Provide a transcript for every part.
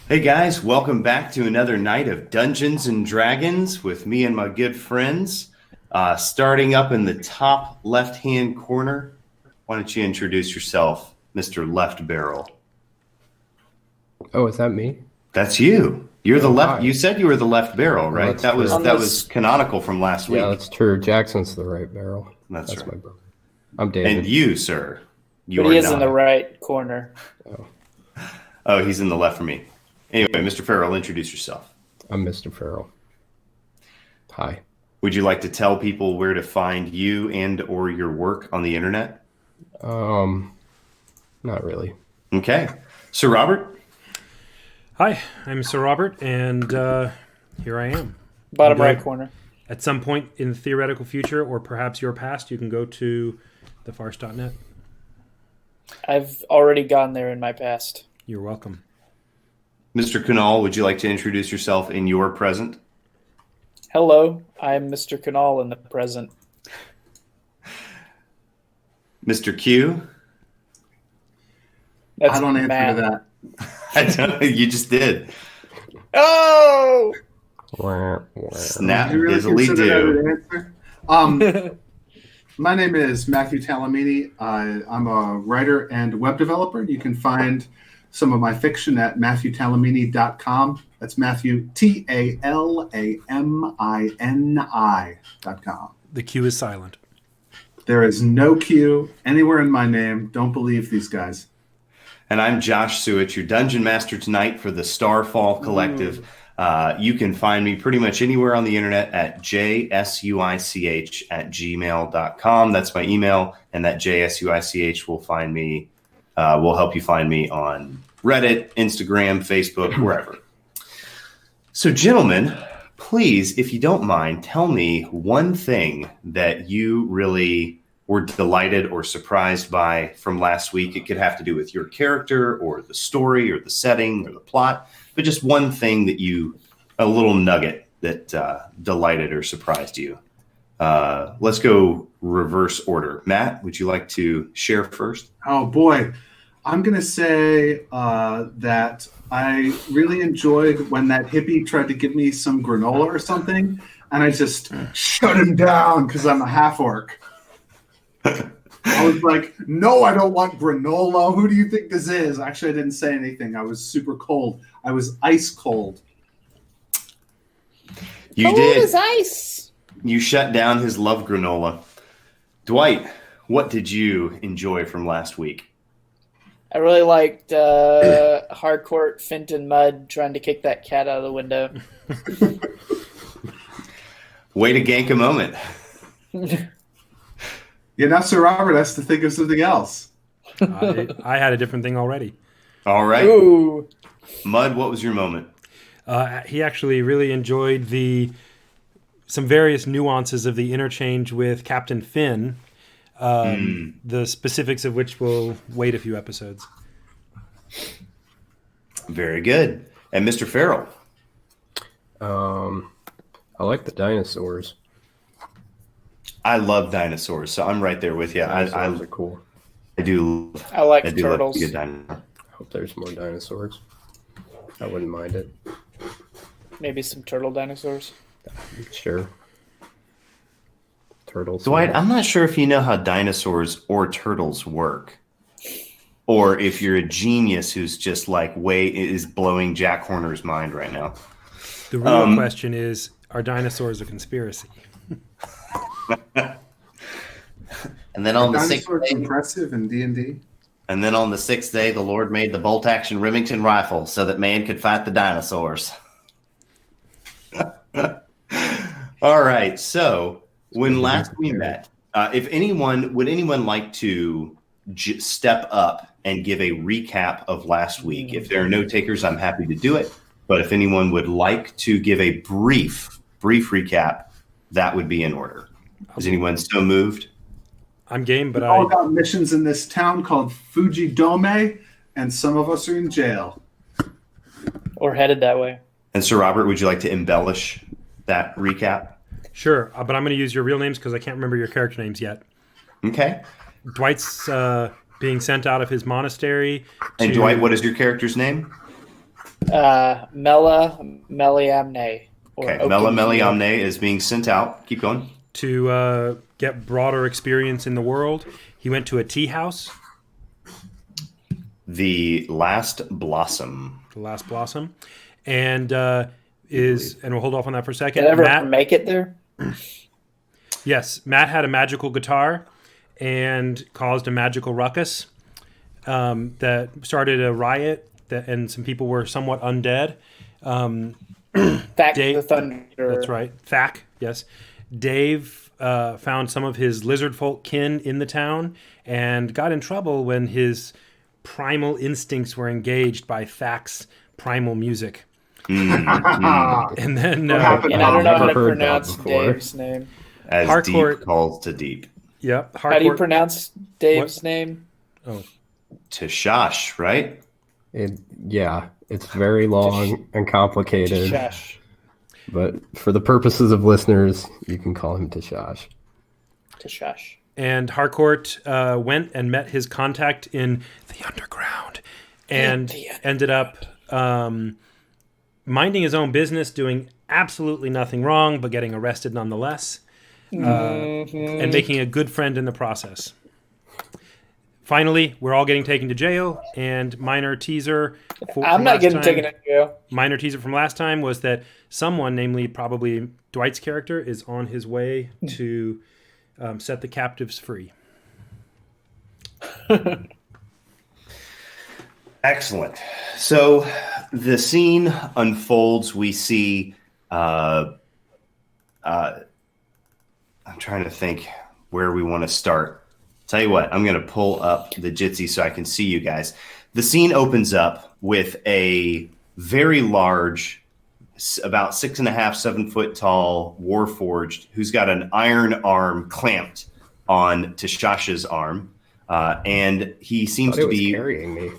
Hey guys, welcome back to another night of Dungeons and Dragons with me and my good friends. Starting up in the top left-hand corner, why don't you introduce yourself, Mr. Left Barrel? Oh, is that me? That's you. You're the left. Hi. You said you were the left barrel, right? that's That was true. that was canonical from last week. Yeah, that's true. Jackson's the right barrel. That's my right. brother. I'm David. And you, sir, you But are he is not. in the right corner. Oh, he's in the left for me. Anyway, Mr. Farrell, introduce yourself. I'm Mr. Farrell. Hi. Would you like to tell people where to find you and or your work on the internet? Not really. Okay. Sir Robert? Hi, I'm Sir Robert, and here I am. Bottom right corner. At some point in the theoretical future, or perhaps your past, you can go to thefarce.net. I've already gone there in my past. You're welcome. Mr. Kunal, would you like to introduce yourself in your present? Hello, I'm Mr. Canal in the present. Mr. Q? That's I don't answer Matt. to that. I don't know, you just did. Oh! Snap You really dizzly consider do. that an answer? My name is Matthew Talamini. I'm a writer and web developer. You can find some of my fiction at MatthewTalamini.com. That's Matthew, TALAMINI.com. The Q is silent. There is no Q anywhere in my name. Don't believe these guys. And I'm Josh Suich, your Dungeon Master tonight for the Starfall Collective. You can find me pretty much anywhere on the internet at jsuich@gmail.com. That's my email, and that jsuich will find me, will help you find me on Reddit, Instagram, Facebook, wherever. So, gentlemen, please, if you don't mind, tell me one thing that you really were delighted or surprised by from last week. It could have to do with your character or the story or the setting or the plot, but just one thing that a little nugget that delighted or surprised you. Let's go reverse order. Matt, would you like to share first? Oh, boy. I'm going to say that I really enjoyed when that hippie tried to give me some granola or something, and I just shut him down because I'm a half-orc. I was like, no, I don't want granola. Who do you think this is? Actually, I didn't say anything. I was super cold. I was ice cold. You Cold did. as ice. You shut down his love granola. Dwight, what did you enjoy from last week? I really liked Hardcourt Fenton Mudd trying to kick that cat out of the window. Way to gank a moment. Yeah, now Sir Robert has to think of something else. I had a different thing already. All right. Ooh. Mud, what was your moment? He actually really enjoyed some various nuances of the interchange with Captain Finn, the specifics of which will wait a few episodes. Very good. And Mr. Farrell? I like the dinosaurs. I love dinosaurs, so I'm right there with you. Dinosaurs are cool. I do. I like I do turtles. love a good dinosaur. I hope there's more dinosaurs. I wouldn't mind it. Maybe some turtle dinosaurs. Sure. Turtles. Dwight, I'm not sure if you know how dinosaurs or turtles work, or if you're a genius who's just like is blowing Jack Horner's mind right now. The real question is, are dinosaurs a conspiracy? And then on the sixth Dinosaurs day, impressive in D&D. and then on the sixth day, the Lord made the bolt-action Remington rifle so that man could fight the dinosaurs. All right. So when last we met, would anyone like to step up and give a recap of last week? If there are no takers, I'm happy to do it. But if anyone would like to give a brief recap, that would be in order. Is anyone so moved? I'm game, but We all got missions in this town called Fujidome, and some of us are in jail. Or headed that way. And Sir Robert, would you like to embellish that recap? Sure, but I'm going to use your real names because I can't remember your character names yet. Okay. Dwight's being sent out of his monastery. And Dwight, what is your character's name? Mela Meliamne. Okay, Mela Meliamne is being sent out. Keep going. To get broader experience in the world, he went to a tea house. The Last Blossom. The Last Blossom. And and we'll hold off on that for a second. Did I ever make it there? Yes, Matt had a magical guitar and caused a magical ruckus that started a riot, and some people were somewhat undead. Thack the Thunder. That's right. Thack, yes. Dave found some of his lizard folk kin in the town and got in trouble when his primal instincts were engaged by Thack's primal music. And then... and I don't know how to pronounce Dave's name. As Harcourt, deep calls to deep. Yep. Harcourt, how do you pronounce Dave's name? Oh. Tashash, right? It's very long and complicated. Tashash. But for the purposes of listeners, you can call him Tashash. Tashash. And Harcourt went and met his contact in the underground and ended up minding his own business, doing absolutely nothing wrong, but getting arrested nonetheless, and making a good friend in the process. Finally, we're all getting taken to jail, and minor teaser. I'm not getting taken to jail. Minor teaser from last time was that someone, namely probably Dwight's character, is on his way to set the captives free. Excellent. So the scene unfolds. We see. I'm trying to think where we want to start. Tell you what, I'm going to pull up the Jitsi so I can see you guys. The scene opens up with a very large, about 6.5, 7 foot tall Warforged who's got an iron arm clamped on Tashash's arm. And he seems to be carrying me.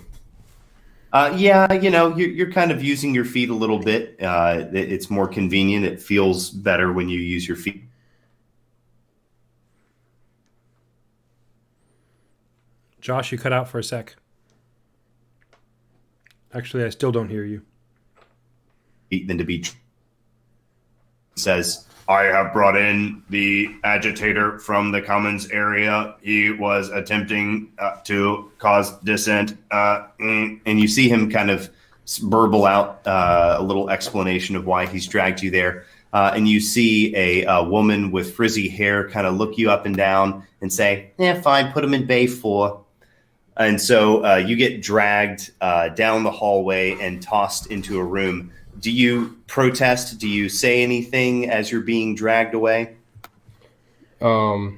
Yeah, you're kind of using your feet a little bit. It's more convenient. It feels better when you use your feet. Josh, you cut out for a sec. Actually, I still don't hear you. Than to be says, I have brought in the agitator from the Commons area. He was attempting to cause dissent. And you see him kind of burble out a little explanation of why he's dragged you there. And you see a woman with frizzy hair kind of look you up and down and say, yeah, fine, put him in Bay 4. And so you get dragged down the hallway and tossed into a room. Do you protest? Do you say anything as you're being dragged away? No.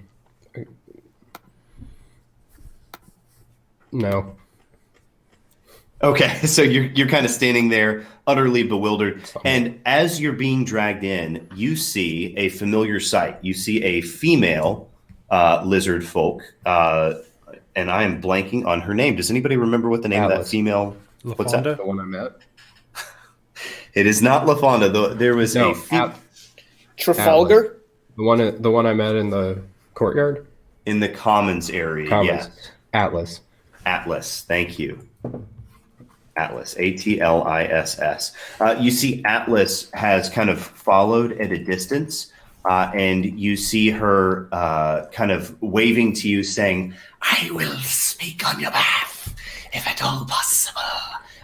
Okay, so you're kind of standing there, utterly bewildered. And as you're being dragged in, you see a familiar sight. You see a female lizard folk, and I am blanking on her name. Does anybody remember what the name of that female? LaFonda? What's that? The one I met. It is not LaFonda. There was Trafalgar. The one I met in the courtyard in the Commons area. Commons. Yeah. Atlas. Thank you. Atlas. Atliss. You see, Atlas has kind of followed at a distance, and you see her kind of waving to you, saying, "I will speak on your behalf, if at all possible.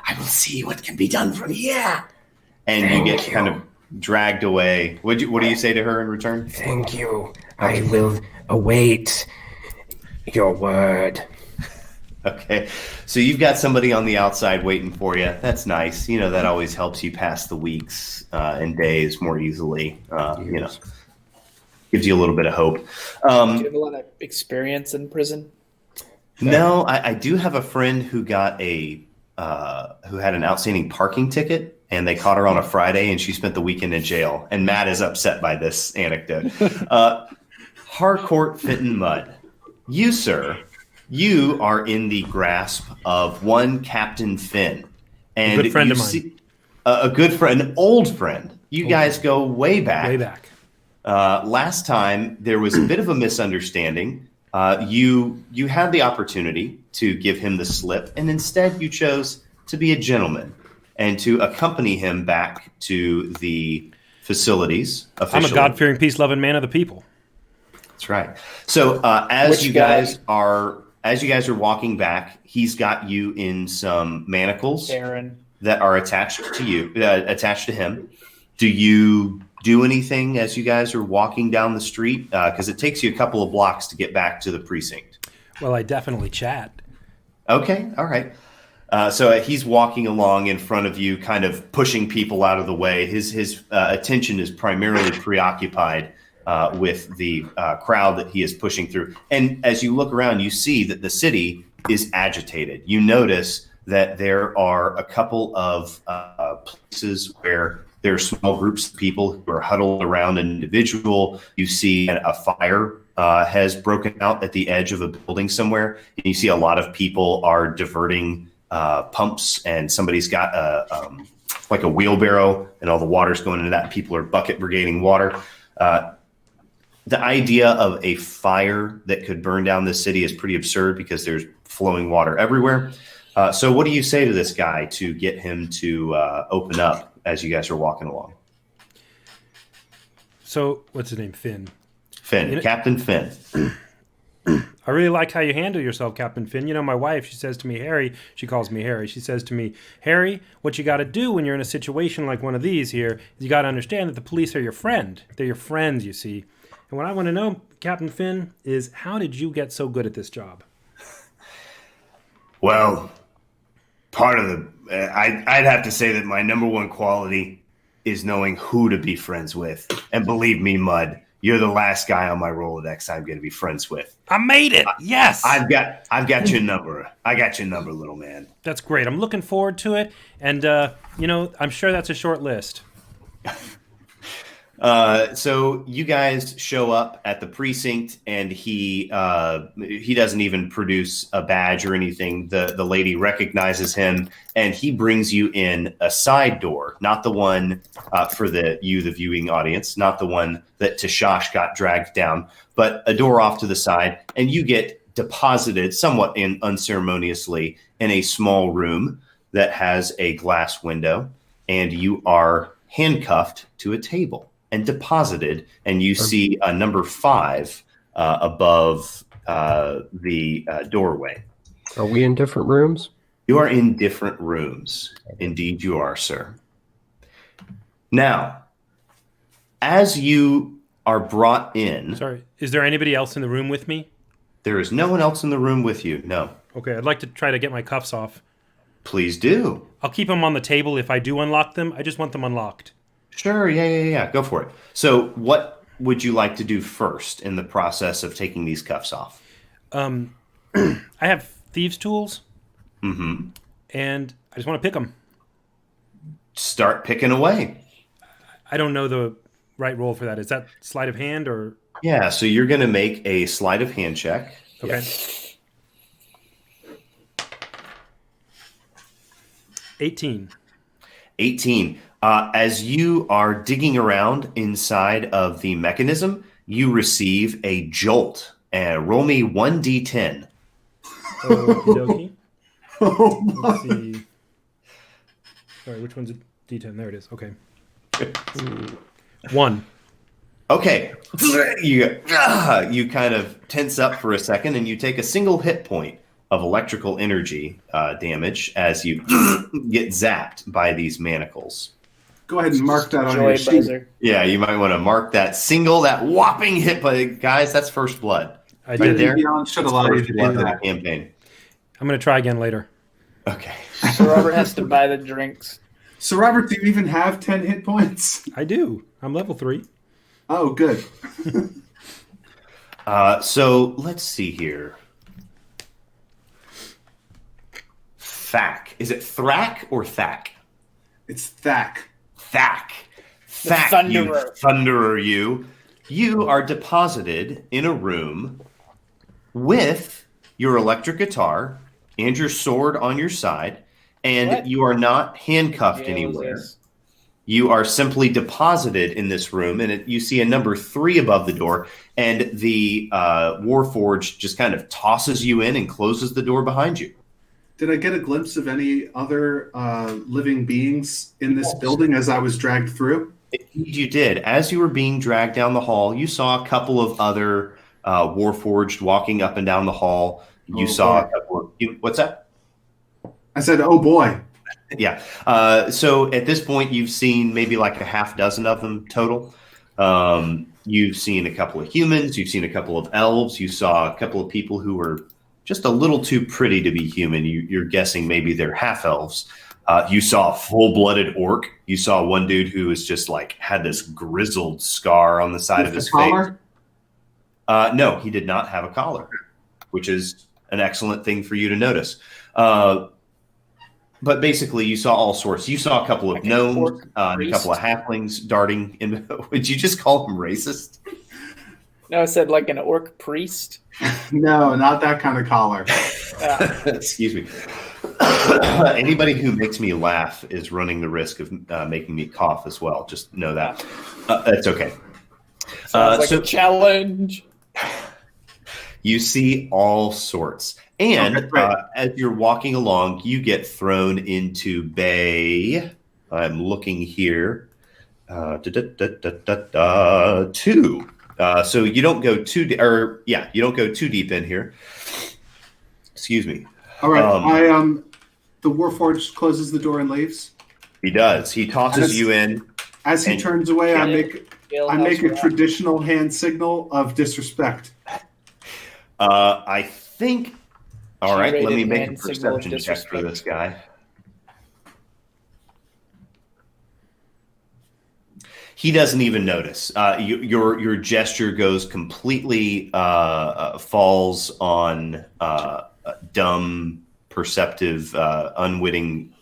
I will see what can be done from here." And you get kind of dragged away. What do you say to her in return? Thank you. I will await your word. Okay. So you've got somebody on the outside waiting for you. That's nice. That always helps you pass the weeks and days more easily. Gives you a little bit of hope. Do you have a lot of experience in prison? No, I do have a friend who got who had an outstanding parking ticket. And they caught her on a Friday, and she spent the weekend in jail. And Matt is upset by this anecdote. Harcourt Fenton Mudd, you, sir, you are in the grasp of one Captain Finn. And a good friend of mine. A good friend, an old friend. You guys go way back. Way back. Last time, there was a bit of a misunderstanding. You had the opportunity to give him the slip, and instead you chose to be a gentleman. and to accompany him back to the facilities officially. I'm a God-fearing, peace-loving man of the people. That's right. So as Which you guys are walking back, he's got you in some manacles Aaron. that are attached to him. Do you do anything as you guys are walking down the street? Because it takes you a couple of blocks to get back to the precinct. Well, I definitely chat. Okay, all right. So he's walking along in front of you, kind of pushing people out of the way. His attention is primarily preoccupied with the crowd that he is pushing through. And as you look around, you see that the city is agitated. You notice that there are a couple of places where there are small groups of people who are huddled around an individual. You see a fire has broken out at the edge of a building somewhere. And you see a lot of people are diverting pumps, and somebody's got like a wheelbarrow, and all the water's going into that. People are bucket brigading water. The idea of a fire that could burn down the city is pretty absurd because there's flowing water everywhere. So what do you say to this guy to get him to open up as you guys are walking along? So, what's his name? Finn. Finn, Captain Finn. I really like how you handle yourself, Captain Finn. You know, my wife, she says to me, Harry, she calls me Harry. She says to me, Harry, what you got to do when you're in a situation like one of these here is you got to understand that the police are your friend. They're your friends, you see. And what I want to know, Captain Finn, is how did you get so good at this job? Well, part of I'd have to say that my number one quality is knowing who to be friends with. And believe me, Mud, you're the last guy on my Rolodex I'm going to be friends with. I made it. Yes. I've got your number. I got your number, little man. That's great. I'm looking forward to it. And, I'm sure that's a short list. So you guys show up at the precinct, and he doesn't even produce a badge or anything. The lady recognizes him, and he brings you in a side door, not the one for the viewing audience, not the one that Tashash got dragged down, but a door off to the side, and you get deposited somewhat unceremoniously in a small room that has a glass window, and you are handcuffed to a table and deposited, and you see a number 5 above the doorway. Are we in different rooms? You are in different rooms. Indeed, you are, sir. Now, as you are brought in... Sorry, is there anybody else in the room with me? There is no one else in the room with you, no. Okay, I'd like to try to get my cuffs off. Please do. I'll keep them on the table if I do unlock them. I just want them unlocked. Sure, yeah. Go for it. So what would you like to do first in the process of taking these cuffs off? I have thieves' tools, Mm-hmm. and I just want to pick them. Start picking away. I don't know the right roll for that. Is that sleight of hand or... Yeah, so you're going to make a sleight of hand check. Okay. 18. As you are digging around inside of the mechanism, you receive a jolt. Roll me 1d10. Okey-dokey. Oh Let's my. see. Sorry, which one's a D10? There it is. Okay. 1. Okay. You kind of tense up for a second, and you take a single hit point of electrical energy damage as you get zapped by these manacles. Go ahead and mark that on Joy your sheet. buzzer. Yeah, you might want to mark that whopping hit point. Guys, that's first blood. I Right did. there. Beyond should allow you First to blood do of the that. campaign. I'm going to try again later. Okay. So Robert has to buy the drinks. So, Robert, do you even have 10 hit points? I do. I'm level 3. Oh, good. So let's see here. Thack. Is it Thrack or Thack? It's Thack. Thack. The Thack, you Thunderer. thunderer, you. You are deposited in a room with your electric guitar and your sword on your side, and What? you are not handcuffed Jail is anywhere. this? You are simply deposited in this room, and you see a number 3 above the door, and the Warforged just kind of tosses you in and closes the door behind you. Did I get a glimpse of any other living beings in this building as I was dragged through? Indeed, you did. As you were being dragged down the hall, you saw a couple of other Warforged walking up and down the hall. You saw a couple of, what's that? I said, "Oh boy." Yeah. So at this point, you've seen maybe like a half dozen of them total. You've seen a couple of humans. You've seen a couple of elves. You saw a couple of people who were just a little too pretty to be human. You're guessing maybe they're half elves. You saw a full-blooded orc. You saw one dude who was just like had this grizzled scar on the side of his face. No, he did not have a collar, which is an excellent thing for you to notice. But basically, you saw all sorts. You saw a couple of gnomes, and a couple of halflings darting in. Would you just call him racist? No, I said like an orc priest. No, not that kind of collar. Excuse me. Anybody who makes me laugh is running the risk of making me cough as well. Just know that. That's okay. Sounds like a challenge. You see all sorts. And as you're walking along, you get thrown into Bay. I'm looking here. 2. So you don't go too you don't go too deep in here. Excuse me. All right. The Warforged closes the door and leaves. He does. He tosses you in. As he turns away, I make a traditional hand signal of disrespect. I think. All right, let me make a hand signal of perception check for this guy. He doesn't even notice. Your gesture goes completely falls on dumb, perceptive, unwitting.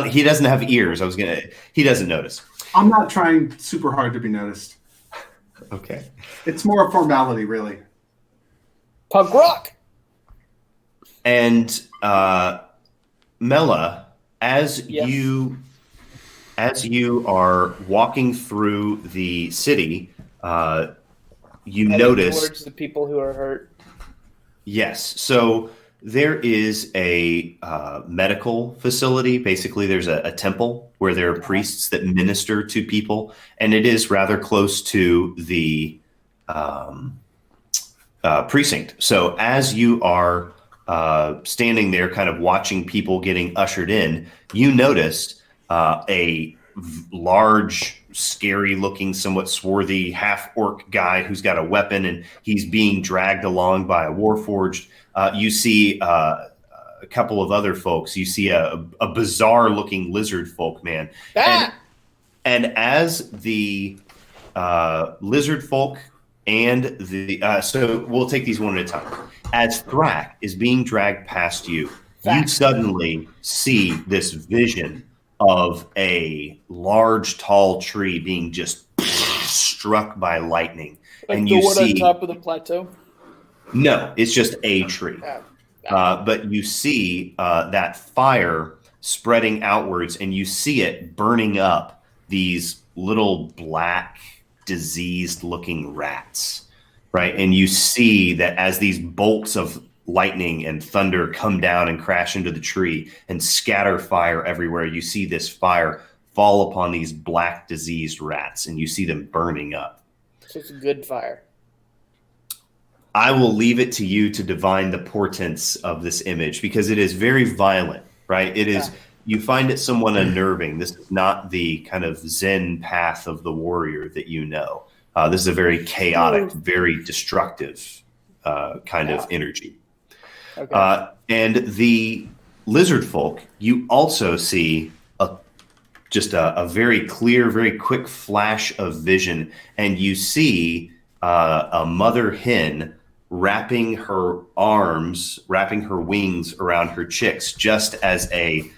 He doesn't have ears. He doesn't notice. I'm not trying super hard to be noticed. Okay. It's more a formality, really. Punk rock. And Mela, as you are walking through the city, you notice towards the people who are hurt. Yes. So there is a medical facility. Basically, there's a temple where there are priests that minister to people, and it is rather close to the precinct. So as you are standing there kind of watching people getting ushered in, you notice a large, scary-looking, somewhat swarthy half-orc guy who's got a weapon, and he's being dragged along by a Warforged. You see a couple of other folks. You see a bizarre-looking lizard folk man. And as the lizard folk and the... so we'll take these one at a time. As Thrak is being dragged past you, you suddenly see this vision of a large, tall tree being just struck by lightning. Like and the you one see, on top of the plateau? No, it's just a tree. But you see that fire spreading outwards, and you see it burning up these little black, diseased-looking rats. Right, and you see that as these bolts of lightning and thunder come down and crash into the tree and scatter fire everywhere, you see this fire fall upon these black, diseased rats, and you see them burning up. So it's a good fire. I will leave it to you to divine the portents of this image, because it is very violent, right? It is. You find it somewhat unnerving. This is not the kind of Zen path of the warrior that you know. This is a very chaotic, very destructive kind of energy. Okay. And the lizard folk, you also see just a very clear, very quick flash of vision, and you see a mother hen wrapping her wings around her chicks, just as a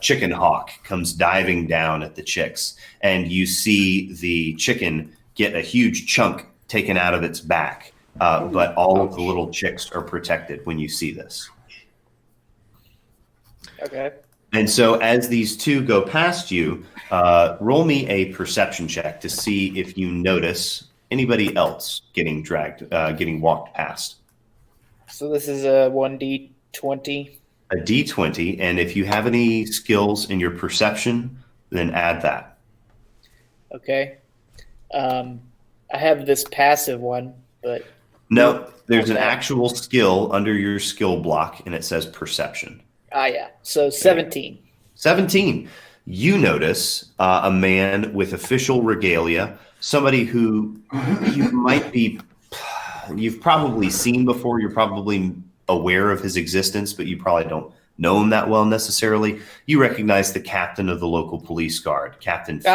chicken hawk comes diving down at the chicks. And you see the chicken get a huge chunk taken out of its back, but all of the little chicks are protected when you see this. Okay. And so as these two go past you, roll me a perception check to see if you notice anybody else getting walked past. So this is a 1d20. a D20, and if you have any skills in your perception, then add that. Okay. I have this passive one, but No, there's an Okay. actual skill under your skill block, and it says perception. yeah. So 17. 17. You notice a man with official regalia, somebody who you've probably seen before. You're probably aware of his existence, but you probably don't know him that well necessarily. You recognize the captain of the local police guard, Captain Finn.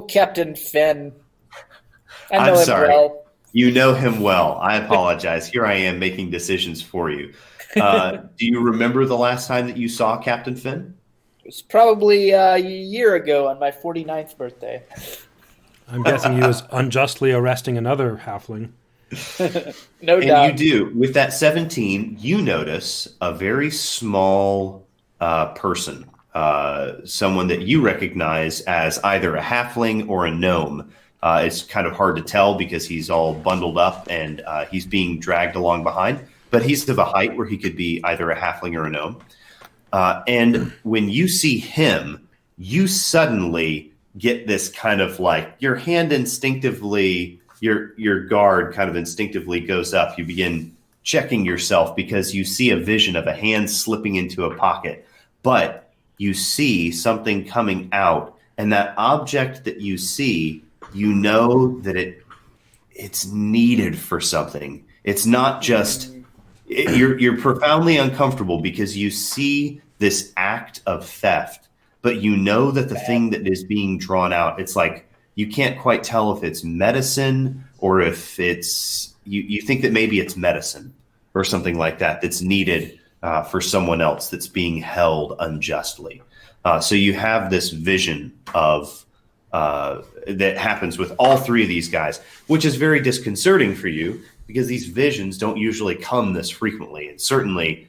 Captain Finn. I know I'm him sorry. well. You know him well. I apologize. Here I am making decisions for you. Do you remember the last time that you saw Captain Finn? It was probably a year ago on my 49th birthday. I'm guessing he was unjustly arresting another halfling. No doubt. And you do. With that 17, you notice a very small person, someone that you recognize as either a halfling or a gnome. It's kind of hard to tell because he's all bundled up and he's being dragged along behind. But he's of a height where he could be either a halfling or a gnome. And when you see him, you suddenly get this kind of like your hand instinctively, your guard kind of instinctively goes up. You begin checking yourself because you see a vision of a hand slipping into a pocket, but you see something coming out, and that object that you see, you know that it's needed for something. It's not just you're profoundly uncomfortable because you see this act of theft, but you know that the thing that is being drawn out, it's like you can't quite tell if it's medicine or if it's you think that maybe it's medicine or something like that that's needed for someone else that's being held unjustly. So you have this vision of that happens with all three of these guys, which is very disconcerting for you because these visions don't usually come this frequently. And certainly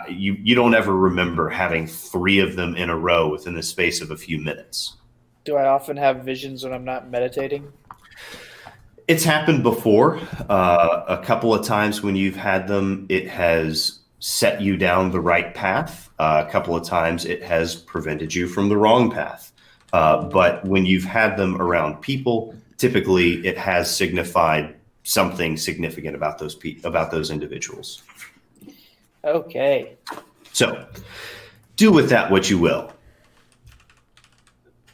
you don't ever remember having three of them in a row within the space of a few minutes. Do I often have visions when I'm not meditating? It's happened before. A couple of times when you've had them, it has set you down the right path. A couple of times it has prevented you from the wrong path. But when you've had them around people, typically it has signified something significant about those individuals. Okay. So do with that what you will.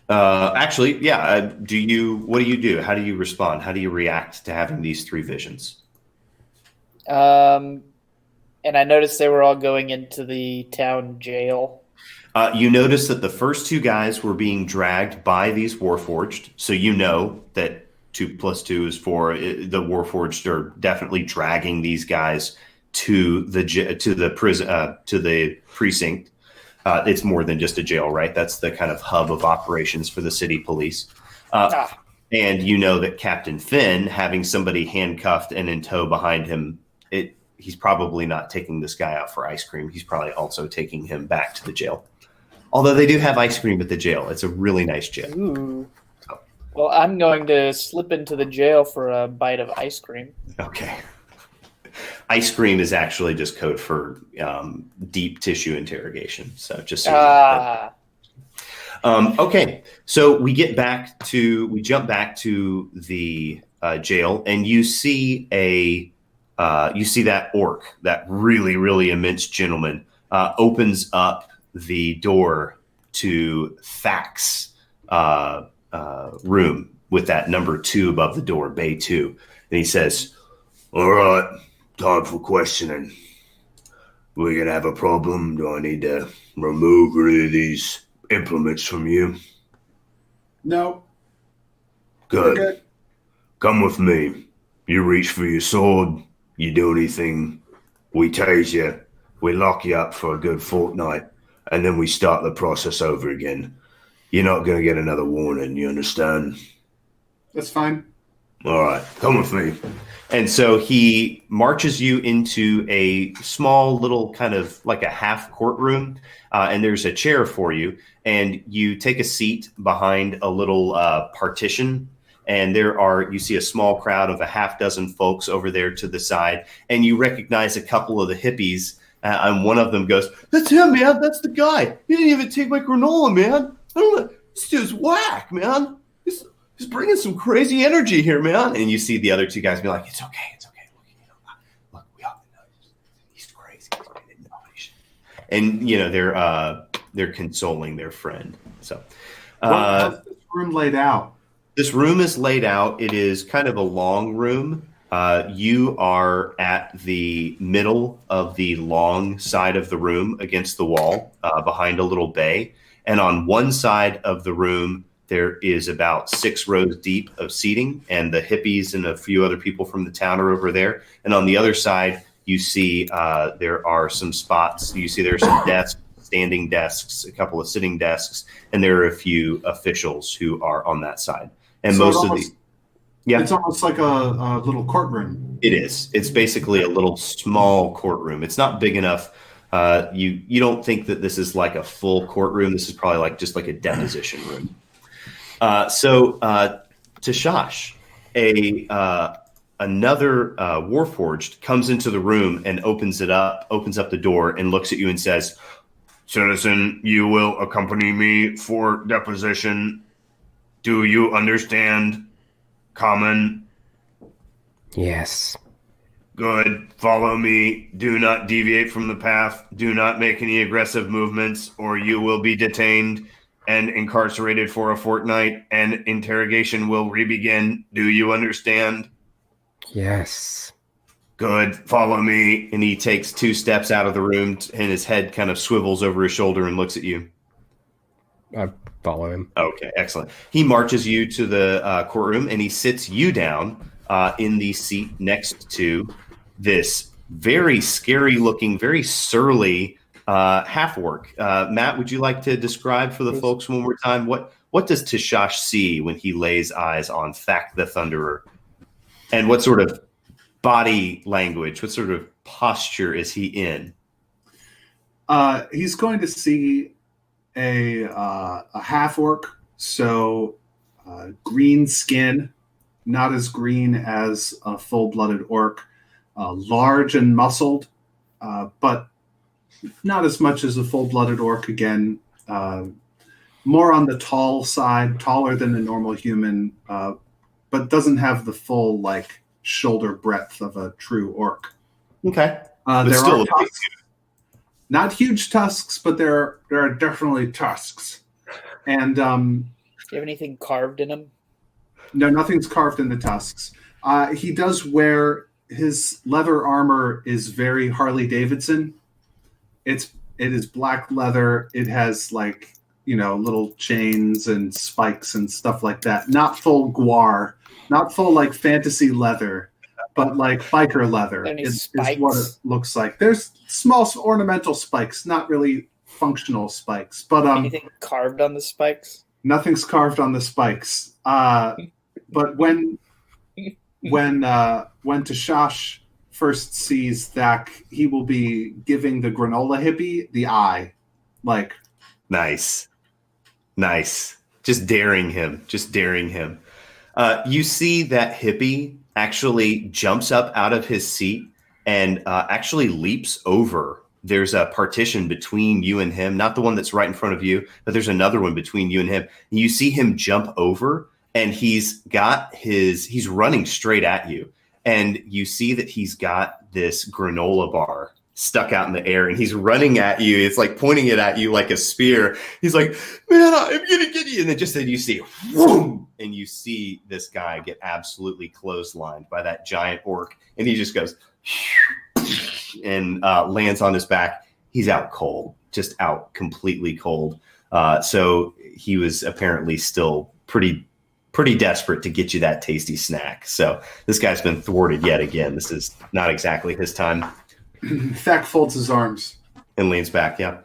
Actually, yeah. What do you do? How do you respond? How do you react to having these three visions? And I noticed they were all going into the town jail. You notice that the first two guys were being dragged by these Warforged, so you know that 2 + 2 is 4. The Warforged are definitely dragging these guys to the prison, to the precinct. It's more than just a jail, right? That's the kind of hub of operations for the city police. And you know that Captain Finn, having somebody handcuffed and in tow behind him, he's probably not taking this guy out for ice cream. He's probably also taking him back to the jail. Although they do have ice cream at the jail. It's a really nice jail. Ooh. Well, I'm going to slip into the jail for a bite of ice cream. Okay. Ice cream is actually just code for deep tissue interrogation. So just so you know. Okay. So we jump back to the jail, and you see that orc, that really, really immense gentleman, opens up the door to Thack's room with that number 2 above the door, Bay 2. And he says, "All right, time for questioning. We're going to have a problem. Do I need to remove any of these implements from you?" No. Good. Come with me. You reach for your sword. You do anything, we tase you. We lock you up for a good fortnight. And then we start the process over again. You're not going to get another warning, you understand? That's fine. All right, come with me. And so he marches you into a small little kind of like a half courtroom, and there's a chair for you. And you take a seat behind a little partition, and you see a small crowd of a half dozen folks over there to the side, and you recognize a couple of the hippies And one of them goes, "That's him, man. That's the guy. He didn't even take my granola, man. I don't know. This dude's whack, man. He's bringing some crazy energy here, man." And you see the other two guys be like, "It's okay. It's okay. Look, we all know he's crazy. And they're consoling their friend. So, how's this room laid out? This room is laid out. It is kind of a long room. You are at the middle of the long side of the room against the wall behind a little bay. And on one side of the room, there is about 6 rows deep of seating, and the hippies and a few other people from the town are over there. And on the other side, you see there are some spots. You see there are some desks, standing desks, a couple of sitting desks, and there are a few officials who are on that side. And So most of the it's almost like a little courtroom. It is. It's basically a little small courtroom. It's not big enough. You don't think that this is like a full courtroom. This is probably like just like a deposition room. So Tashash, another Warforged comes into the room and opens up the door and looks at you and says, "Citizen, you will accompany me for deposition. Do you understand Common?" Yes. "Good. Follow me. Do not deviate from the path. Do not make any aggressive movements, or you will be detained and incarcerated for a fortnight, and interrogation will re-begin. Do you understand?" Yes. "Good. Follow me." And he takes 2 steps out of the room, and his head kind of swivels over his shoulder and looks at you. I follow him. Okay, excellent. He marches you to the courtroom, and he sits you down in the seat next to this very scary-looking, very surly half-orc. Matt, would you like to describe for the folks one more time what does Tashash see when he lays eyes on Thak the Thunderer, and what sort of body language, what sort of posture is he in? He's going to see a half orc, so green skin, not as green as a full-blooded orc, large and muscled, but not as much as a full-blooded orc. Again, more on the tall side, taller than a normal human, but doesn't have the full shoulder breadth of a true orc. Okay, there still are tusks. Not huge tusks, but there are definitely tusks. And Do you have anything carved in them? no, nothing's carved in the tusks. He does wear his leather armor is very Harley Davidson. It is black leather. It has little chains and spikes and stuff like that. Not full guar, not full fantasy leather, but biker leather is what it looks like. There's small ornamental spikes, not really functional spikes, but anything carved on the spikes? Nothing's carved on the spikes. But when Tashash first sees Thak, he will be giving the granola hippie the eye, Nice. Just daring him. You see that hippie actually jumps up out of his seat and actually leaps over. There's a partition between you and him, not the one that's right in front of you, but there's another one between you and him. And you see him jump over, and he's running straight at you. And you see that he's got this granola bar stuck out in the air, and he's running at you. It's pointing it at you like a spear. He's like, "Man, I'm gonna get you!" And then you see, whoom, and you see this guy get absolutely clotheslined by that giant orc, and he just goes and lands on his back. He's out cold, just out completely cold. So he was apparently still pretty desperate to get you that tasty snack. So this guy's been thwarted yet again. This is not exactly his time. Thak folds his arms and leans back. Yeah.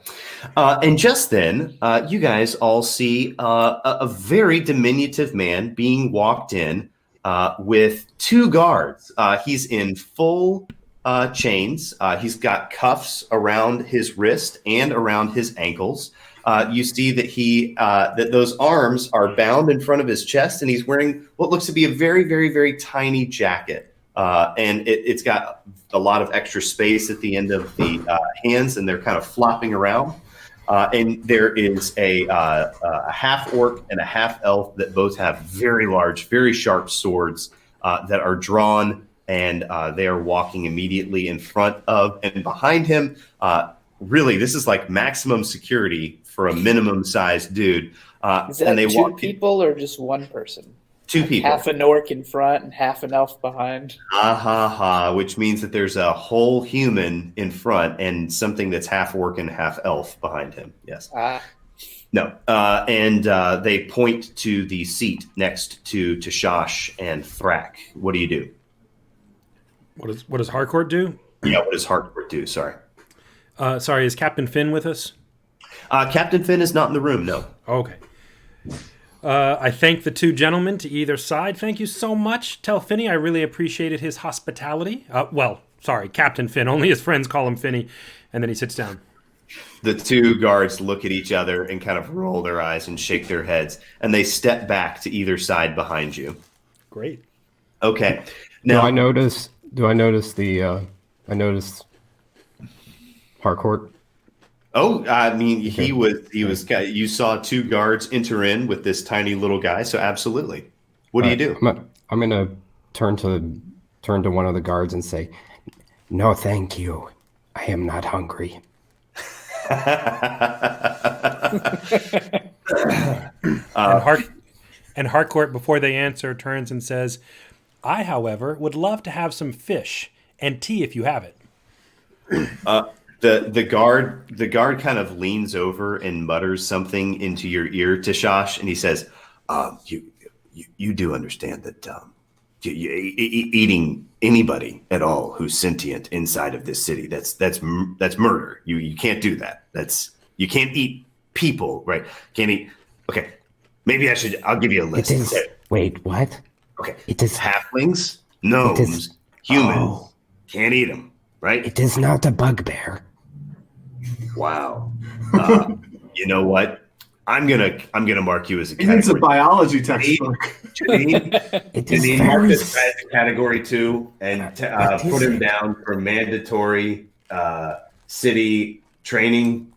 And just then, you guys all see a very diminutive man being walked in with 2 guards. He's in full chains. He's got cuffs around his wrist and around his ankles. You see that that those arms are bound in front of his chest, and he's wearing what looks to be a very, very, very tiny jacket and it's got a lot of extra space at the end of the hands, and they're kind of flopping around. And there is a half orc and a half elf that both have very large, very sharp swords that are drawn, and they are walking immediately in front of and behind him. Really, this is like maximum security for a minimum sized dude. Is that and they two people or just one person? Two people. Half an orc in front and half an elf behind. Which means that there's a whole human in front and something that's half orc and half elf behind him. Yes. No. And they point to the seat next to Tashash and Thrak. What do you do? What does Harcourt do? Yeah, what does Harcourt do? Sorry. Sorry, is Captain Finn with us? Captain Finn is not in the room, no. Okay. I thank the two gentlemen to either side. Thank you so much. Tell Finney I really appreciated his hospitality. Sorry, Captain Finn. Only his friends call him Finney. And then he sits down. The two guards look at each other and kind of roll their eyes and shake their heads. And they step back to either side behind you. Great. Okay. Now, I notice Harcourt? Oh, I mean, he was. You saw two guards enter in with this tiny little guy. So absolutely. What do you do? I'm gonna turn to one of the guards and say, "No, thank you. I am not hungry." And Harcourt, before they answer, turns and says, "I, however, would love to have some fish and tea if you have it." The guard kind of leans over and mutters something into your ear, Tashash, and he says, "You do understand that eating anybody at all who's sentient inside of this city that's murder. You can't do that. You can't eat people, right? Can't eat. Okay, maybe I'll give you a list. Wait, what? Okay, it is halflings, gnomes, humans. Can't eat them, right? It is not a bugbear. Wow. You know what? I'm gonna mark you as a It's a category. biology textbook. It is Janine, mark very this guy as a category 2 and put him down for mandatory citizen training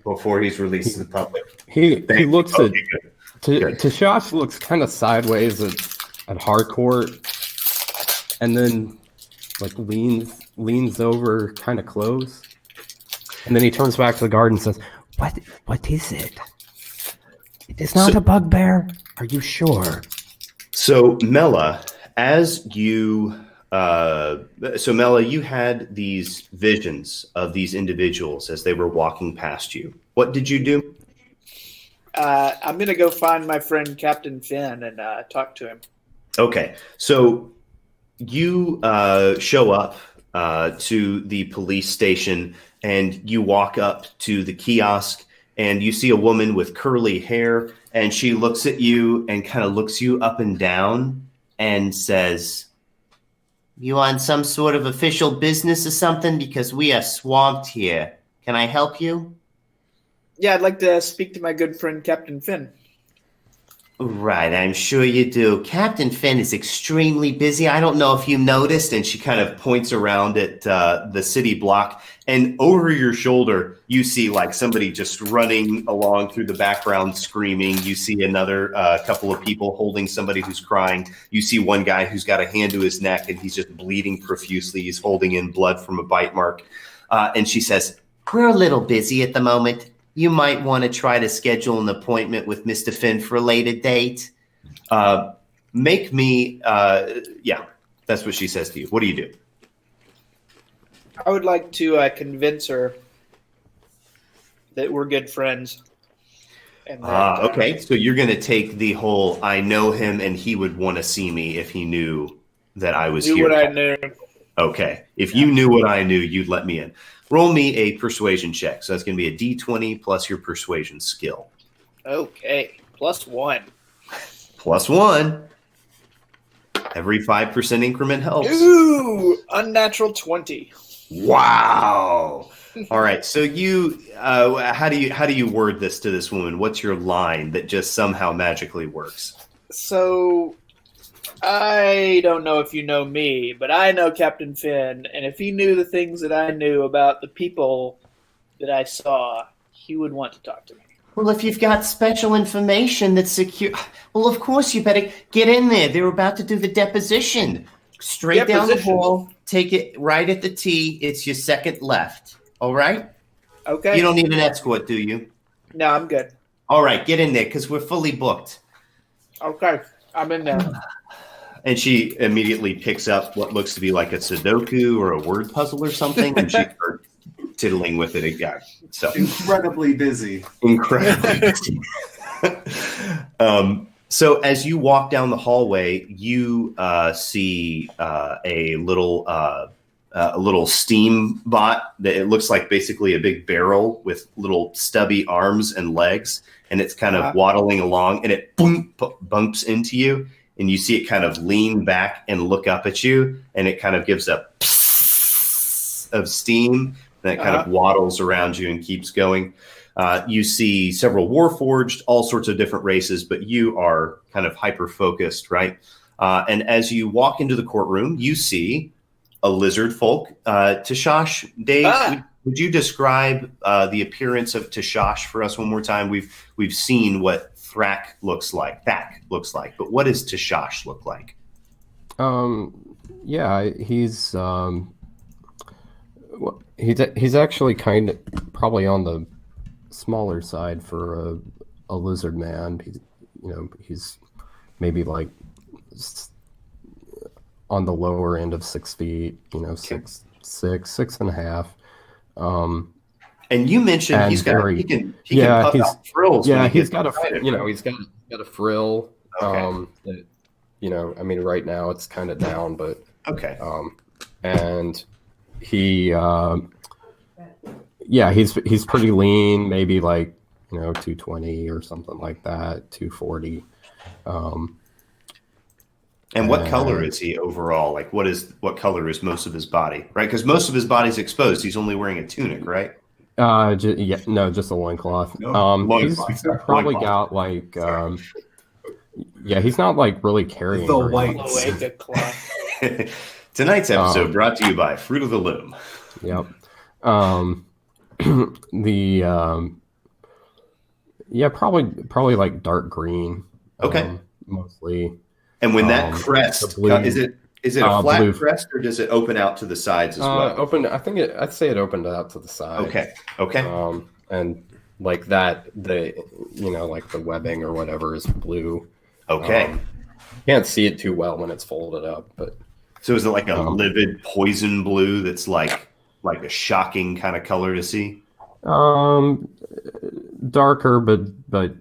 before he's released to the public. He looks at Good. Tashash looks kind of sideways at Harcourt, and then like leans over kind of close, and then he turns back to the guard and says, What is it? It is not a bugbear. Are you sure? So Mela, Mela, you had these visions of these individuals as they were walking past you. What did you do? I'm going to go find my friend Captain Finn and talk to him. Okay, so you show up to the police station and you walk up to the kiosk and you see a woman with curly hair and she looks at you and kind of looks you up and down and says, "You on some sort of official business or something? Because we are swamped here. Can I help you?" Yeah, I'd like to speak to my good friend Captain Finn. Right, I'm sure you do. Captain Finn is extremely busy. I don't know if you noticed, and she kind of points around at the city block, and over your shoulder, you see like somebody just running along through the background screaming. You see another couple of people holding somebody who's crying. You see one guy who's got a hand to his neck, and he's just bleeding profusely. He's holding in blood from a bite mark. And she says, "We're a little busy at the moment. You might want to try to schedule an appointment with Mr. Finn for a later date." Make me, yeah, that's what she says to you. What do you do? I would like to convince her that we're good friends. And that, okay, so you're going to take the whole, I know him and he would want to see me if he knew that I was knew here. what I knew. Okay, if you knew what I knew, you'd let me in. Roll me a persuasion check. So that's going to be a D20 plus your persuasion skill. Okay, +1. +1. Every 5% increment helps. Ooh, unnatural 20. Wow. All right. So you, how do you word this to this woman? What's your line that just somehow magically works? So I don't know if you know me, but I know Captain Finn, and if he knew the things that I knew about the people that I saw, he would want to talk to me. Well, if you've got special information that's secure, well, of course you better get in there. They're about to do the deposition. Straight down the hall, take it right at the T. It's your second left. All right? Okay. You don't need an escort, do you? No, I'm good. All right, get in there because we're fully booked. Okay, I'm in there. And she immediately picks up what looks to be like a Sudoku or a word puzzle or something, and she starts tiddling with it again. So Incredibly busy. incredibly busy. So as you walk down the hallway, you see a little steam bot that it looks like basically a big barrel with little stubby arms and legs, and it's kind of waddling along, and it bumps into you, and you see it kind of lean back and look up at you, and it kind of gives a psst of steam, and it kind of waddles around you and keeps going. You see several Warforged, all sorts of different races, but you are kind of hyper-focused, right? And as you walk into the courtroom, you see a lizard folk. Tashash, Dave, would you describe the appearance of Tashash for us one more time? We've seen what Thrak looks like, but what does Tashash look like? Yeah, he's actually kind of probably on the smaller side for a lizard man. He's maybe like on the lower end of 6 feet, 6.5. And you mentioned he can puff out frills. Yeah, he's got a frill. Okay. That, right now it's kind of down, but okay. And he, he's pretty lean, maybe like 220 or something like that, 240. And what color is he overall? Like, what color is most of his body? Right, because most of his body's exposed. He's only wearing a tunic, right? Just a loincloth. He's probably got like, he's not like really carrying the very white cloth. Tonight's episode brought to you by Fruit of the Loom. Yep. Probably like dark green. Okay. Mostly. And when that crest, is it a flat blue crest, or does it open out to the sides as well? I'd say it opened out to the side. Okay. And like that, like the webbing or whatever is blue. Okay. Can't see it too well when it's folded up, but. So is it like a livid poison blue that's like a shocking kind of color to see? Darker, but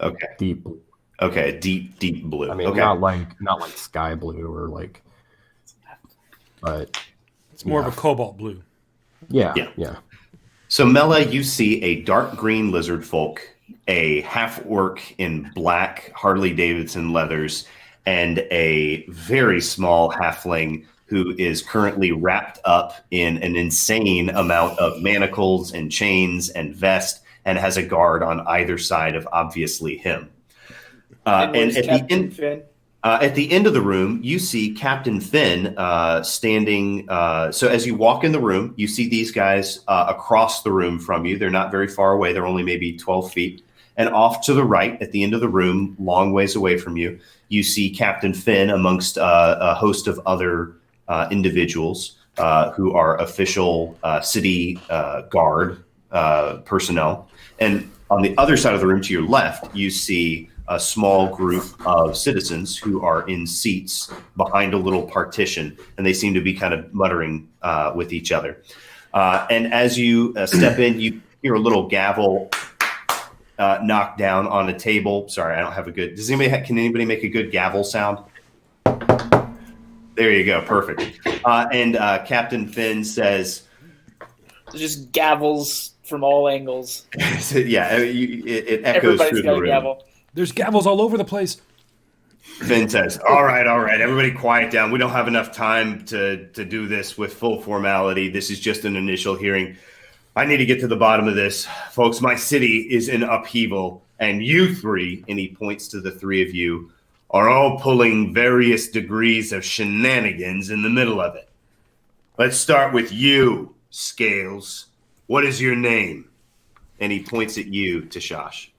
okay. Deep blue. Okay, deep blue. Not like sky blue or like, but it's more of a cobalt blue. Yeah. So Mela, you see a dark green lizard folk, a half orc in black Harley Davidson leathers, and a very small halfling who is currently wrapped up in an insane amount of manacles and chains and vest, and has a guard on either side of obviously him. And at the end of the room, you see Captain Finn standing. So as you walk in the room, you see these guys across the room from you. They're not very far away. They're only maybe 12 feet. And off to the right, at the end of the room, long ways away from you, you see Captain Finn amongst a host of other individuals who are official city guard personnel. And on the other side of the room to your left, you see a small group of citizens who are in seats behind a little partition, and they seem to be kind of muttering with each other. And as you step in, you hear a little gavel knock down on a table. Sorry, I don't have a good. Can anybody make a good gavel sound? There you go, perfect. And Captain Finn says, "Just gavels from all angles." Yeah, it echoes through the room. Gavel. There's gavels all over the place. Finn says, all right, everybody quiet down. We don't have enough time to do this with full formality. This is just an initial hearing. I need to get to the bottom of this. Folks, my city is in upheaval, and you three, and he points to the three of you, are all pulling various degrees of shenanigans in the middle of it. Let's start with you, Scales. What is your name? And he points at you, Tashash.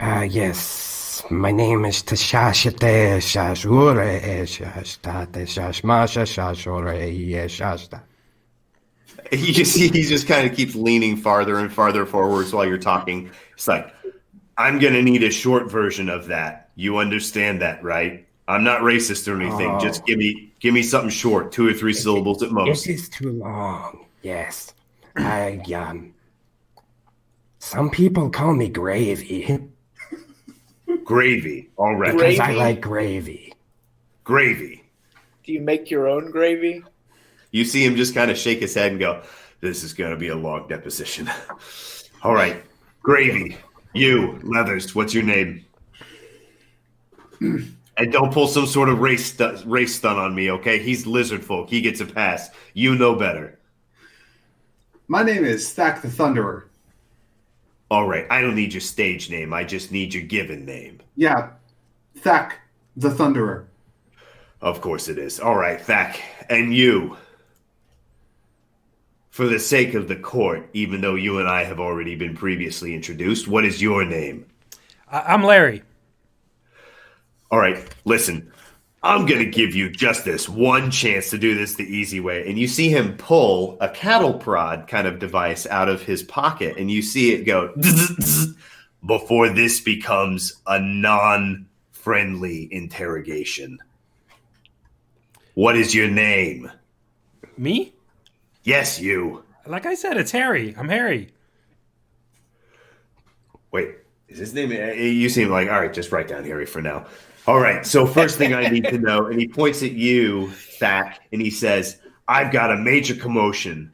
Yes, my name is Tashashate Shashure Shashtate Shashmasha Shashore Shashta. You see, he just kind of keeps leaning farther and farther forwards while you're talking. It's like, I'm going to need a short version of that. You understand that, right? I'm not racist or anything. Just give me something short, 2 or 3 syllables at most. It is too long. Yes, some people call me Gravy. Gravy. All right. Because I Gravy? like gravy. Gravy. Do you make your own gravy? You see him just kind of shake his head and go, this is going to be a long deposition. All right. Gravy. You, Leathers, what's your name? And don't pull some sort of race stunt on me, okay? He's lizard folk. He gets a pass. You know better. My name is Thack the Thunderer. All right. I don't need your stage name. I just need your given name. Yeah, Thack the Thunderer. Of course it is. All right, Thack. And you, for the sake of the court, even though you and I have already been previously introduced, what is your name? I'm Larry. All right, listen. I'm going to give you just this one chance to do this the easy way. And you see him pull a cattle prod kind of device out of his pocket, and you see it go before this becomes a non-friendly interrogation. What is your name? Me? Yes, you. Like I said, it's Harry. I'm Harry. Wait, is his name? You seem like, all right, just write down Harry for now. All right, so first thing I need to know, and he points at you, Thack, and he says, I've got a major commotion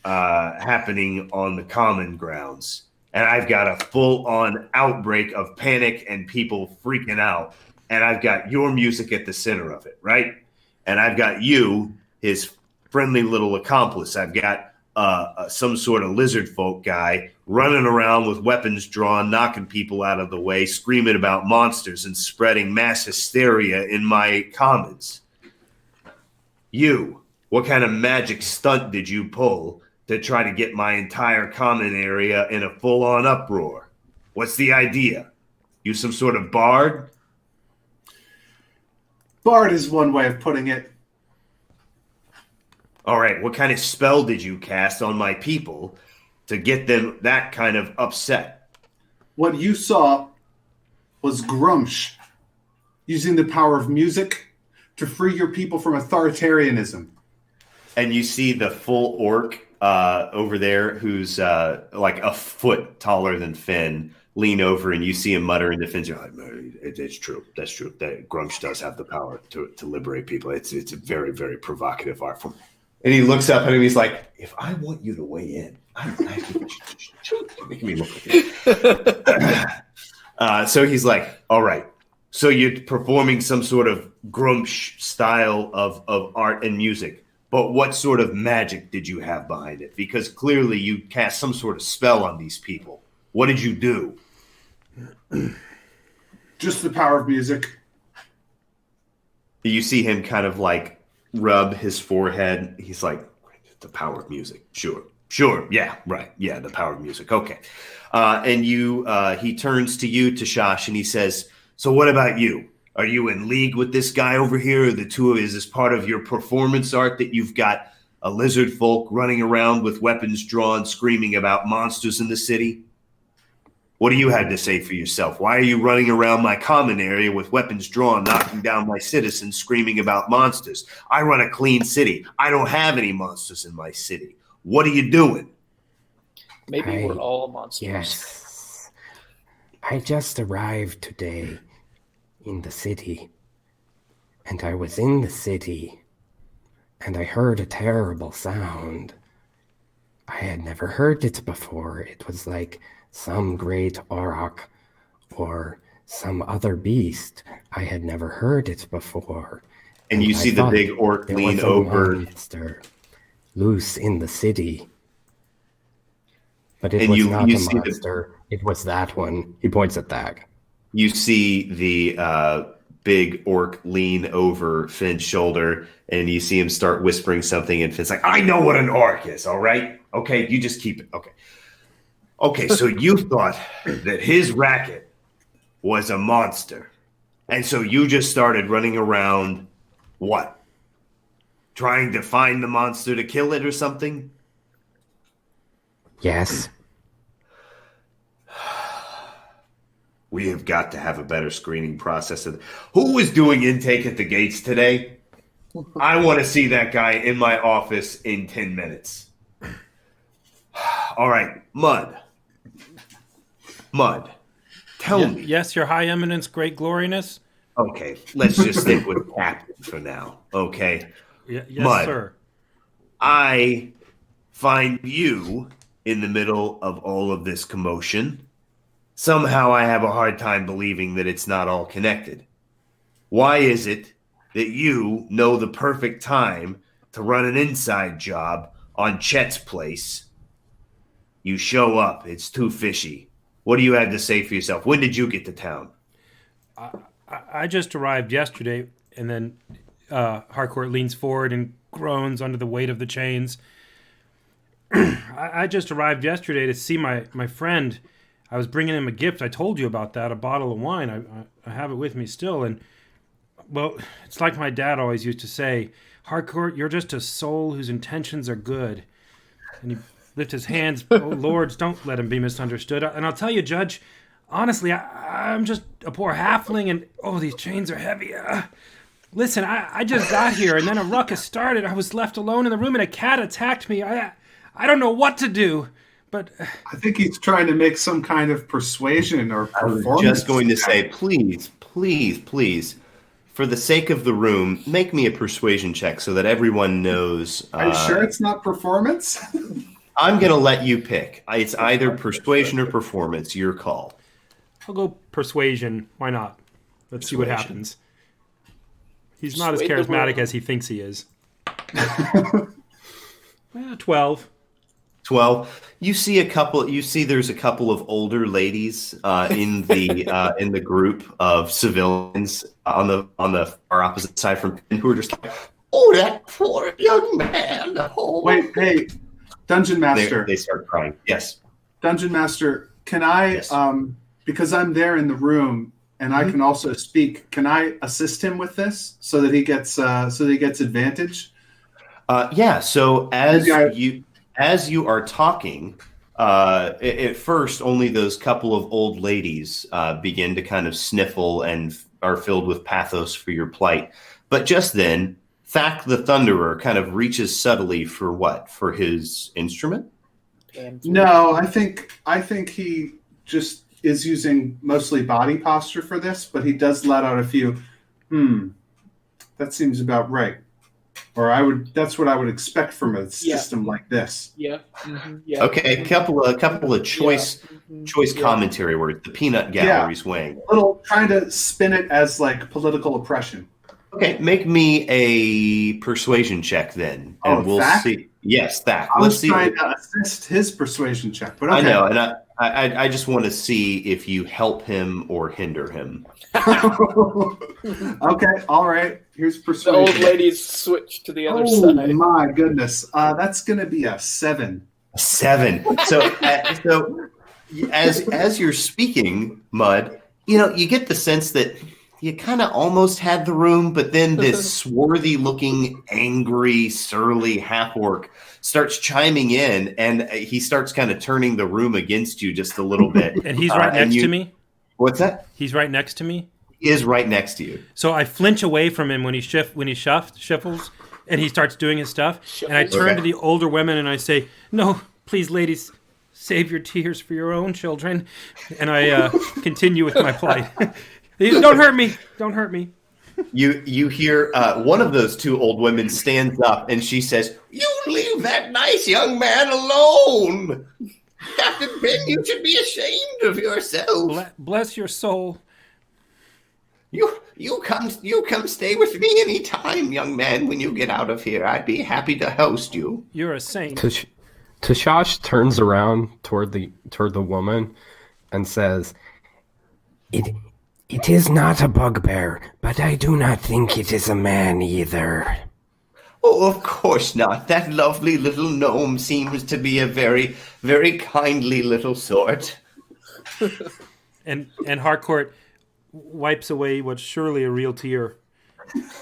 happening on the common grounds, and I've got a full-on outbreak of panic and people freaking out, and I've got your music at the center of it, right? And I've got you, his friendly little accomplice. I've got some sort of lizard folk guy running around with weapons drawn, knocking people out of the way, screaming about monsters and spreading mass hysteria in my commons. You, what kind of magic stunt did you pull to try to get my entire common area in a full-on uproar? What's the idea? You some sort of bard? Bard is one way of putting it. All right, what kind of spell did you cast on my people to get them that kind of upset? What you saw was Grumsh using the power of music to free your people from authoritarianism. And you see the full orc over there who's like a foot taller than Finn lean over, and you see him mutter in defense. You're like, it's true. That's true. That Grumsh does have the power to liberate people. It's a very, very provocative art form. And he looks up at him. He's like, if I want you to weigh in, I think you're making me look like it. So he's like, all right. So you're performing some sort of Grumsh style of art and music. But what sort of magic did you have behind it? Because clearly you cast some sort of spell on these people. What did you do? Just the power of music. You see him kind of like rub his forehead. He's like, the power of music. Sure. Yeah, right. Yeah, the power of music. Okay. And he turns to you, Tashash, and he says, so what about you? Are you in league with this guy over here? Or the two of you, is this part of your performance art that you've got a lizard folk running around with weapons drawn, screaming about monsters in the city? What do you have to say for yourself? Why are you running around my common area with weapons drawn, knocking down my citizens, screaming about monsters? I run a clean city. I don't have any monsters in my city. What are you doing? Maybe we're all monsters. Yes. I just arrived today in the city, and I was in the city, and I heard a terrible sound. I had never heard it before. It was like some great auroch or some other beast. I had never heard it before. And you see the big orc lean over. Monster loose in the city. But it was not a monster. It was that one. He points at Thag. you see the big orc lean over Finn's shoulder, and you see him start whispering something, and Finn's like, I know what an orc is, all right? Okay, you just keep it. Okay, so you thought that his racket was a monster, and so you just started running around, what? Trying to find the monster to kill it or something? Yes. We have got to have a better screening process. Who was doing intake at the gates today? I want to see that guy in my office in 10 minutes. All right, Mud, tell me. Yes, your high eminence, great gloriness. Okay, let's just stick with Captain for now, okay? Yes, Mud, sir. I find you in the middle of all of this commotion. Somehow I have a hard time believing that it's not all connected. Why is it that you know the perfect time to run an inside job on Chet's place? You show up. It's too fishy. What do you have to say for yourself? When did you get to town? I just arrived yesterday, and then Harcourt leans forward and groans under the weight of the chains. I just arrived yesterday to see my friend. I was bringing him a gift. I told you about that, a bottle of wine. I have it with me still. And, well, it's like my dad always used to say, Harcourt, you're just a soul whose intentions are good. And he lifted his hands. Oh, lords, don't let him be misunderstood. And I'll tell you, Judge, honestly, I'm just a poor halfling, and, oh, these chains are heavy. Listen, I just got here, and then a ruckus started. I was left alone in the room, and a cat attacked me. I don't know what to do. But I think he's trying to make some kind of persuasion or performance. I was just going to say, please, for the sake of the room, make me a persuasion check so that everyone knows. Are you sure it's not performance? I'm going to let you pick. It's either persuasion or performance. Your call. I'll go persuasion. Why not? Let's see what happens. He's not as charismatic as he thinks he is. 12. 12. You see there's a couple of older ladies in the group of civilians on the far opposite side from Penn who are just like, oh, that poor young man. Oh. Wait, hey, Dungeon Master. They start crying. Yes. Dungeon Master, can I, Yes. Because I'm there in the room and I can also speak, can I assist him with this so that he gets advantage? Yeah. So as you are talking, at first, only those couple of old ladies begin to kind of sniffle and are filled with pathos for your plight. But just then, Thak the Thunderer kind of reaches subtly for what? For his instrument? No, I think he just is using mostly body posture for this, but he does let out a few, that seems about right. Or that's what I would expect from a system like this. Yeah. Mm-hmm. Yeah. Okay, a couple of choice commentary words. The peanut gallery's weighing. Trying to spin it as like political oppression. Okay, make me a persuasion check then, and we'll Thak? see. Yes, Thak. I was trying to assist his persuasion check, but okay. I know, and I just want to see if you help him or hinder him. Okay, all right. Here's persuasion. The old ladies switch to the other side. Oh my goodness, that's going to be a 7. 7. So as you're speaking, Mud, you get the sense that you kind of almost had the room, but then this swarthy-looking, angry, surly half-orc starts chiming in, and he starts kind of turning the room against you just a little bit. And he's right next to me? What's that? He's right next to me? He is right next to you. So I flinch away from him when he shuffles, and he starts doing his stuff. And I turn to the older women and I say, "No, please, ladies, save your tears for your own children." And I continue with my plight. Don't hurt me. Don't hurt me. You hear one of those two old women stands up and she says, "You leave that nice young man alone. Captain Finn, you should be ashamed of yourself. Bless your soul. You come stay with me any time, young man. When you get out of here, I'd be happy to host you." You're a saint. Tashash turns around toward the woman and says, It is not a bugbear, but I do not think it is a man either. Oh, of course not. That lovely little gnome seems to be a very, very kindly little sort. And Harcourt wipes away what's surely a real tear.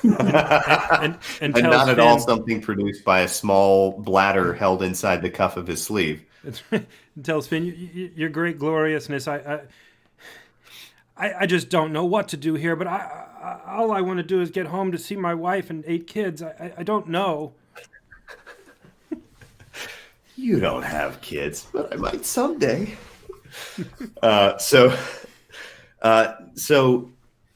And And tells not at all Finn, something produced by a small bladder held inside the cuff of his sleeve. and tells Finn, your great gloriousness, I just don't know what to do here, but all I want to do is get home to see my wife and 8 kids. I don't know. You don't have kids, but I might someday. So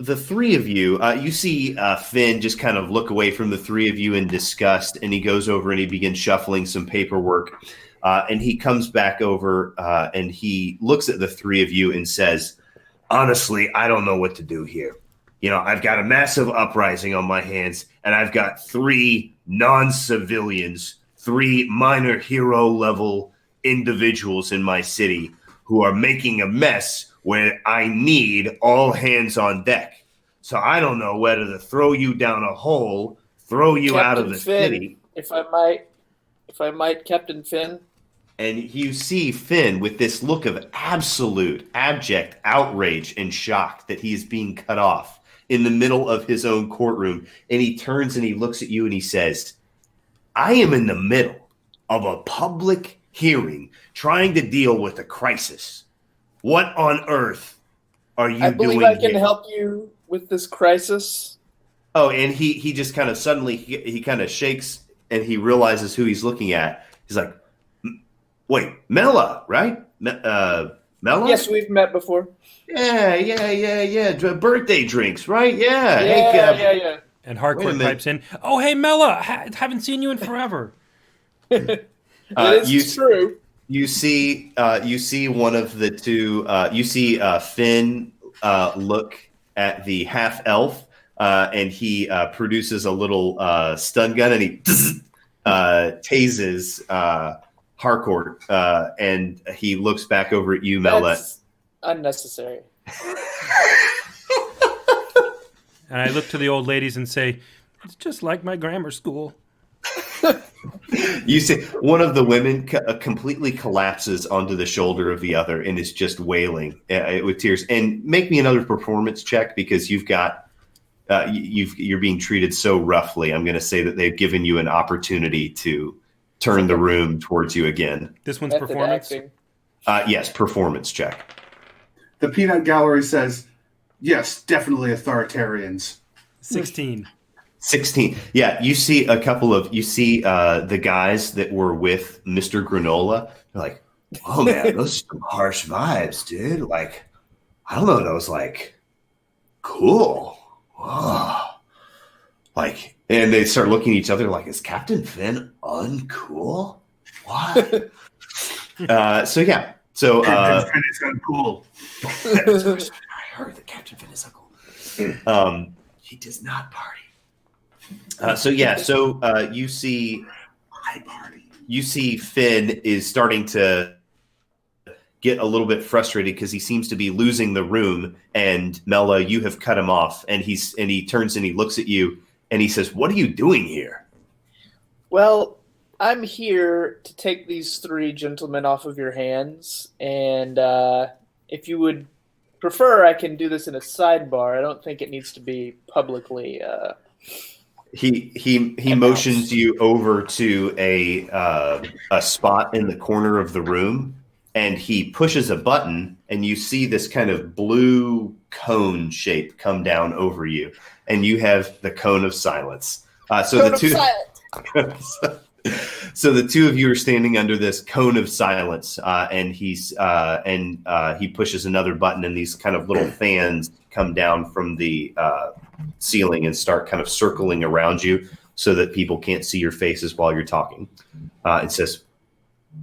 the three of you, you see Finn just kind of look away from the three of you in disgust, and he goes over and he begins shuffling some paperwork. And he comes back over and he looks at the three of you and says, honestly, I don't know what to do here. You know, I've got a massive uprising on my hands, and I've got 3 non-civilians, 3 minor hero level individuals in my city who are making a mess where I need all hands on deck. So I don't know whether to throw you down a hole, throw you out of the Finn, city. If I might, Captain Finn. And you see Finn with this look of absolute, abject outrage and shock that he is being cut off in the middle of his own courtroom. And he turns and he looks at you and he says, I am in the middle of a public hearing trying to deal with a crisis. What on earth are you doing? I believe I can help you with this crisis. Oh, and he just kind of suddenly, he kind of shakes and he realizes who he's looking at. He's like, wait, Mela, right? Mela? Yes, we've met before. Yeah. Birthday drinks, right? Yeah. Yeah. And Harcourt pipes in, oh, hey, Mela, haven't seen you in forever. It's true. You see one of the two. You see Finn look at the half elf, and he produces a little stun gun, and he tases Harcourt, and he looks back over at you, Mela. That's unnecessary. And I look to the old ladies and say, it's just like my grammar school. You see one of the women completely collapses onto the shoulder of the other and is just wailing with tears. And make me another performance check because you've got you're being treated so roughly. I'm going to say that they've given you an opportunity to turn the room towards you again. This one's performance? Yes, performance check. The peanut gallery says, yes, definitely authoritarians. 16. 16. Yeah, you see the guys that were with Mr. Granola. They're like, oh man, those are some harsh vibes, dude. Like, I don't know, those like cool. Whoa. Like, and they start looking at each other like, is Captain Finn uncool? What? So yeah. So Captain Finn is uncool. I heard that Captain Finn is uncool. He does not party. You see You see Finn is starting to get a little bit frustrated because he seems to be losing the room, and Mela, you have cut him off, and he turns and he looks at you and he says, "What are you doing here?" Well, I'm here to take these three gentlemen off of your hands, and if you would prefer, I can do this in a sidebar. I don't think it needs to be publicly. He motions you over to a spot in the corner of the room, and he pushes a button, and you see this kind of blue cone shape come down over you, and you have the cone of silence. So the two of you are standing under this cone of silence, and he pushes another button, and these kind of little fans come down from the ceiling and start kind of circling around you so that people can't see your faces while you're talking. It says,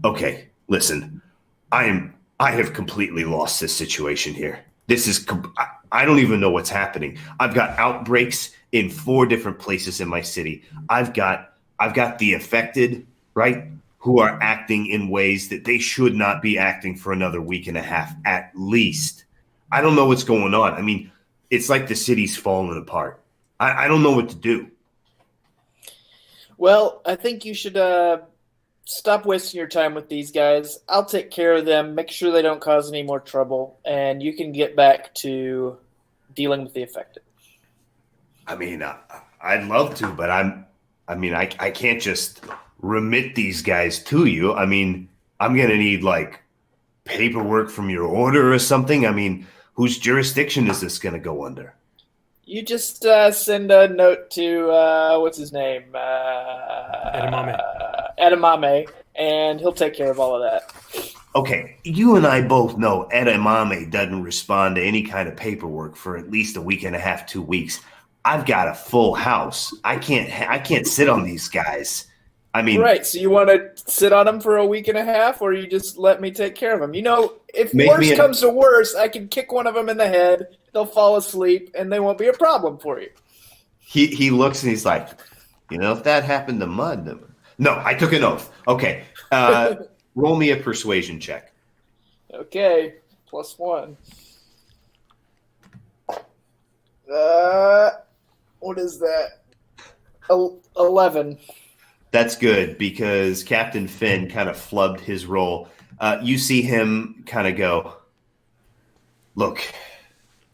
"Okay, listen, I have completely lost this situation here. This is I don't even know what's happening. I've got outbreaks in 4 different places in my city. I've got the affected, right, who are acting in ways that they should not be acting for another week and a half at least. I don't know what's going on. I mean, it's like the city's falling apart. I don't know what to do. Well, I think you should stop wasting your time with these guys. I'll take care of them, make sure they don't cause any more trouble, and you can get back to dealing with the affected. I mean, I'd love to, but I can't just remit these guys to you. I mean, I'm going to need like paperwork from your order or something. I mean, whose jurisdiction is this going to go under? You just send a note to, what's his name? Edamame, and he'll take care of all of that. Okay, you and I both know Edamame doesn't respond to any kind of paperwork for at least a week and a half, 2 weeks. I've got a full house. I can't sit on these guys. I mean, right. So you want to sit on them for a week and a half, or you just let me take care of them? You know, if worse comes to worse, I can kick one of them in the head. They'll fall asleep, and they won't be a problem for you. He looks and he's like, if that happened to Mud. No, I took an oath. Okay, roll me a persuasion check. Okay, +1. What is that? 11. That's good because Captain Finn kind of flubbed his roll. You see him kind of go, look,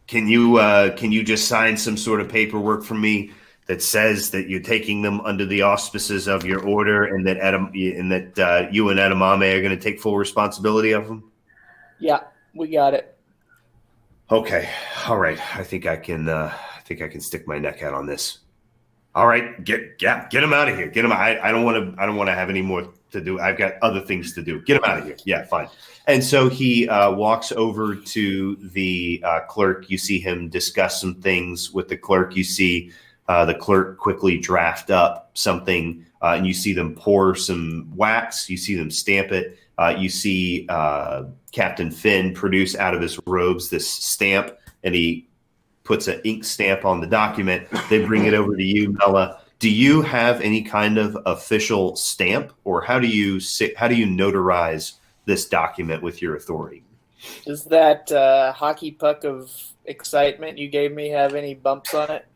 can you just sign some sort of paperwork for me that says that you're taking them under the auspices of your order and that you and Edamame are going to take full responsibility of them? Yeah, we got it. Okay. All right. I think I can stick my neck out on this. All right, get him out of here. Get him. I don't want to have any more to do. I've got other things to do. Get him out of here. Yeah, fine. And so he walks over to the clerk. You see him discuss some things with the clerk. You see the clerk quickly draft up something, and you see them pour some wax. You see them stamp it. You see Captain Finn produce out of his robes this stamp, and he puts an ink stamp on the document. They bring it over to you, Mela. Do you have any kind of official stamp, or how do you notarize this document with your authority? Does that hockey puck of excitement you gave me have any bumps on it?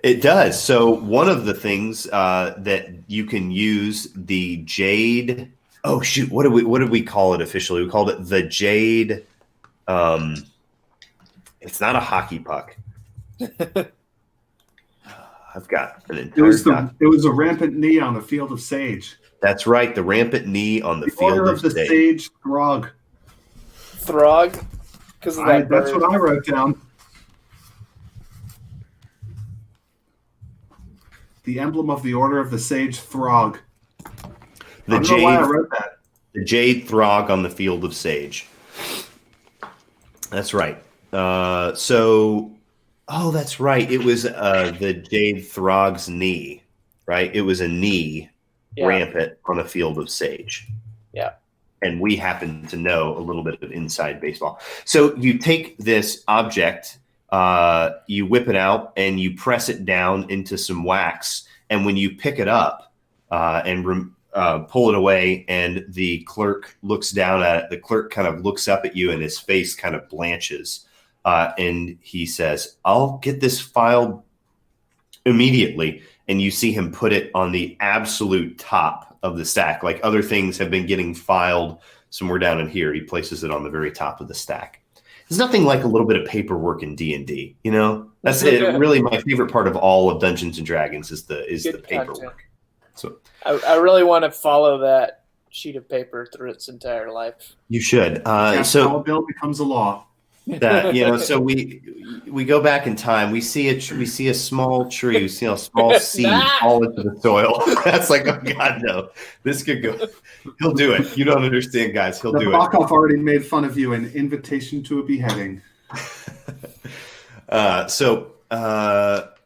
It does. So one of the things that you can use, the jade. Oh shoot! What did we call it officially? We called it the jade. It's not a hockey puck. I've got an entire. It was a rampant knee on the field of sage. That's right, the rampant knee on the field order of the sage throg. Throg, because of that. That's what I wrote down. The emblem of the order of the sage throg. I don't know why I wrote that. The jade throg on the field of sage. That's right. That's right. It was the jade throg's knee, right? It was a knee rampant on a field of sage. Yeah. And we happen to know a little bit of inside baseball. So you take this object, you whip it out, and you press it down into some wax. And when you pick it up and pull it away, and the clerk looks down at it, the clerk kind of looks up at you, and his face kind of blanches. And he says, I'll get this filed immediately. And you see him put it on the absolute top of the stack. Like other things have been getting filed somewhere down in here. He places it on the very top of the stack. There's nothing like a little bit of paperwork in D&D, That's it. Really, my favorite part of all of Dungeons & Dragons is the paperwork. Content. So I really want to follow that sheet of paper through its entire life. You should. So bill becomes a law. That so we go back in time. We see a small tree, a small seed fall into the soil. That's like, oh God, no! This could go. He'll do it. You don't understand, guys. He'll do it. Bokov already made fun of you. An invitation to a beheading.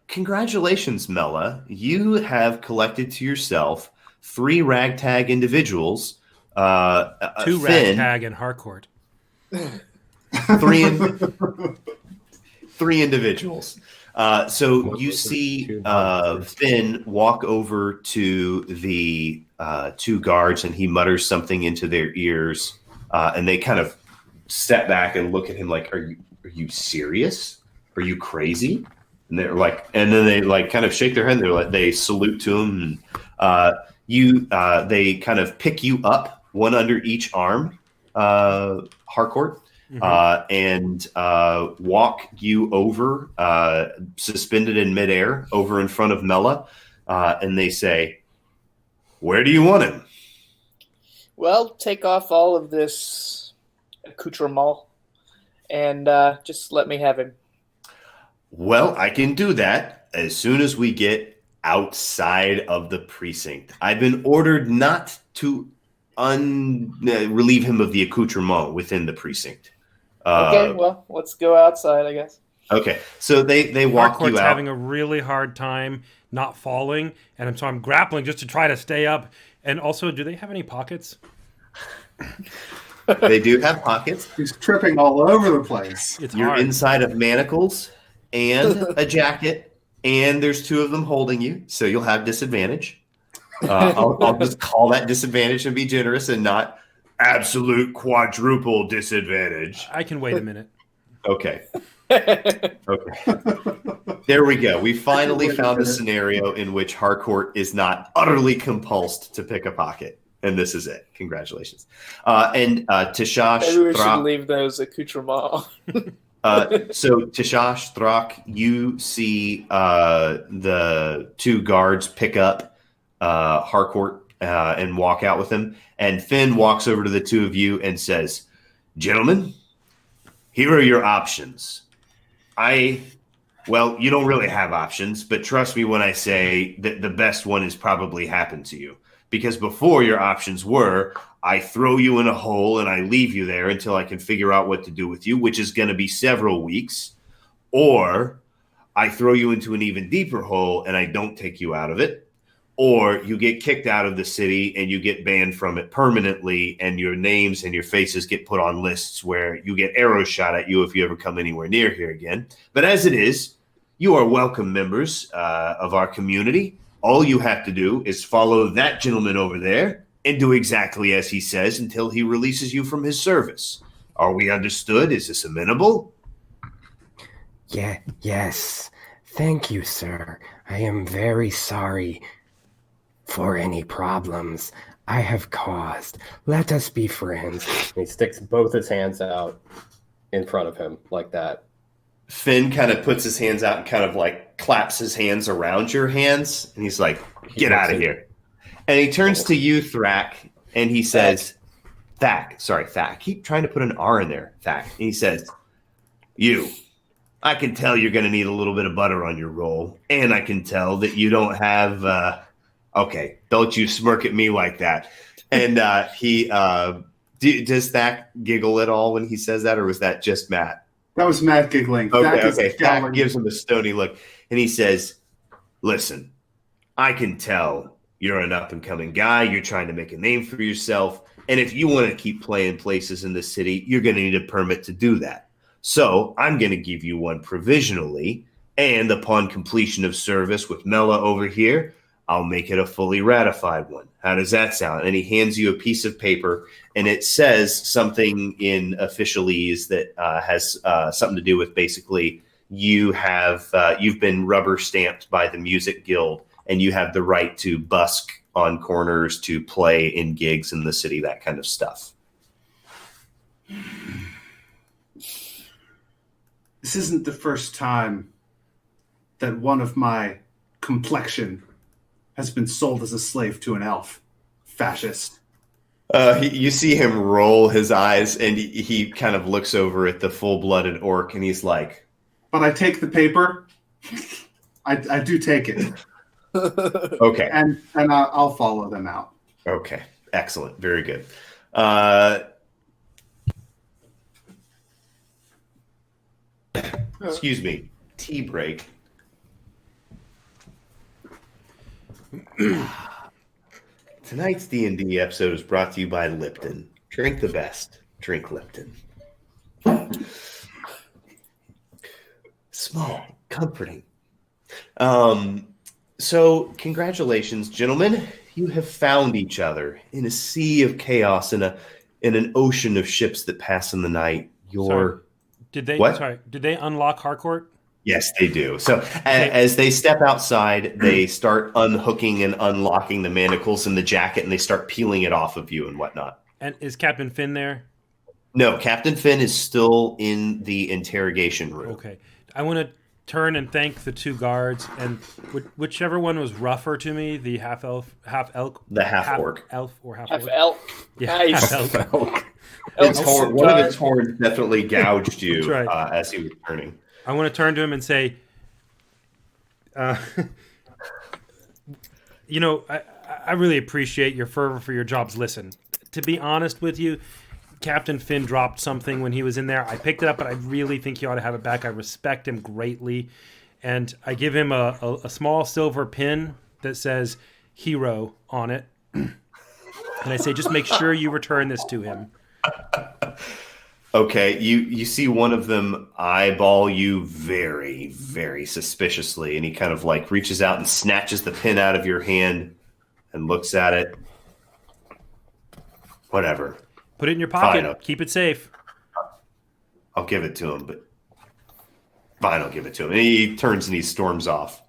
Congratulations, Mela. You have collected to yourself 3 ragtag individuals. 2 ragtag and Harcourt. 3 individuals. So you see Finn walk over to the 2 guards, and he mutters something into their ears, and they kind of step back and look at him like, "Are you serious?" "Are you crazy?" And they're like, and then they like kind of shake their head. And they're like, they salute to him. And, they kind of pick you up, one under each arm, Harcourt, and walk you over, suspended in midair, over in front of Mela. And they say, "Where do you want him?" Well, take off all of this accoutrement and just let me have him. Well, I can do that as soon as we get outside of the precinct. I've been ordered not to relieve him of the accoutrement within the precinct. Okay, well, let's go outside, I guess. Okay, so they walk Harcourt's you out. having a really hard time not falling, and so I'm grappling just to try to stay up. And also, do they have any pockets? They do have pockets. He's tripping all over the place. It's You're hard. inside of manacles and a jacket, and there's two of them holding you, so you'll have disadvantage. I'll just call that disadvantage and be generous and not absolute quadruple disadvantage. I can wait a minute. Okay. Okay. There we go. We finally found a scenario in which Harcourt is not utterly compulsed to pick a pocket. And this is it. Congratulations. And Tishash, Maybe we should Thrak, leave those accoutrements. so Tishash, Thrak, you see the two guards pick up Harcourt and walk out with him. And Finn walks over to the two of you and says, "Gentlemen, here are your options. Well, you don't really have options, but trust me when I say that the best one has probably happened to you. Because before your options were, I throw you in a hole and I leave you there until I can figure out what to do with you, which is going to be several weeks. Or I throw you into an even deeper hole and I don't take you out of it. Or you get kicked out of the city and you get banned from it permanently, and your names and your faces get put on lists where you get arrows shot at you if you ever come anywhere near here again. But as it is, you are welcome members of our community. All you have to do is follow that gentleman over there and do exactly as he says until he releases you from his service. Are we understood? Is this amenable?" Yeah, yes. Thank you, sir. I am very sorry for any problems I have caused. Let us be friends. He sticks both his hands out in front of him like that. Finn kind of puts his hands out and kind of like claps his hands around your hands. And he's like, "Get out of here." And he turns to you, Thrak, and he says, Thak. Keep trying to put an R in there, Thak. And he says, "You, I can tell you're going to need a little bit of butter on your roll. And I can tell that you don't have, okay, don't you smirk at me like that." And does Thak giggle at all when he says that, or was that just Matt? That was Matt giggling. Okay. Thak gives him a stony look, and he says, "Listen, I can tell you're an up-and-coming guy. You're trying to make a name for yourself. And if you want to keep playing places in the city, you're going to need a permit to do that. So I'm going to give you one provisionally, and upon completion of service with Mela over here, I'll make it a fully ratified one. How does that sound?" And he hands you a piece of paper, and it says something in officialese that has something to do with basically you've been rubber stamped by the Music Guild, and you have the right to busk on corners, to play in gigs in the city, that kind of stuff. This isn't the first time that one of my complexion has been sold as a slave to an elf. Fascist. You see him roll his eyes, and he kind of looks over at the full-blooded orc, and he's like, "But I take the paper. I do take it." "Okay." And I'll follow them out. Okay. Excellent. Very good. Excuse me. Tea break. Tonight's D&D episode is brought to you by Lipton. Drink the best. Drink Lipton. Small, comforting. So, congratulations, gentlemen. You have found each other in a sea of chaos, in an ocean of ships that pass in the night. Sorry. Did they What? Sorry, did they unlock Harcourt? Yes, they do. So as they step outside, they start unhooking and unlocking the manacles in the jacket, and they start peeling it off of you and whatnot. And is Captain Finn there? No, Captain Finn is still in the interrogation room. Okay. I want to turn and thank the two guards, and whichever one was rougher to me, the half elf, half elk, The half orc. elf or half Half orc. elk. Yeah, Nice. half elk. Elk. Its Elk horn, one of guard. its horns definitely gouged you That's right. as he was turning. I want to turn to him and say, I really appreciate your fervor for your jobs. Listen, to be honest with you, Captain Finn dropped something when he was in there. I picked it up, but I really think he ought to have it back. I respect him greatly. And I give him a small silver pin that says hero on it. And I say, just make sure you return this to him. Okay, you see one of them eyeball you very, very suspiciously, and he kind of like reaches out and snatches the pin out of your hand and looks at it. Whatever. Put it in your pocket. Fine. Keep it safe. I'll give it to him, but fine, I'll give it to him. And he turns and he storms off.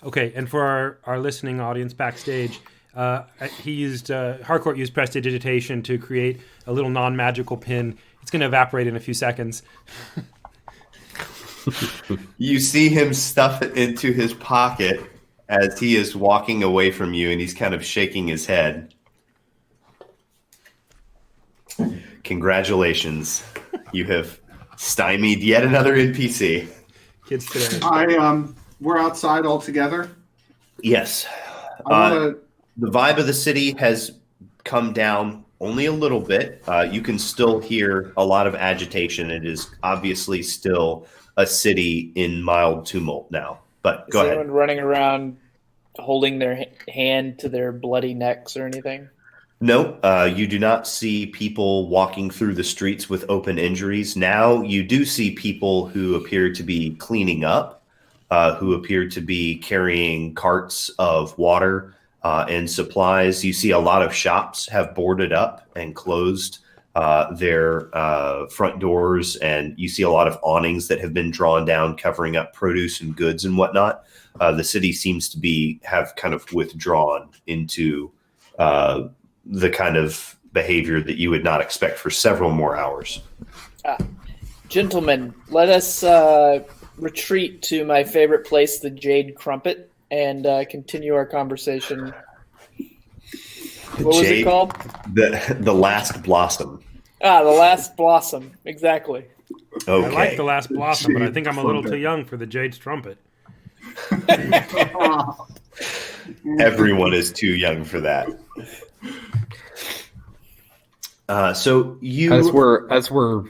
Okay, and for our listening audience backstage, Harcourt used prestidigitation to create a little non-magical pin. It's going to evaporate in a few seconds. You see him stuff it into his pocket as he is walking away from you, and he's kind of shaking his head. Congratulations. You have stymied yet another NPC. Kids today. We're outside all together. Yes. I want to. The vibe of the city has come down only a little bit. You can still hear a lot of agitation. It is obviously still a city in mild tumult now. But go Is ahead. anyone running around holding their hand to their bloody necks or anything? No, you do not see people walking through the streets with open injuries. Now you do see people who appear to be cleaning up, who appear to be carrying carts of water and supplies. You see a lot of shops have boarded up and closed their front doors, and you see a lot of awnings that have been drawn down covering up produce and goods and whatnot. The city seems to have kind of withdrawn into the kind of behavior that you would not expect for several more hours. Gentlemen, let us retreat to my favorite place, the Jade Crumpet, and continue our conversation. What was it called? The Last Blossom. The Last Blossom. Exactly. Okay. I like the Last Blossom, but I think I'm a little too young for the Jade's Trumpet. Everyone is too young for that. So you, as we're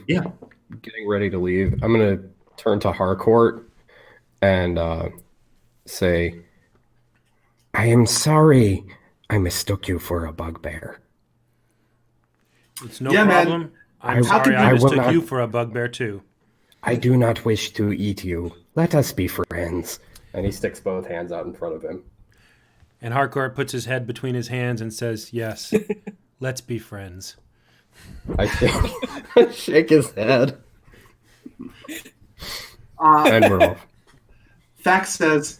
getting ready to leave, I'm gonna turn to Harcourt and say, "I am sorry, I mistook you for a bugbear." It's no Yeah, man. problem. I'm How sorry could I you- mistook I will not- you for a bugbear too. I do not wish to eat you. Let us be friends. And he sticks both hands out in front of him. And Harcourt puts his head between his hands and says, yes, let's be friends. I shake his head. And we're off. Fax says,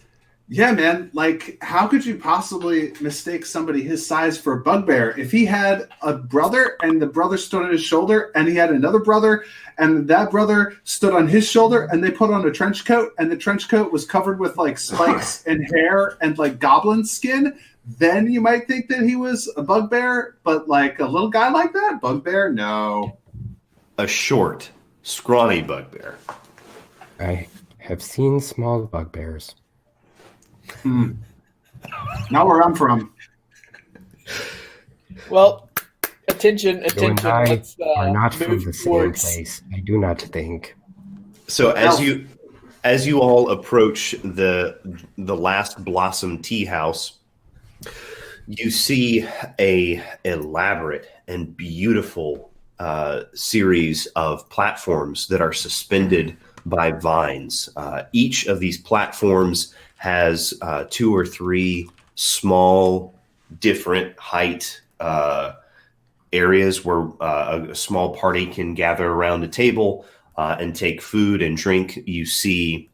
yeah, man, like, how could you possibly mistake somebody his size for a bugbear? If he had a brother and the brother stood on his shoulder and he had another brother and that brother stood on his shoulder and they put on a trench coat and the trench coat was covered with like spikes and hair and like goblin skin, then you might think that he was a bugbear. But like a little guy like that, bugbear? No. a short, scrawny bugbear. I have seen small bugbears. Not where I'm from. Well, attention. You and I Let's are not from move the same towards. place. I do not think. So as you all approach the Last Blossom Tea House, you see a elaborate and beautiful series of platforms that are suspended by vines. Each of these platforms has 2 or 3 small, different height areas where a small party can gather around a table and take food and drink. You see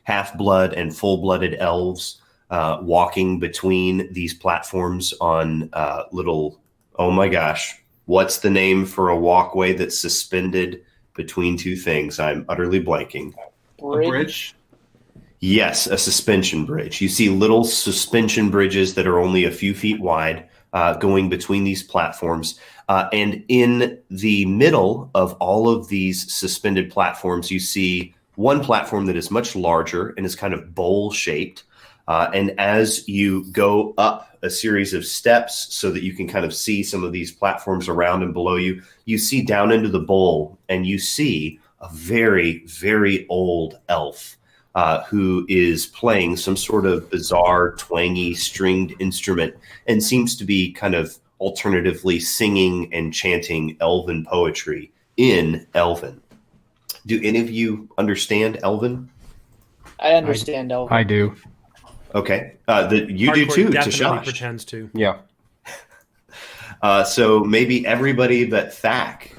half-blood and full-blooded elves walking between these platforms on little, oh my gosh, what's the name for a walkway that's suspended between two things? I'm utterly blanking. A bridge? Yes, a suspension bridge. You see little suspension bridges that are only a few feet wide going between these platforms. And in the middle of all of these suspended platforms, you see one platform that is much larger and is kind of bowl-shaped. And as you go up a series of steps so that you can kind of see some of these platforms around and below you, you see down into the bowl and you see a very, very old elf who is playing some sort of bizarre, twangy, stringed instrument and seems to be kind of alternatively singing and chanting elven poetry in Elven. Do any of you understand Elven? I understand Elven. I do. Okay. You do Hardcore too, definitely Tashash. pretends to. Yeah. So maybe everybody but Thak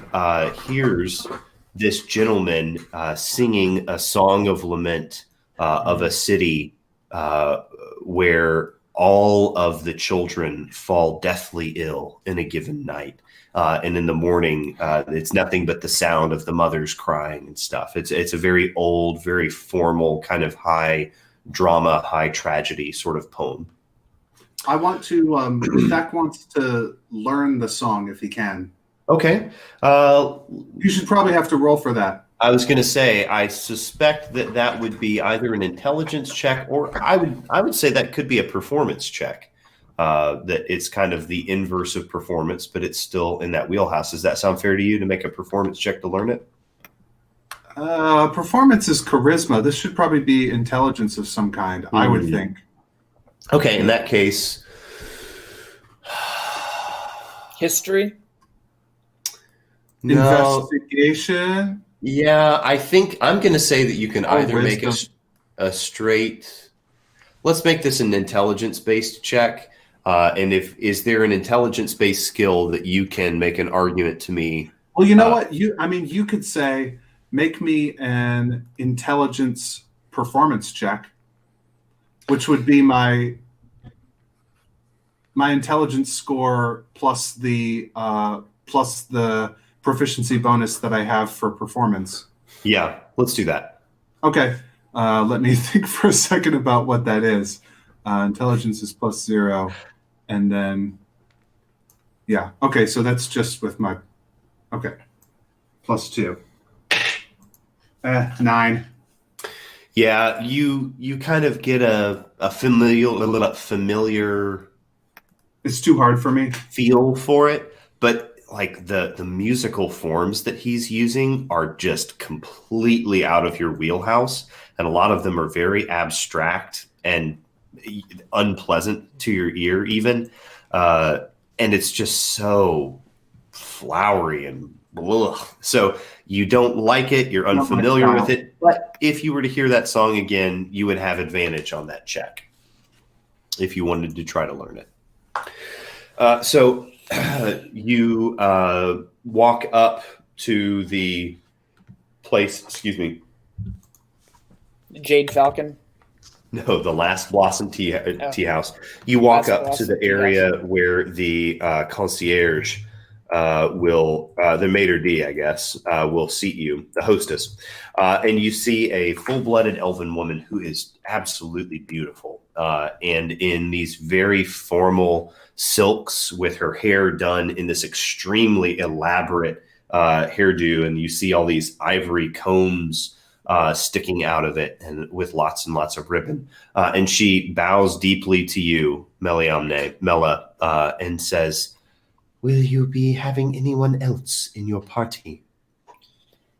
hears this gentleman singing a song of lament of a city where all of the children fall deathly ill in a given night. And in the morning, it's nothing but the sound of the mothers crying and stuff. It's a very old, very formal kind of high drama, high tragedy sort of poem. I want to, Zach wants to learn the song if he can. Okay. You should probably have to roll for that. I was going to say, I suspect that would be either an intelligence check, or I would say that could be a performance check. That it's kind of the inverse of performance, but it's still in that wheelhouse. Does that sound fair to you to make a performance check to learn it? Performance is charisma. This should probably be intelligence of some kind, I would think. Okay, in that case, History? no. Investigation? Yeah, I think I'm going to say that you can either make wisdom. a straight. Let's make this an intelligence-based check. And is there an intelligence-based skill that you can make an argument to me? Well, you know what? You could say, make me an intelligence performance check, which would be my intelligence score plus the proficiency bonus that I have for performance. Yeah, let's do that. Okay. Let me think for a second about what that is. Intelligence is +0. And then, yeah. Okay, so that's just with my, okay. +2. 9. Yeah, you kind of get a familiar It's too hard for me. feel for it, but like the musical forms that he's using are just completely out of your wheelhouse, and a lot of them are very abstract and unpleasant to your ear even, and it's just so flowery and ugh. So you don't like it, you're unfamiliar with it, but if you were to hear that song again, you would have advantage on that check if you wanted to try to learn it. So you walk up to the place, excuse me. Jade Falcon? No, the Last Blossom Tea House. You walk Last up to Blossom the Tea area where the concierge will, the maitre d', I guess, will seat you, the hostess. And you see a full-blooded elven woman who is absolutely beautiful. And in these very formal silks with her hair done in this extremely elaborate hairdo. And you see all these ivory combs sticking out of it and with lots and lots of ribbon. And she bows deeply to you, Mela, and says, "Will you be having anyone else in your party?"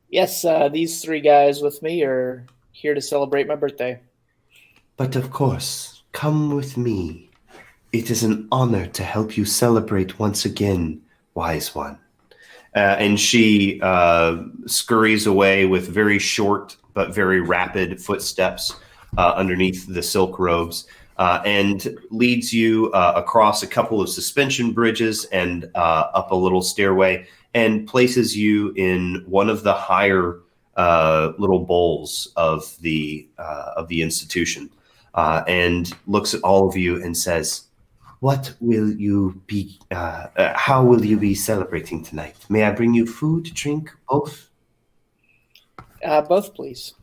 Yes, these 3 guys with me are here to celebrate my birthday. But of course, come with me. It is an honor to help you celebrate once again, wise one. And she scurries away with very short but very rapid footsteps underneath the silk robes and leads you across a couple of suspension bridges and up a little stairway and places you in one of the higher little bowls of the institution, and looks at all of you and says, "What will you be? How will you be celebrating tonight? May I bring you food, drink, both?" Both, please.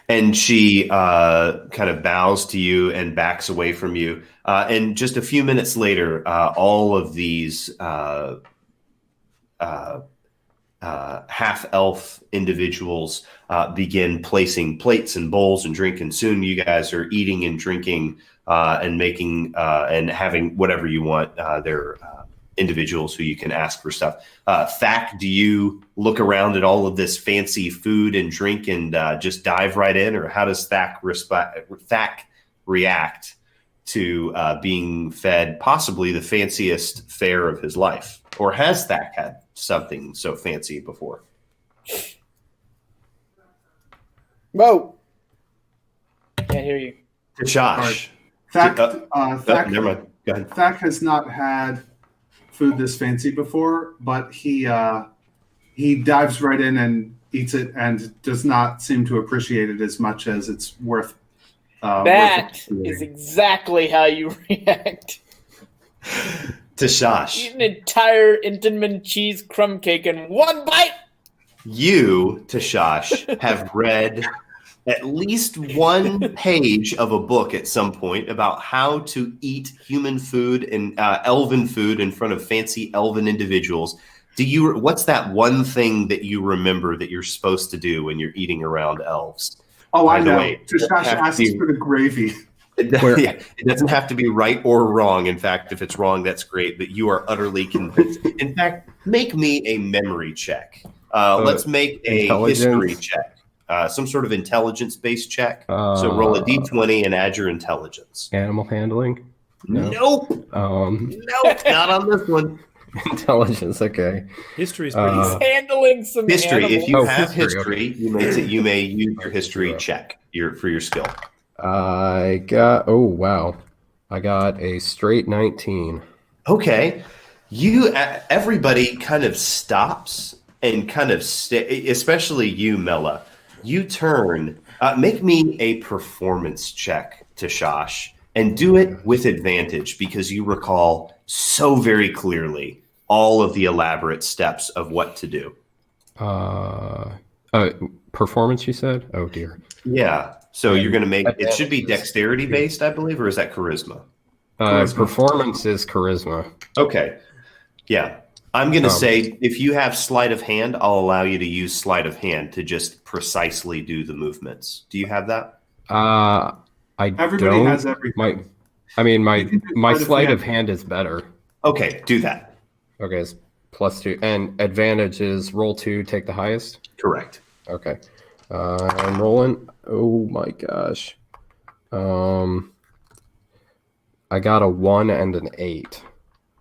And she kind of bows to you and backs away from you. And just a few minutes later, all of these half-elf individuals begin placing plates and bowls and drink. And soon you guys are eating and drinking and making and having whatever you want. They're individuals who you can ask for stuff. Thack, do you look around at all of this fancy food and drink and just dive right in? Or how does Thack react to being fed possibly the fanciest fare of his life? Or has Thack had something so fancy before? Whoa. Can't hear you. Josh. Thack, never mind. Go ahead. Thack has not had food this fancy before, but he dives right in and eats it and does not seem to appreciate it as much as it's worth. That is exactly how you react. Tashash. Eat an entire Entenmann cheese crumb cake in one bite. You, Tashash, have read at least one page of a book at some point about how to eat human food and elven food in front of fancy elven individuals. What's that one thing that you remember that you're supposed to do when you're eating around elves? Oh, I know. Tashash asks for the gravy. It doesn't have to be right or wrong. In fact, if it's wrong, that's great. But you are utterly convinced. In fact, make me a memory check. Let's make a history check. Some sort of intelligence-based check. So roll a d20 and add your intelligence. Animal handling? No. Nope. Nope, not on this one. Intelligence, okay. History's pretty good. Handling some history. animals. If you have history, history, you may use your history check for your skill. I got a straight 19. Okay. Everybody kind of stops and kind of especially you, Mela. You turn, make me a performance check, Tashash, and do it with advantage because you recall so very clearly all of the elaborate steps of what to do. Performance, you said? Oh, dear. Yeah. So you're going to make it should be dexterity based, I believe, or is that charisma? Performance is charisma. Okay. Yeah. I'm going to say if you have sleight of hand, I'll allow you to use sleight of hand to just precisely do the movements. Do you have that? Everybody has everything. My sleight of hand is better. Okay, do that. Okay, it's +2. And advantage is roll 2, take the highest? Correct. Okay. I'm rolling. Oh my gosh. I got a 1 and an 8.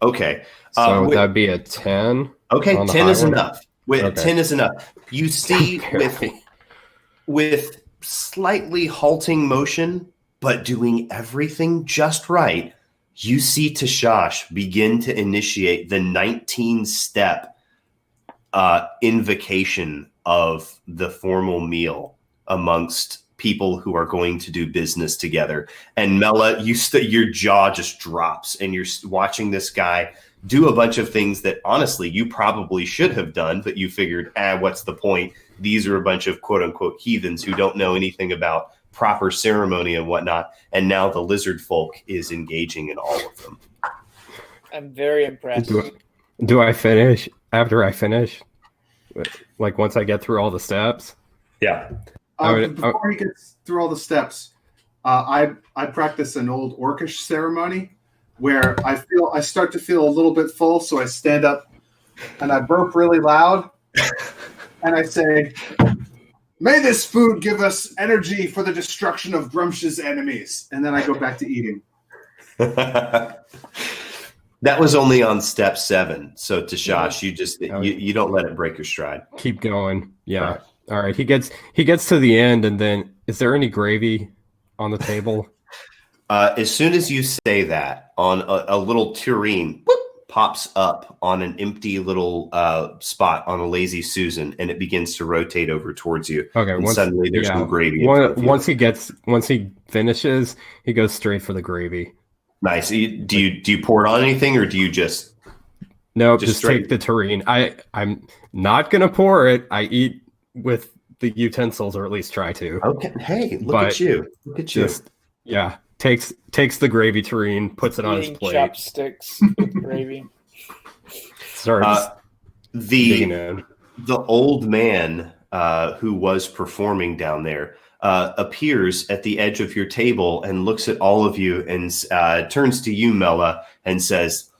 Okay. So would that be a 10? Okay, 10 is enough. Okay. 10 is enough. You see with slightly halting motion, but doing everything just right, you see Tashash begin to initiate the 19-step invocation of the formal meal amongst people who are going to do business together. And Mela, your jaw just drops and you're watching this guy do a bunch of things that honestly you probably should have done, but you figured, what's the point? These are a bunch of quote unquote heathens who don't know anything about proper ceremony and whatnot. And now the lizard folk is engaging in all of them. I'm very impressed. Do I finish after I finish? Like once I get through all the steps? Yeah. Before he gets through all the steps, I practice an old orcish ceremony where I start to feel a little bit full, so I stand up and I burp really loud and I say, "May this food give us energy for the destruction of Grumsh's enemies." And then I go back to eating. That was only on step 7. So Tashash, you don't let it break your stride. Keep going. Yeah. All right. He gets to the end, and then is there any gravy on the table? As soon as you say that, on a little tureen pops up on an empty little spot on a Lazy Susan, and it begins to rotate over towards you. Okay, and suddenly there's some gravy. Once he finishes, he goes straight for the gravy. Nice. Do you pour it on anything, or do you just? No, just take the terrine. I'm not gonna pour it. I eat with the utensils, or at least try to. Okay. Hey, look at you. Look at you. Takes the gravy terrine, puts it on his plate. Chopsticks with gravy. Starts digging in. The old man who was performing down there appears at the edge of your table and looks at all of you and turns to you, Mela, and says,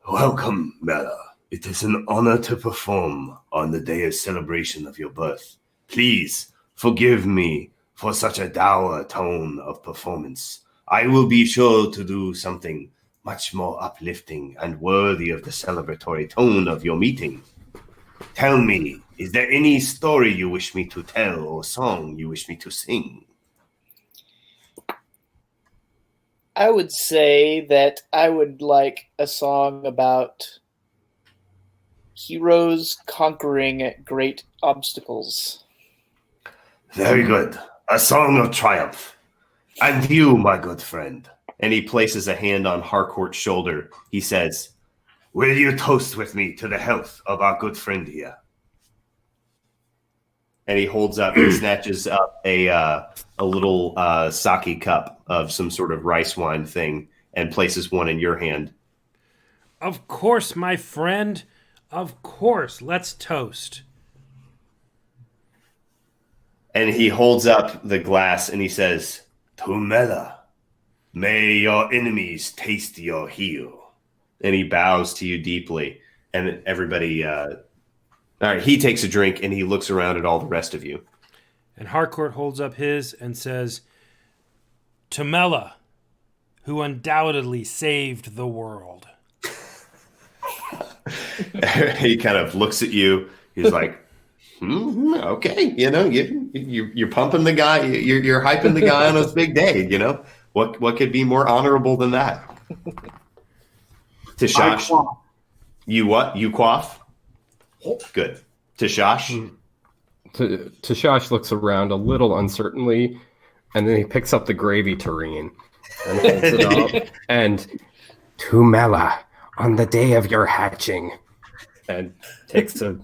"Welcome, Mela. It is an honor to perform on the day of celebration of your birth. Please forgive me for such a dour tone of performance. I will be sure to do something much more uplifting and worthy of the celebratory tone of your meeting. Tell me, is there any story you wish me to tell or song you wish me to sing?" I would say that I would like a song about heroes conquering great obstacles. Very good. A song of triumph. And you, my good friend. And he places a hand on Harcourt's shoulder. He says, "Will you toast with me to the health of our good friend here?" And he holds up and snatches up a little sake cup of some sort of rice wine thing and places one in your hand. Of course, my friend. Of course. Let's toast. And he holds up the glass and he says, "To Mela, may your enemies taste your heel." And he bows to you deeply. And everybody, all right, he takes a drink and he looks around at all the rest of you. And Harcourt holds up his and says, "To Mela, who undoubtedly saved the world." He kind of looks at you. He's like, okay, you're pumping the guy. You're hyping the guy on his big day. What could be more honorable than that? Tashash, you what? You quaff? Good. Tashash? Tashash looks around a little uncertainly, and then he picks up the gravy tureen and holds it up. And "To Mela, on the day of your hatching," and takes a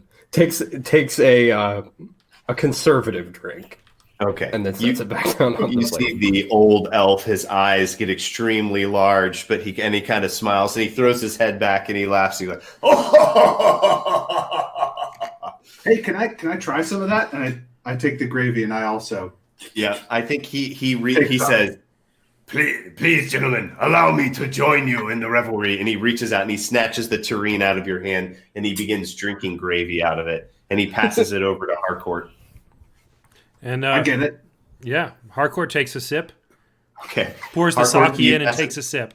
conservative drink. Okay. And then sets it back down on the You plate. see the old elf, his eyes get extremely large, but he kind of smiles and he throws his head back and he laughs. He's like, "Oh!" Hey, can I try some of that? And I take the gravy, and I also. Yeah, I think he says, Please, gentlemen, allow me to join you in the revelry." And he reaches out and he snatches the tureen out of your hand and he begins drinking gravy out of it. And he passes it over to Harcourt. And I get it. Yeah, Harcourt takes a sip, Okay. pours the Harcourt, sake in and takes a sip.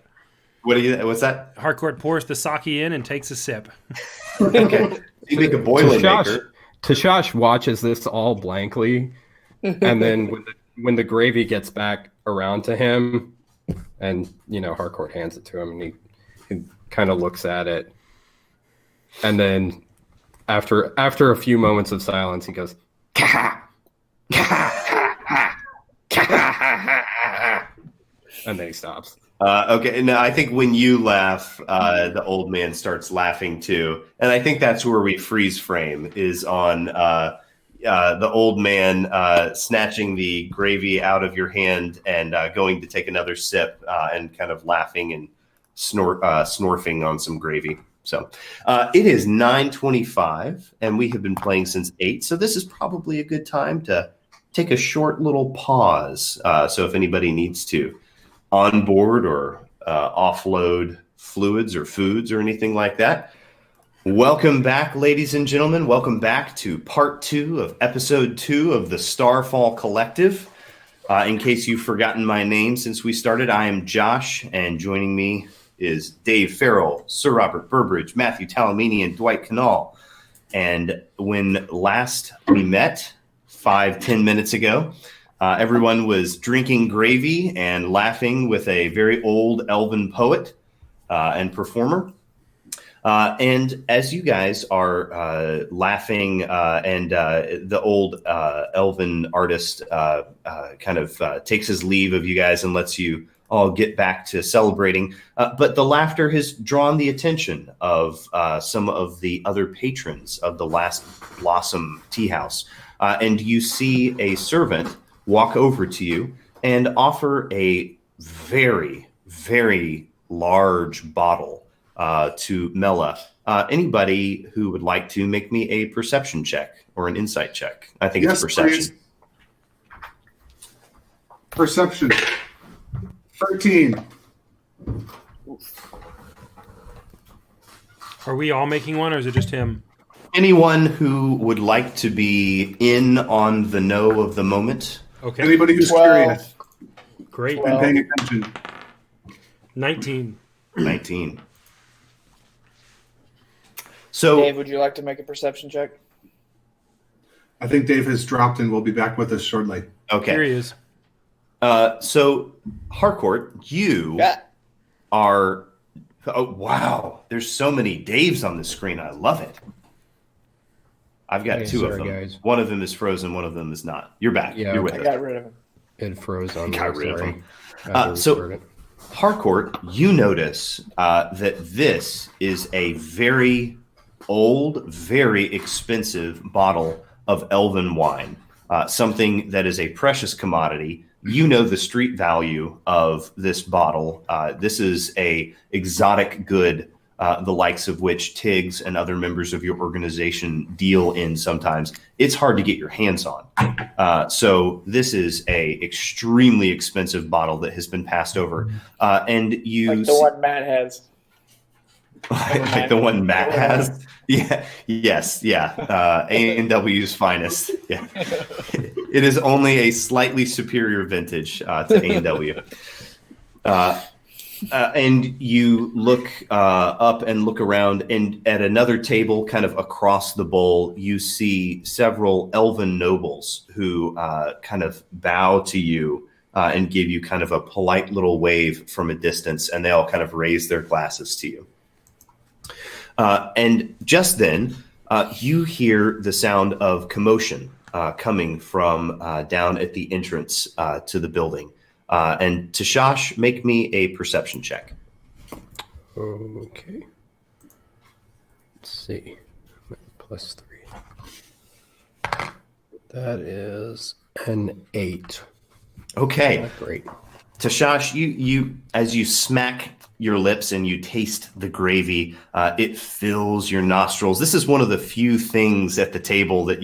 What's that? Harcourt pours the sake in and takes a sip. Okay. You make a Boilermaker. Tashash watches this all blankly, and then when the gravy gets back around to him, and Harcourt hands it to him, and he kind of looks at it, and then after a few moments of silence, he goes, "Ka and then he stops. Okay, no, I think when you laugh, the old man starts laughing too, and I think that's where we freeze frame is on the old man snatching the gravy out of your hand and going to take another sip and kind of laughing and snorfing on some gravy. So it is 9:25, and we have been playing since 8, so this is probably a good time to take a short little pause. So if anybody needs to onboard or offload fluids or foods or anything like that. Welcome back, ladies and gentlemen. Welcome back to part 2 of episode 2 of the Starfall Collective. In case you've forgotten my name since we started, I am Josh, and joining me is Dave Farrell, Sir Robert Burbridge, Matthew Talamini, and Dwight Canal. And when last we met, 5-10 minutes ago, everyone was drinking gravy and laughing with a very old elven poet and performer. And as you guys are laughing, and the old elven artist kind of takes his leave of you guys and lets you all get back to celebrating. But the laughter has drawn the attention of some of the other patrons of the Last Blossom Tea House. And you see a servant walk over to you and offer a very, very large bottle to Mela. Anybody who would like to make me a perception check or an insight check? I think it's perception. Please. Perception. 13. Are we all making one, or is it just him? Anyone who would like to be in on the know of the moment? Okay. Anybody who's 12. curious Great. and paying attention. 19. 19. So, Dave, would you like to make a perception check? I think Dave has dropped and will be back with us shortly. okay. Here he is. So, Harcourt, you Yeah. are. Oh, wow. There's so many Daves on the screen. I love it. I've got Hey, two of sorry, them. guys. One of them is frozen. One of them is not. You're back. Yeah, You're with I us. got rid of him. It froze on me. Got rid of Sorry. him. I had to So- restart it. Harcourt, you notice that this is a very old, very expensive bottle of elven wine, something that is a precious commodity. You know the street value of this bottle. This is a exotic good, the likes of which Tiggs and other members of your organization deal in sometimes. It's hard to get your hands on. So this is a extremely expensive bottle that has been passed over. And you Like the one Matt has. like the one Matt has. Yeah. Yes. Yeah. A&W's finest. Yeah. It is only a slightly superior vintage to A&W. And you look up and look around, and at another table, kind of across the bowl, you see several elven nobles who kind of bow to you and give you kind of a polite little wave from a distance, and they all kind of raise their glasses to you. And just then, you hear the sound of commotion coming from down at the entrance to the building. And Tashash, make me a perception check. Okay. Let's see. +3. That is an 8. Okay. Not great. Tashash, you as you smack your lips and you taste the gravy, it fills your nostrils. This is one of the few things at the table that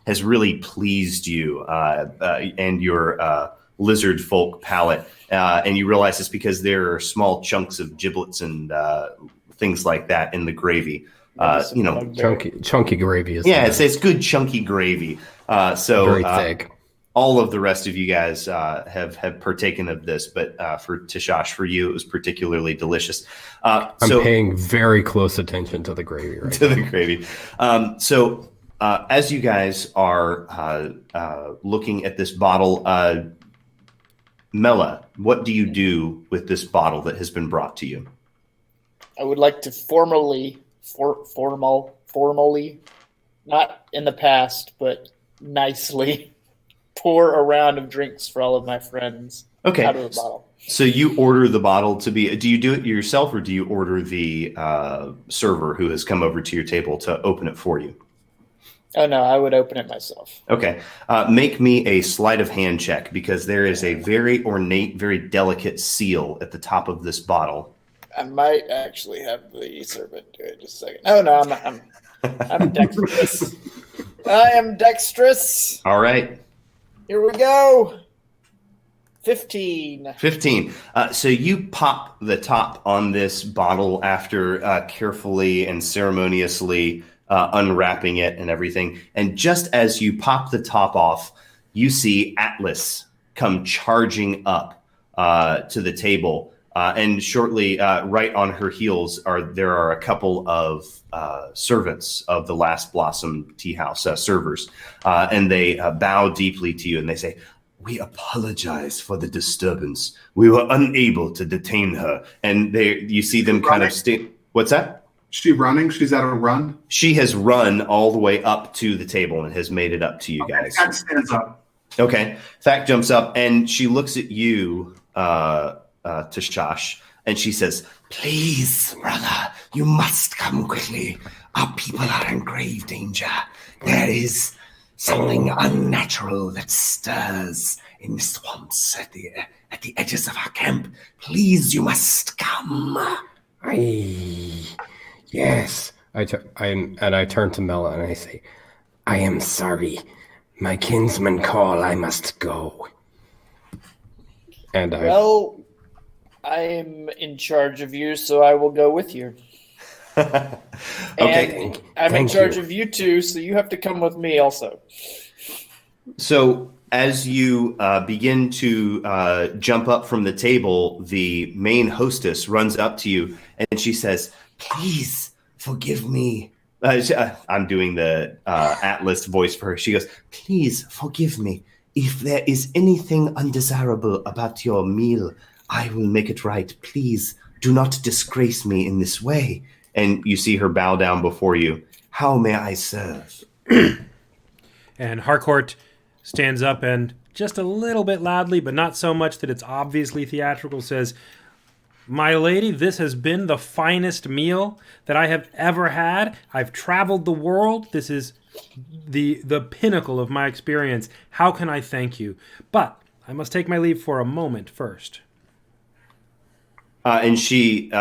has really pleased you and your lizard folk palate. And you realize it's because there are small chunks of giblets and things like that in the gravy. Chunky gravy is It's good chunky gravy. So very thick. all of the rest of you guys have partaken of this, but for Tashash, for you, it was particularly delicious. I'm paying very close attention to the gravy right to the gravy. So as you guys are looking at this bottle, Mela, what do you do with this bottle that has been brought to you? I would like to formally, not in the past, but nicely pour a round of drinks for all of my friends Okay. out of the bottle. So you order the bottle to be, do you do it yourself, or do you order the server who has come over to your table to open it for you? Oh, no, I would open it myself. Okay. Make me a sleight of hand check, because there is a very ornate, very delicate seal at the top of this bottle. I might actually have the servant do it just a second. Oh, no, I'm dexterous. I am dexterous. All right. Here we go. 15. 15. So you pop the top on this bottle after carefully and ceremoniously unwrapping it and everything. And just as you pop the top off, you see Atlas come charging up to the table. And shortly, right on her heels, there are a couple of servants of the Last Blossom Tea House, servers. And they bow deeply to you, and they say, "We apologize for the disturbance. We were unable to detain her." And you see them kind of what's that? she running? She's at a run? She has run all the way up to the table and has made it up to you guys. That stands up. Okay. Thack jumps up and she looks at you, Tashash, and she says, "Please, brother, you must come quickly. Our people are in grave danger. There is something unnatural that stirs in the swamps at the edges of our camp. Please, you must come." Yes. I turn to Mela and I say, "I am sorry. My kinsmen call. I must go." And Well, I am in charge of you, so I will go with you. Okay. And I'm in Thank charge you. of you too, so you have to come with me also. So as you begin to jump up from the table, the main hostess runs up to you and she says, "Please forgive me." I'm doing the Atlas voice for her. She goes, "Please forgive me. If there is anything undesirable about your meal, I will make it right. Please do not disgrace me in this way." And you see her bow down before you. "How may I serve?" And Harcourt stands up and, just a little bit loudly, but not so much that it's obviously theatrical, says, "My lady, this has been the finest meal that I have ever had. I've traveled the world. This is the pinnacle of my experience. How can I thank you? But I must take my leave for a moment first." And she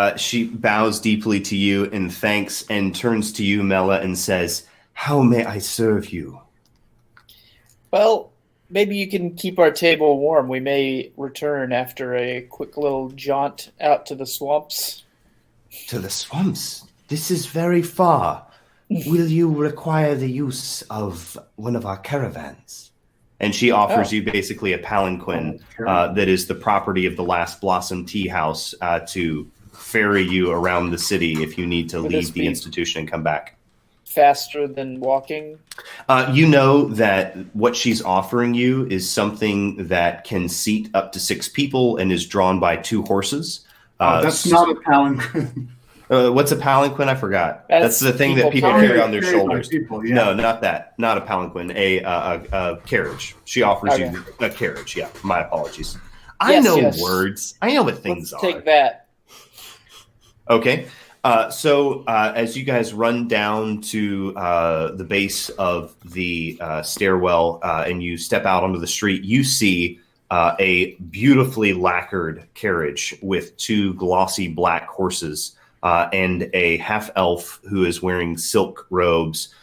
bows deeply to you and thanks and turns to you, Mela, and says, "How may I serve you?" Well, maybe you can keep our table warm. We may return after a quick little jaunt out to the swamps. "To the swamps? This is very far. Will you require the use of one of our caravans?" And she offers you basically a palanquin that is the property of the Last Blossom Tea House to ferry you around the city if you need to leave the institution and come back. Faster than walking? You know that what she's offering you is something that can seat up to 6 people and is drawn by 2 horses. That's not a palanquin. What's a palanquin? I forgot. That's the thing that people carry on their shoulders. People, yeah. No, not that. Not a palanquin. A carriage. She offers you a carriage. Yeah, my apologies. I know words. I know what things are. Take that. Okay. So as you guys run down to the base of the stairwell and you step out onto the street, you see a beautifully lacquered carriage with 2 glossy black horses and a half-elf who is wearing silk robes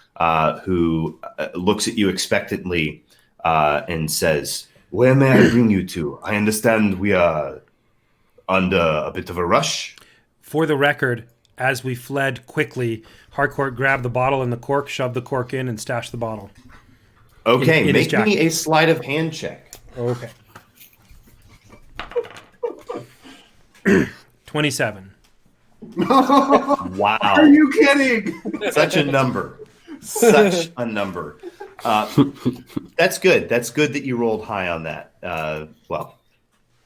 who looks at you expectantly and says, "Where may I bring you to? I understand we are under a bit of a rush." For the record, as we fled quickly, Harcourt grabbed the bottle and the cork, shoved the cork in, and stashed the bottle. Okay, in his make me jacket. a sleight of hand check. Okay. 27. Wow. Are you kidding? Such a number. Such a number. That's good. That's good that you rolled high on that. Well,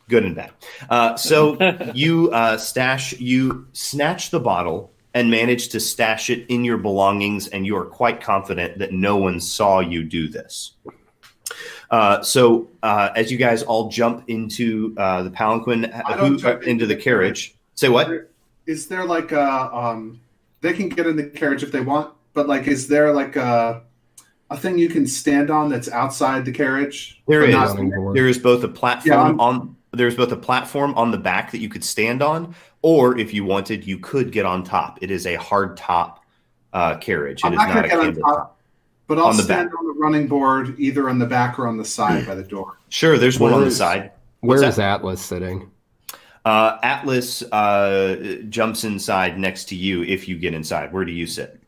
good and bad. So you snatch the bottle and manage to stash it in your belongings, and you are quite confident that no one saw you do this. So as you guys all jump into the palanquin, into the carriage, say what? Is there like they can get in the carriage if they want, but like, is there like a thing you can stand on that's outside the carriage? There is. Not- There is both a platform Yeah, there's both a platform on the back that you could stand on, or if you wanted, you could get on top. It is a hard top carriage. It I'm is not not gonna a get on canvas top, but I'll On the stand back. on the running board either on the back or on the side by the door. Sure, there's one Where on the is- side. Where What's is Atlas sitting? Atlas jumps inside next to you if you get inside. Where do you sit?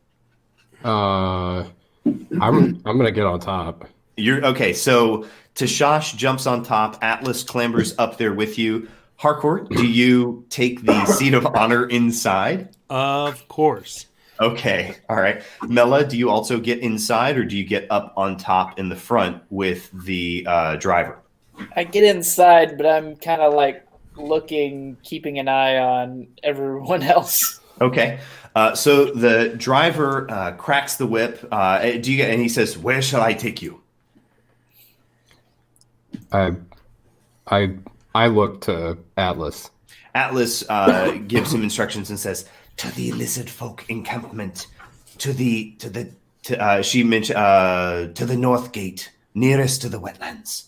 I'm gonna get on top. You're okay. So Tashash jumps on top. Atlas clambers up there with you. Harcourt, do you take the seat of honor inside? Of course. Okay. All right. Mela, do you also get inside, or do you get up on top in the front with the driver? I get inside, but I'm kind of like looking, keeping an eye on everyone else. Okay. So the driver cracks the whip. And he says, "Where shall I take you?" I look to Atlas. Atlas gives him instructions and says, "To the lizard folk encampment, to the north gate, nearest to the wetlands."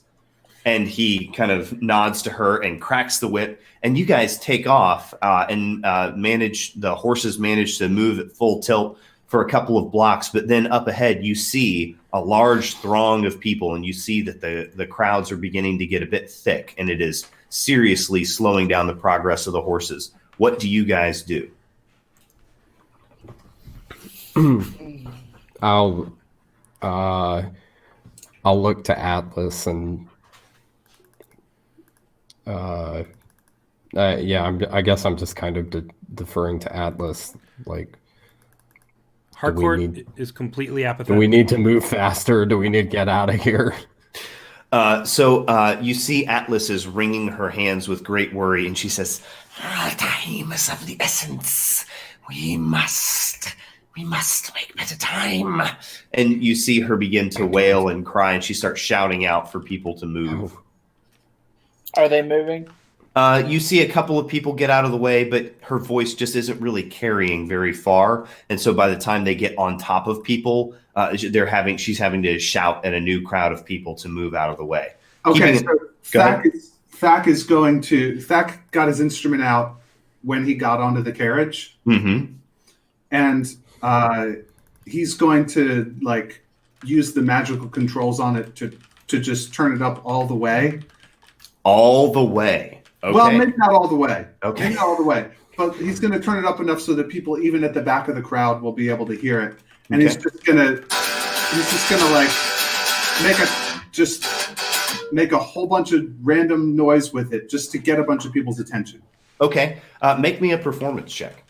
And he kind of nods to her and cracks the whip. And you guys take off and the horses manage to move at full tilt for a couple of blocks. But then up ahead, you see a large throng of people, and you see that the crowds are beginning to get a bit thick, and it is seriously slowing down the progress of the horses. What do you guys do? I'll look to Atlas and I guess I'm just kind of deferring to Atlas. Like, Harcourt is completely apathetic. Do we need to move faster? Do we need to get out of here? So you see Atlas is wringing her hands with great worry, and she says, "Time is of the essence. We must make better time." And you see her begin to wail and cry, and she starts shouting out for people to move. Are they moving? You see a couple of people get out of the way, but her voice just isn't really carrying very far. And so by the time they get on top of people, she's having to shout at a new crowd of people to move out of the way. Okay, so Thak got his instrument out when he got onto the carriage. Mm-hmm. And he's going to use the magical controls on it to just turn it up all the way. All the way. Okay. Well, maybe not all the way. Okay. Maybe not all the way. But he's going to turn it up enough so that people, even at the back of the crowd, will be able to hear it. And he's just gonna make a whole bunch of random noise with it just to get a bunch of people's attention. Okay. Make me a performance check.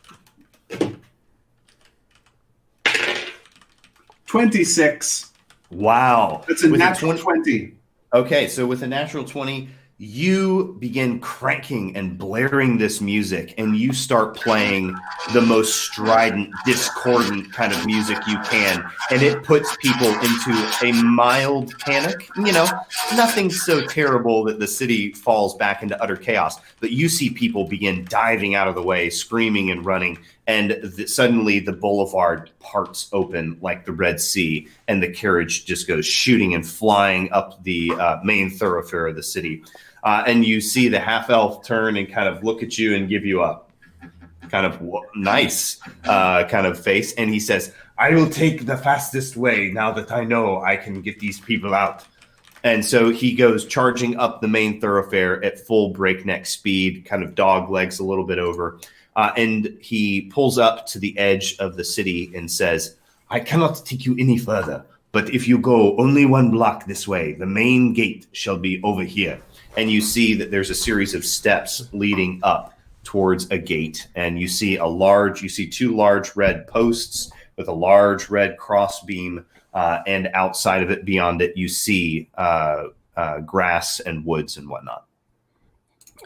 26. Wow. That's a natural 20. Okay, so with a natural 20, you begin cranking and blaring this music, and you start playing the most strident, discordant kind of music you can, and it puts people into a mild panic. Nothing so terrible that the city falls back into utter chaos, but you see people begin diving out of the way, screaming and running, and suddenly the boulevard parts open like the Red Sea, and the carriage just goes shooting and flying up the main thoroughfare of the city. And you see the half-elf turn and kind of look at you and give you a kind of nice kind of face. And he says, "I will take the fastest way now that I know I can get these people out." And so he goes charging up the main thoroughfare at full breakneck speed, kind of dog legs a little bit over. And he pulls up to the edge of the city and says, "I cannot take you any further, but if you go only 1 block this way, the main gate shall be over here." And you see that there's a series of steps leading up towards a gate. And you see 2 large red posts with a large red cross beam. And outside of it, beyond it, you see grass and woods and whatnot.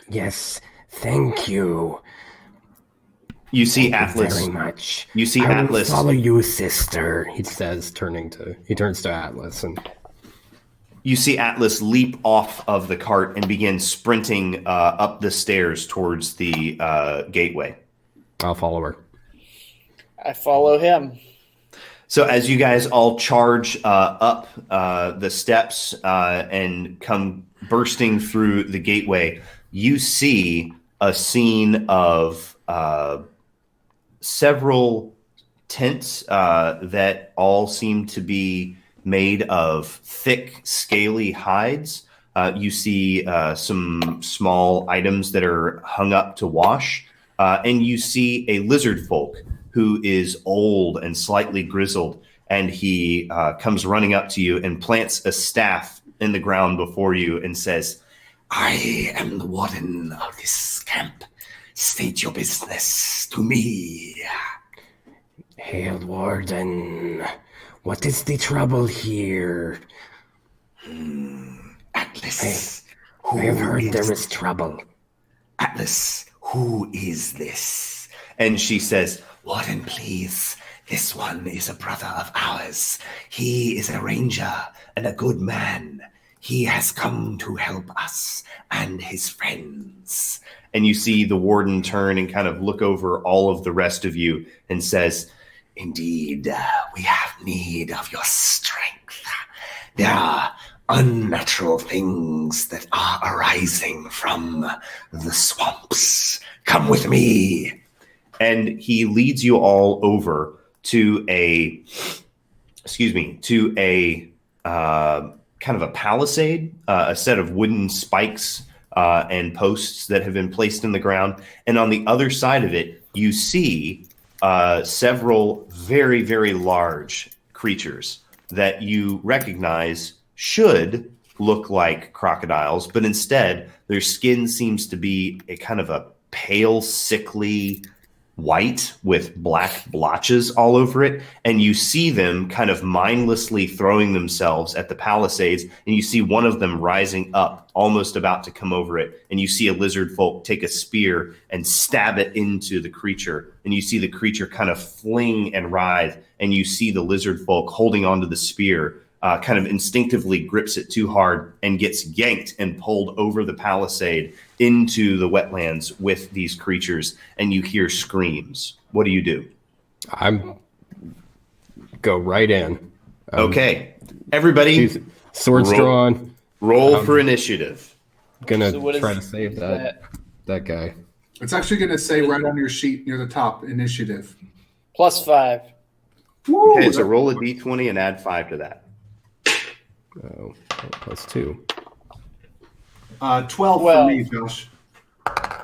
Yes, thank you. You see Thank Atlas. you very much. You see I will Atlas. follow you, sister. He says, he turns to Atlas, and you see Atlas leap off of the cart and begin sprinting up the stairs towards the gateway. I'll follow her. I follow him. So as you guys all charge up the steps and come bursting through the gateway, you see a scene of several tents that all seem to be made of thick, scaly hides. You see some small items that are hung up to wash. And you see a lizard folk who is old and slightly grizzled. And he comes running up to you and plants a staff in the ground before you and says, "I am the warden of this camp. State your business to me." Hail, Warden. What is the trouble here? Atlas. I have heard there is trouble. Atlas, who is this? And she says, Warden, please. This one is a brother of ours. He is a ranger and a good man. He has come to help us and his friends. And you see the warden turn and kind of look over all of the rest of you and says, indeed, we have need of your strength. There are unnatural things that are arising from the swamps. Come with me. And he leads you all over to a kind of a palisade, a set of wooden spikes and posts that have been placed in the ground. And on the other side of it, you see several very, very large creatures that you recognize should look like crocodiles, but instead their skin seems to be a kind of a pale, sickly white with black blotches all over it. And you see them kind of mindlessly throwing themselves at the palisades. And you see one of them rising up, almost about to come over it. And you see a lizard folk take a spear and stab it into the creature. And you see the creature kind of fling and writhe. And you see the lizard folk holding onto the spear, kind of instinctively grips it too hard and gets yanked and pulled over the palisade into the wetlands with these creatures, and you hear screams. What do you do? I'm go right in. Okay, everybody, swords drawn. Roll for initiative. Gonna try to save that guy. It's actually going to say right on your sheet near the top, initiative. +5. Woo, Okay, so roll a d20 and add 5 to that. Oh, +2. 12 for me, Josh.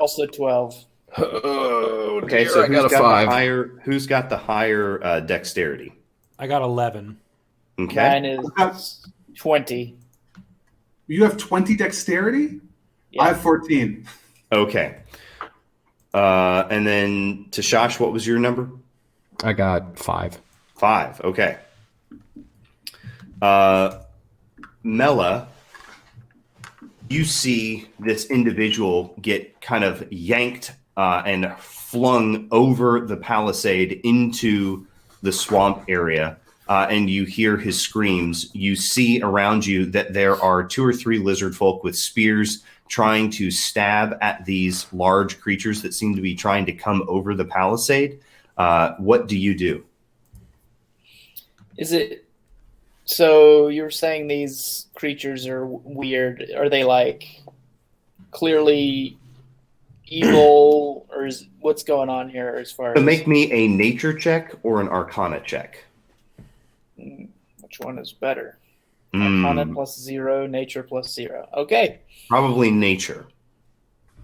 Also 12. Oh, Okay, so who's got the higher dexterity? I got 11. Okay. Mine is 20. You have 20 dexterity? Yeah. I have 14. Okay. And then Tashash, what was your number? I got 5. 5. Okay. Mela, you see this individual get kind of yanked and flung over the palisade into the swamp area, and you hear his screams. You see around you that there are 2 or 3 lizard folk with spears trying to stab at these large creatures that seem to be trying to come over the palisade. What do you do? Is it... So you're saying these creatures are weird. Are they like clearly evil, or is what's going on here as far So as make me a nature check or an arcana check. which one is better? Arcana +0, nature +0. Okay. Probably nature.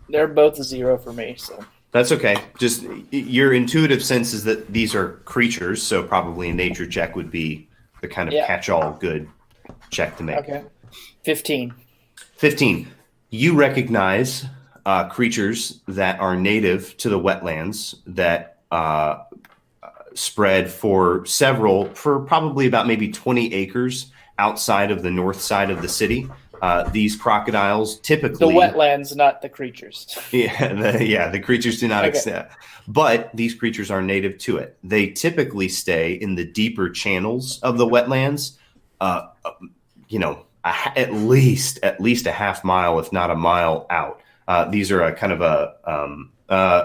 They're both a 0 for me, so That's okay. Just your intuitive sense is that these are creatures, so probably a nature check would be the kind of catch-all good check to make. okay. 15. 15. You recognize creatures that are native to the wetlands that spread for probably about maybe 20 acres outside of the north side of the city. These crocodiles typically... The wetlands, not the creatures. The creatures do not accept. But these creatures are native to it. They typically stay in the deeper channels of the wetlands, at least a half mile, if not a mile out. These are a kind of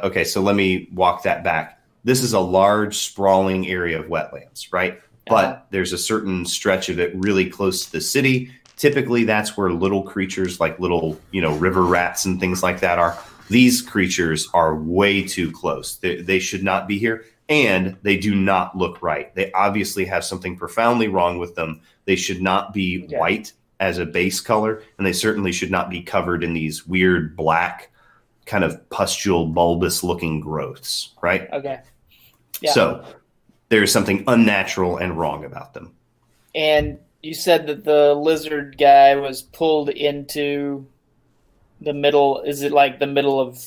okay, so let me walk that back. This is a large, sprawling area of wetlands, right? But there's a certain stretch of it really close to the city. Typically, that's where little creatures like little, river rats and things like that are. These creatures are way too close. They should not be here, and they do not look right. They obviously have something profoundly wrong with them. They should not be white as a base color, and they certainly should not be covered in these weird black, kind of pustule, bulbous-looking growths, right? Okay. Yeah. So there is something unnatural and wrong about them. And you said that the lizard guy was pulled into the middle. Is it like the middle of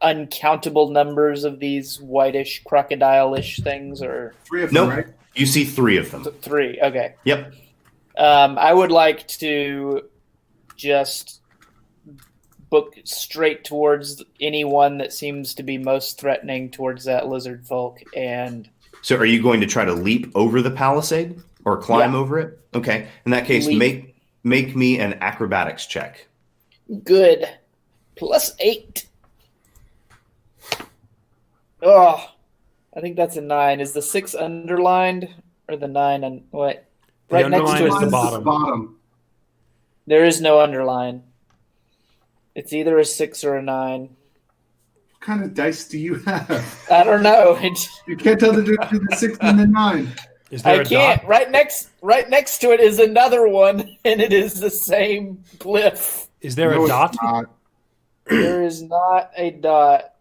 uncountable numbers of these whitish, crocodile-ish things? Or 3 of them, Nope. right? You see 3 of them. 3, okay. Yep. I would like to just book straight towards anyone that seems to be most threatening towards that lizard folk. And So are you going to try to leap over the palisade or climb Yeah. over it? Okay. In that case, Leap. make me an acrobatics check. good. +8. Oh, I think that's a 9. Is the 6 underlined or the 9 and what? The Right next underline to is it. the Mine's bottom. bottom. There is no underline. It's either a 6 or a 9. What kind of dice do you have? I don't know. You can't tell the difference between the 6 and the 9. Is there I a can't. dot? Right next to it is another one, and it is the same glyph. Is there No, a it's dot? not. There is not a dot.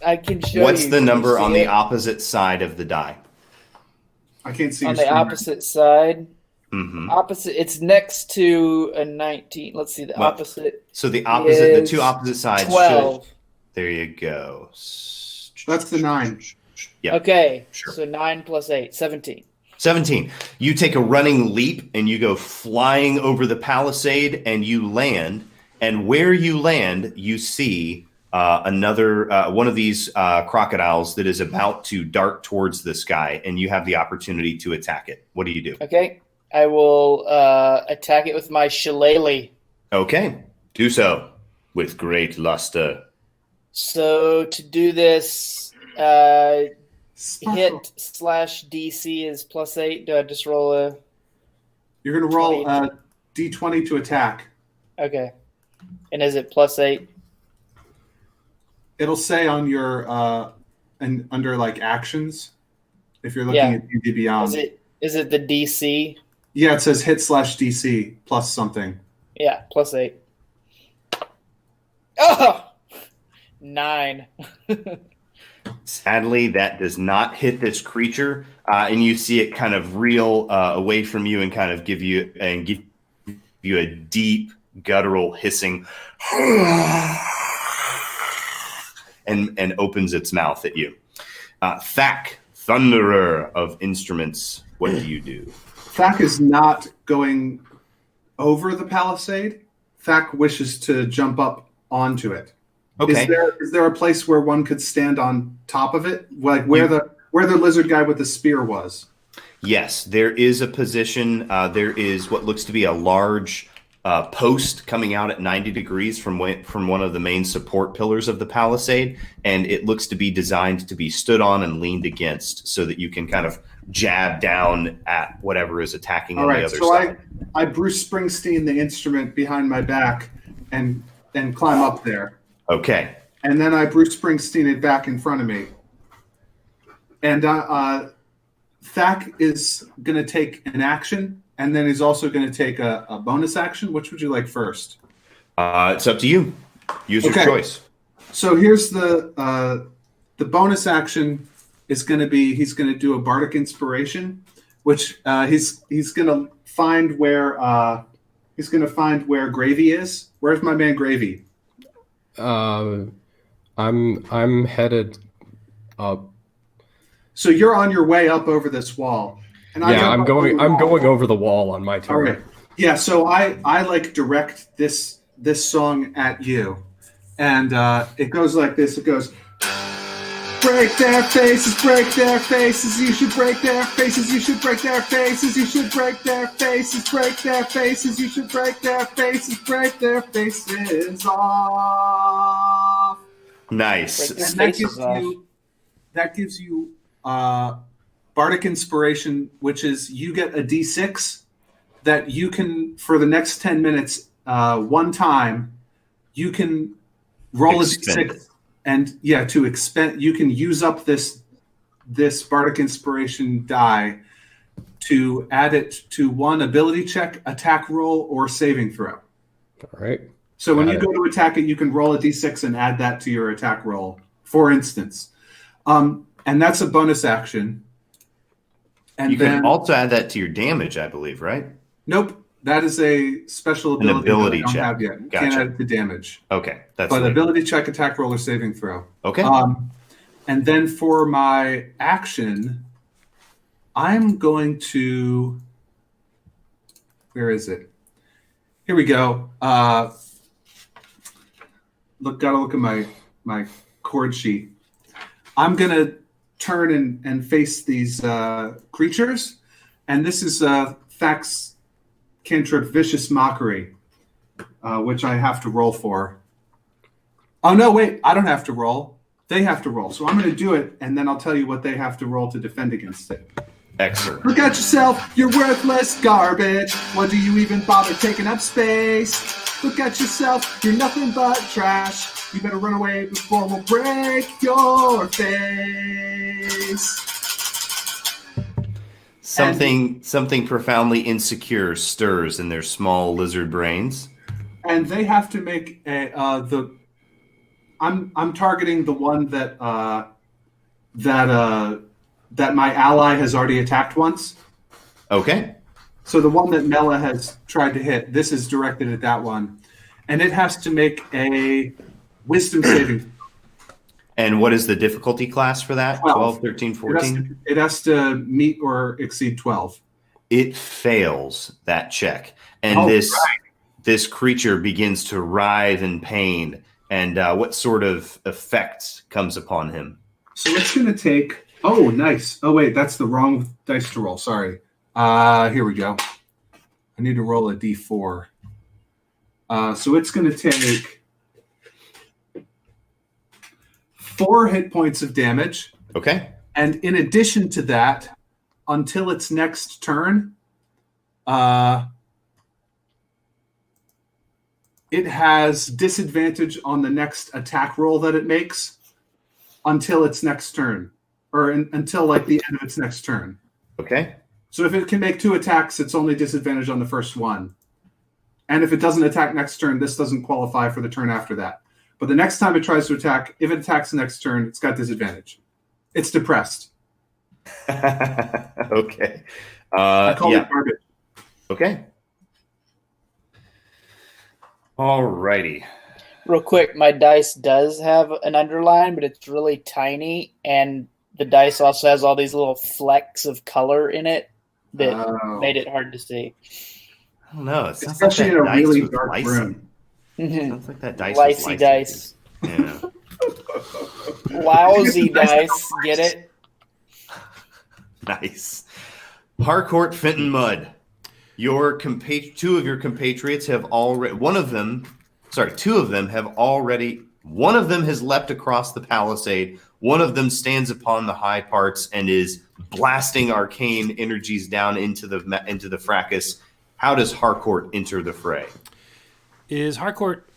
I can show What's you. the Can you number see on the it? opposite side of the die? I can't see On your the screen. opposite side? Hmm. Opposite. It's next to a 19. Let's see. The Well, opposite. So the two Is opposite sides 12. should. There you go. That's the 9. Yeah. Okay. Sure. So 9 + 8, 17. 17. You take a running leap and you go flying over the palisade and you land. And where you land, you see another one of these crocodiles that is about to dart towards the sky, and you have the opportunity to attack it. What do you do? Okay. I will attack it with my shillelagh. Okay, do so with great luster. So to do this, Sparkle. hit/DC is +8. Do I just roll a? You're going to roll 20. D20 to attack. Okay. And is it +8? It'll say on your and under like actions if you're looking Yeah. at D&D Beyond. Is it the DC? Yeah, it says hit/DC plus something. Yeah, +8. Oh, 9. Sadly, that does not hit this creature, and you see it kind of reel away from you and kind of give you a deep guttural hissing, and opens its mouth at you. Thak, thunderer of instruments, what do you do? Thak is not going over the palisade. Thak wishes to jump up onto it. Okay. Is there a place where one could stand on top of it, like where the lizard guy with the spear was? Yes, there is a position. There is what looks to be a large post coming out at 90 degrees from one of the main support pillars of the palisade, and it looks to be designed to be stood on and leaned against so that you can kind of jab down at whatever is attacking on the other side. I Bruce Springsteen the instrument behind my back and climb up there. Okay. And then I Bruce Springsteen it back in front of me. And Thak is going to take an action, and then he's also going to take a bonus action. Which would you like first? It's up to you. Use your choice. So here's the bonus action is going to be he's going to do a bardic inspiration, which he's going to find where Gravy is. Where's my man Gravy? I'm headed up. So you're on your way up over this wall. And I'm going over the wall on my turn. All right. Yeah, so I like direct this song at you. And it goes like this. It goes, break their faces, you should break their faces, you should break their faces, you should break their faces, break their faces, you should break their faces, break their faces off. Nice. Break And that gives you bardic inspiration, which is you get a d6 that you can, for the next 10 minutes, one time, you can roll Expend. a d6 and to expend. You can use up this bardic inspiration die to add it to one ability check, attack roll, or saving throw. All right. So when Got you it. go to attack it, you can roll a d6 and add that to your attack roll, for instance. And that's a bonus action. And You then can also add that to your damage, I believe, right? nope, that is a special An ability, ability that I don't check. have yet. You Gotcha. can't add it to damage. Okay. That's But later. ability check, attack roll, or saving throw. Okay. And then for my action, I'm going to. Where is it? Here we go. gotta look at my chord sheet. I'm gonna turn and face these creatures, and this is Thax Cantrip Vicious Mockery, which I have to roll for. Oh no, wait, I don't have to roll. They have to roll. So I'm gonna do it, and then I'll tell you what they have to roll to defend against it. Excellent. Look at yourself, you're worthless garbage. Why do you even bother taking up space? Look at yourself, you're nothing but trash. You better run away before we'll break your face. Something profoundly insecure stirs in their small lizard brains. And they have to make I'm targeting the one that my ally has already attacked once. Okay. So the one that Mela has tried to hit, this is directed at that one. And it has to make a wisdom saving. And what is the difficulty class for that? 12, 13, 14? It has to meet or exceed 12. It fails that check. And this creature begins to writhe in pain. And what sort of effect comes upon him? So it's going to take... Oh, nice. Oh, wait, that's the wrong dice to roll. Sorry. Here we go. I need to roll a d4. So it's going to take 4 hit points of damage. Okay. And in addition to that, until its next turn, it has disadvantage on the next attack roll that it makes until its next turn. Or until like the end of its next turn. Okay. So if it can make 2 attacks, it's only disadvantage on the first one. And if it doesn't attack next turn, this doesn't qualify for the turn after that. But the next time it tries to attack, if it attacks the next turn, it's got disadvantage. It's depressed. Okay. I call it garbage. Okay. All righty. Real quick, my dice does have an underline, but it's really tiny, and the dice also has all these little flecks of color in it that made it hard to see. I don't know. It sounds Especially like that in a dice really was dark lysine. room. Sounds like that dice was Licey lysine. dice. Yeah. Lousy dice. Get it? Nice. Harcourt Fenton Mudd. Your two of your compatriots have already two of them have already one of them has leapt across the palisade. One of them stands upon the high parts and is blasting arcane energies down into the fracas. How does Harcourt enter the fray? Is Harcourt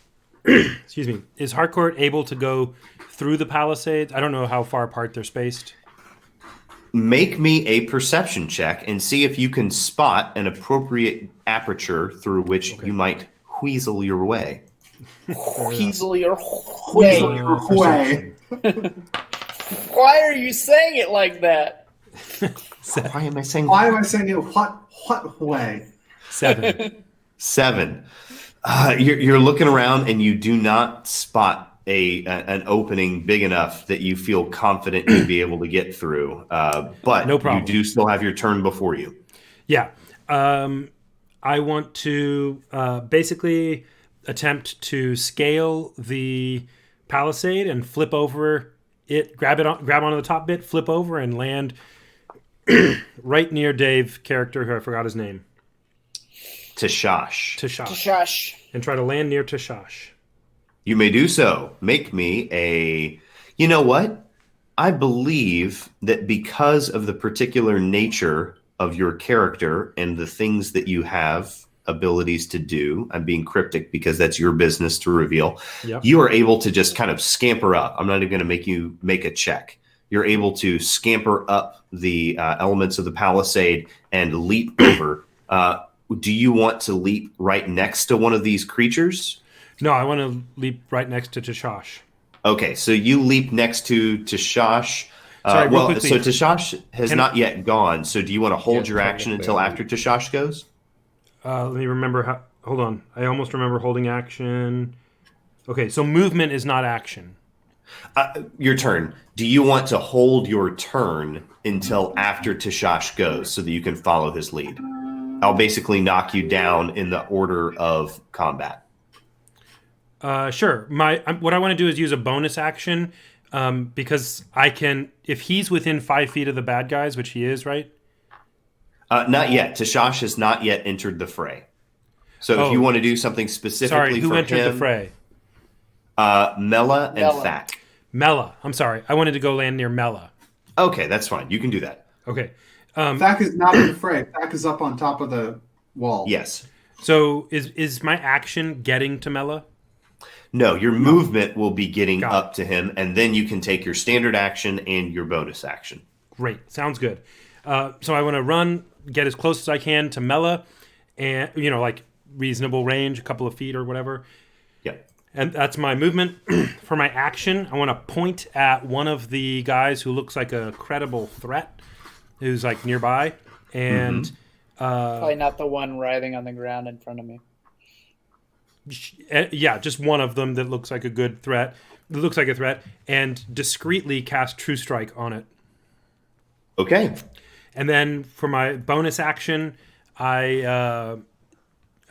is Harcourt able to go through the palisades? I don't know how far apart they're spaced. Make me a perception check and see if you can spot an appropriate aperture through which you might weasel your way. Weasel your way. Why are you saying it like that? Why am I saying it what way? 7. 7. You're looking around and you do not spot an opening big enough that you feel confident you'd be able to get through. But no problem. You do still have your turn before you. Yeah. I want to basically attempt to scale the palisade and flip over it, grab onto the top bit, flip over, and land right near Dave's character, who I forgot his name. Tashash. And try to land near Tashash. You may do so. Make me a... You know what? I believe that because of the particular nature of your character and the things that you have abilities to do, I'm being cryptic because that's your business to reveal. Yep. You are able to just kind of scamper up. I'm not even going to make you make a check. You're able to scamper up the elements of the palisade and leap over. Do you want to leap right next to one of these creatures? No, I want to leap right next to Tashash. Okay, so you leap next to Tashash. Sorry, so quickly. Tashash has not yet gone. So do you want to hold your action until after Tashash goes? Let me remember how... Hold on. I almost remember holding action. Okay, so movement is not action. Your turn. Do you want to hold your turn until after Tashash goes so that you can follow his lead? I'll basically knock you down in the order of combat. Sure. What I want to do is use a bonus action because I can, if he's within 5 feet of the bad guys, which he is, right? Not yet. Tashash has not yet entered the fray. So if you want to do something specifically Sorry, who for entered him, the fray? Mela and Mela. Thak. Mela. I'm sorry. I wanted to go land near Mela. Okay, that's fine. You can do that. Okay. Thak is not in the fray. Thak is up on top of the wall. Yes. So is my action getting to Mela? No, your movement will be getting Got up to him, and then you can take your standard action and your bonus action. Great. Sounds good. So I want to run, get as close as I can to Mela, and like reasonable range, a couple of feet or whatever. Yep. And that's my movement. For my action, I want to point at one of the guys who looks like a credible threat, who's like nearby, and Probably not the one writhing on the ground in front of me. yeah, just one of them that looks like a good threat. That looks like a threat, and discreetly cast True Strike on it. Okay. And then for my bonus action, I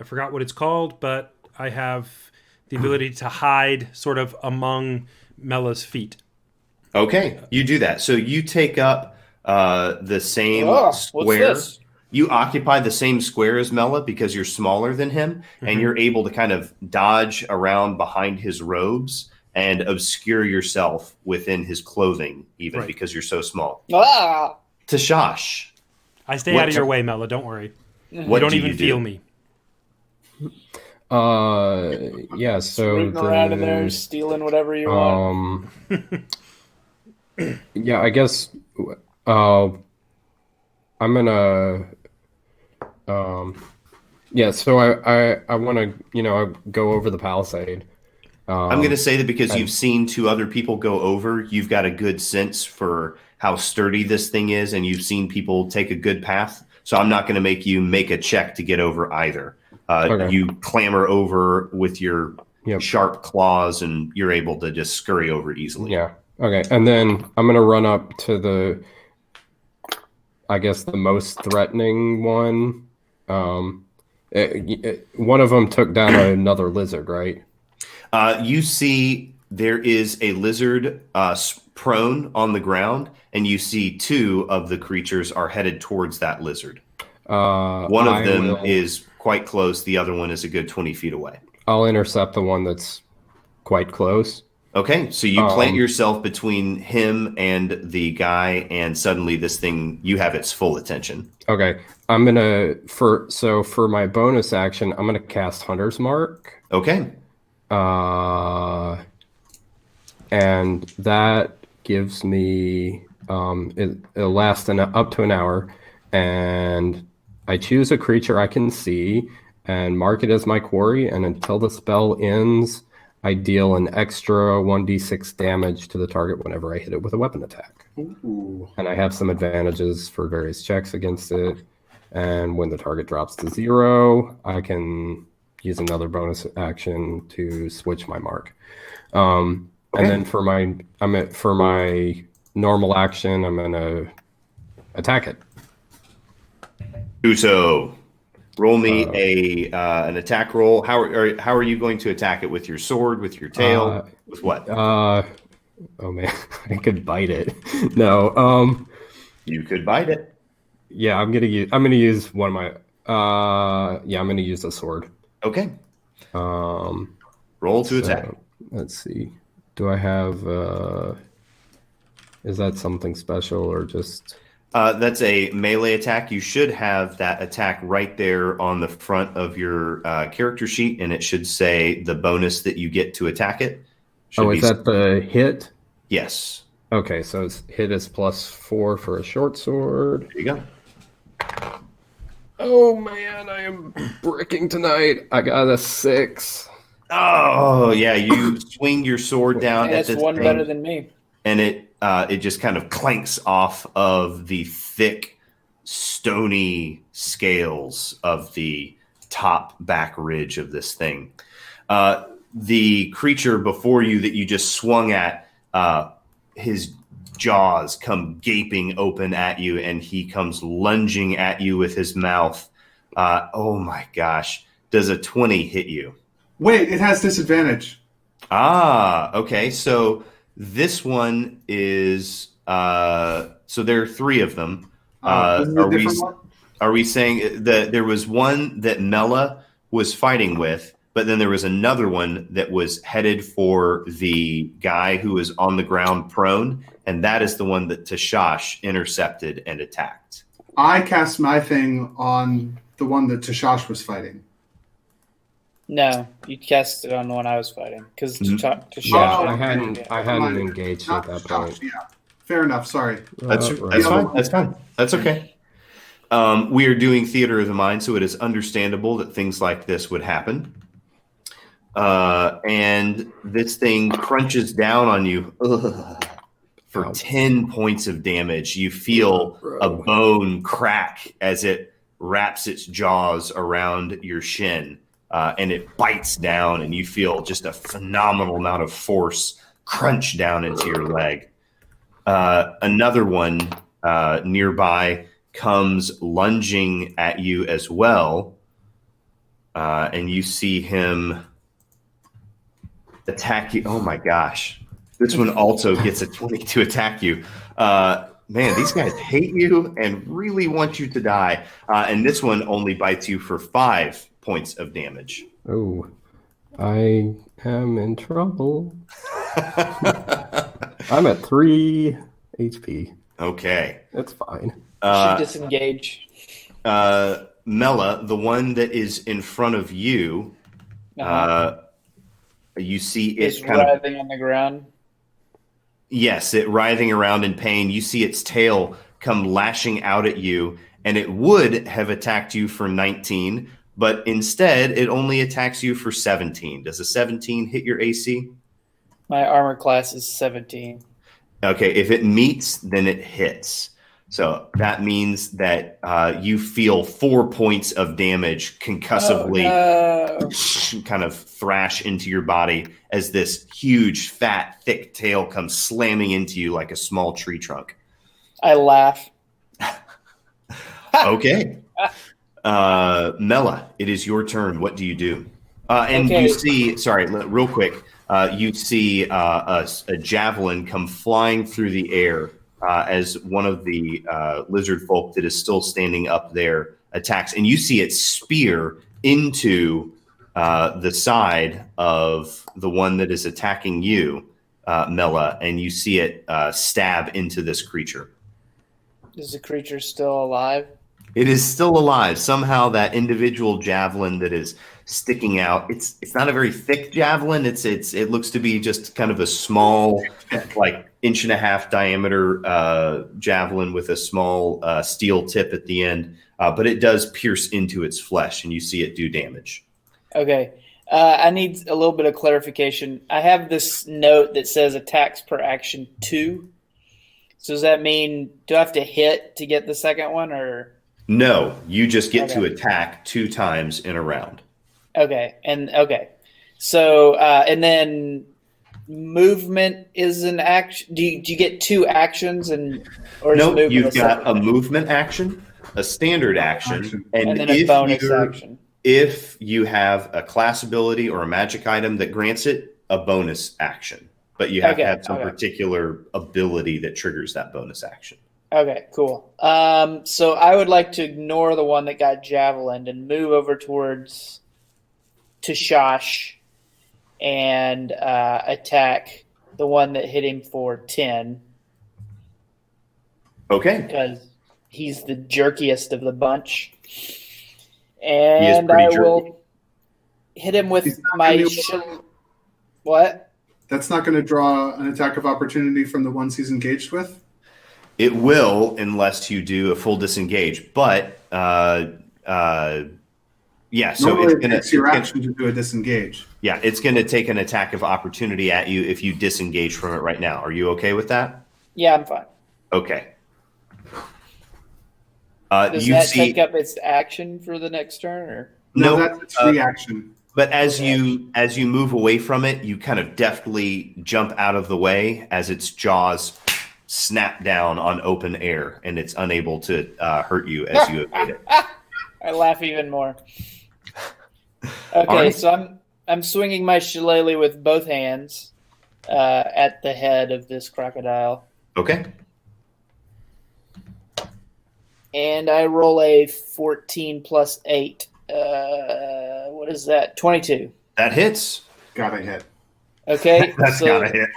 forgot what it's called, but I have the ability to hide sort of among Mela's feet. Okay, you do that. So you take up the same What's square. this? You occupy the same square as Mela because you're smaller than him, and you're able to kind of dodge around behind his robes and obscure yourself within his clothing, even because you're so small. Ah! Tashash, I stay What out of your tur- way, Mela. Don't worry. what You don't do even you feel do? me. Yeah, so Rooting around in there, there's, stealing whatever you want. yeah, I guess I'm gonna yeah, so I want to go over the palisade. I'm going to say that because you've seen two other people go over, you've got a good sense for how sturdy this thing is, and you've seen people take a good path. So I'm not going to make you make a check to get over either. Okay. You clamber over with your Yep. sharp claws, and you're able to just scurry over easily. Yeah. Okay. And then I'm gonna run up to I guess the most threatening one. One of them took down another lizard, right? You see there is a lizard prone on the ground, and you see two of the creatures are headed towards that lizard. One of them is quite close. The other one is a good 20 feet away. I'll intercept the one that's quite close. Okay, so you plant yourself between him and the guy, and suddenly this thing, you have its full attention. Okay. I'm gonna for my bonus action, I'm gonna cast Hunter's Mark. Okay. And that gives me it'll last up to an hour, and I choose a creature I can see and mark it as my quarry, and until the spell ends, I deal an extra 1d6 damage to the target whenever I hit it with a weapon attack. Ooh. And I have some advantages for various checks against it. And when the target drops to 0, I can use another bonus action to switch my mark. And then for my normal action, I'm gonna attack it. Uso, roll me an attack roll. How are you going to attack it? With your sword? With your tail? With what? Oh man, I could bite it. No. You could bite it. Yeah, I'm gonna use one of my. I'm gonna use a sword. Okay. Roll to attack. Let's see. Do I have? Is that something special or just? That's a melee attack. You should have that attack right there on the front of your character sheet, and it should say the bonus that you get to attack it. Is that the hit? Yes. Okay, so it's hit is +4 for a short sword. There you go. Oh man, I am bricking tonight. I got a 6. Oh yeah, you swing your sword down at That's this one thing, better than me. and it just kind of clanks off of the thick, stony scales of the top back ridge of this thing. The creature before you that you just swung at, his jaws come gaping open at you, and he comes lunging at you with his mouth. Oh my gosh. Does a 20 hit you? Wait, it has disadvantage. Okay. So this one is so there are 3 of them. This is a different one? Are we saying that there was one that Mela was fighting with, but then there was another one that was headed for the guy who was on the ground prone, and that is the one that Tashash intercepted and attacked. I cast my thing on the one that Tashash was fighting. No, you cast it on the one I was fighting because Yeah, I hadn't engaged at that point. Yeah, fair enough. Sorry. That's fine. That's fine. That's okay. We are doing theater of the mind, so it is understandable that things like this would happen. And this thing crunches down on you for 10 points of damage. You feel a bone crack as it wraps its jaws around your shin, and it bites down, and you feel just a phenomenal amount of force crunch down into your leg. Another one nearby comes lunging at you as well, and you see him attack you. Oh my gosh. This one also gets a 20 to attack you. Man, these guys hate you and really want you to die. And this one only bites you for 5 points of damage. Oh, I am in trouble. I'm at 3 HP. Okay. That's fine. Should disengage. Mela, the one that is in front of you, you see it is writhing on the ground. Yes, it writhing around in pain. You see its tail come lashing out at you, and it would have attacked you for 19, but instead it only attacks you for 17. Does a 17 hit your AC? My armor class is 17. Okay, if it meets, then it hits. So that means that you feel 4 points of damage concussively kind of thrash into your body as this huge, fat, thick tail comes slamming into you like a small tree trunk. I laugh. Okay. Mela, it is your turn. What do you do? And you see, sorry, real quick, you see a javelin come flying through the air as one of the lizard folk that is still standing up there attacks. And you see it spear into the side of the one that is attacking you, Mela, and you see it stab into this creature. Is the creature still alive? It is still alive. Somehow that individual javelin that is sticking out, it's not a very thick javelin. It looks to be just kind of a small, like 1.5-inch diameter javelin with a small steel tip at the end. But it does pierce into its flesh, and you see it do damage. Okay. I need a little bit of clarification. I have this note that says attacks per action 2. So does that mean, do I have to hit to get the second one, or? No, you just get to attack 2 times in a round. Okay. So, and then movement is an action. Do you get 2 actions or no? You've got a movement action, a standard action, and then a bonus action. If you have a class ability or a magic item that grants it, a bonus action. But you have to have some particular ability that triggers that bonus action. Okay, cool. So I would like to ignore the one that got javelined and move over towards Tashash and attack the one that hit him for 10. Okay. Because he's the jerkiest of the bunch. And I will hit him with my What? That's not going to draw an attack of opportunity from the ones he's engaged with? It will, unless you do a full disengage. But, yeah. So normally it takes your action to do a disengage. Yeah, it's going to take an attack of opportunity at you if you disengage from it right now. Are you okay with that? Yeah, I'm fine. Okay. Does that take up its action for the next turn, or no? That's its reaction. But as you move away from it, you kind of deftly jump out of the way as its jaws snap down on open air, and it's unable to hurt you as you evade it. I laugh even more. Okay, so I'm swinging my shillelagh with both hands at the head of this crocodile. Okay. And I roll a 14 plus 8. What is that? 22. That hits. Gotta hit. Okay. That's so gotta hit.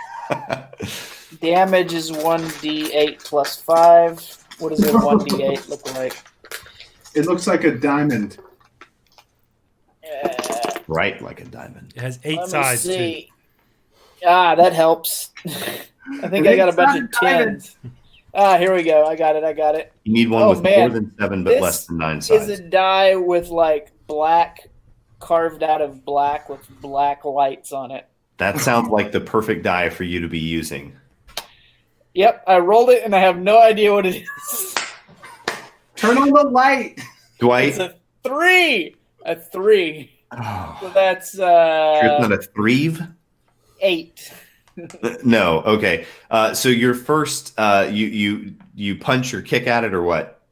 damage is 1d8 plus 5. What does a 1d8 look like? It looks like a diamond. Right, like a diamond. It has 8 Let me sides. Too. see. That helps. I think I got a bunch of 10s. Here we go. I got it. You need one with more than 7 but less than 9 sides. This is a die with like black carved out of black with black lights on it. That sounds like the perfect die for you to be using. Yep, I rolled it and I have no idea what it is. Turn on the light. Dwight? It's a 3. A 3. Oh. So that's It's not a three? 8. No. Okay. So your first, you punch or kick at it, or what?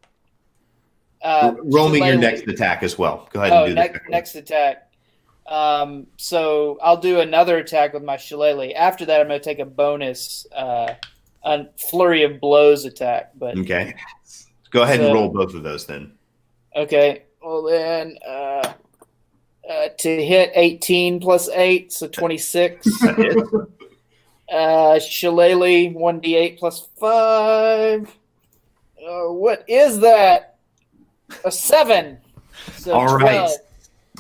Roll me your next attack as well. Go ahead and do that. Next attack. So I'll do another attack with my shillelagh. After that, I'm going to take a bonus flurry of blows attack. But okay. Go ahead and roll both of those then. Okay. Well then, to hit 18 plus 8, so 26. Shillelagh 1d8 plus 5. What is that? A 7. So all 12. right.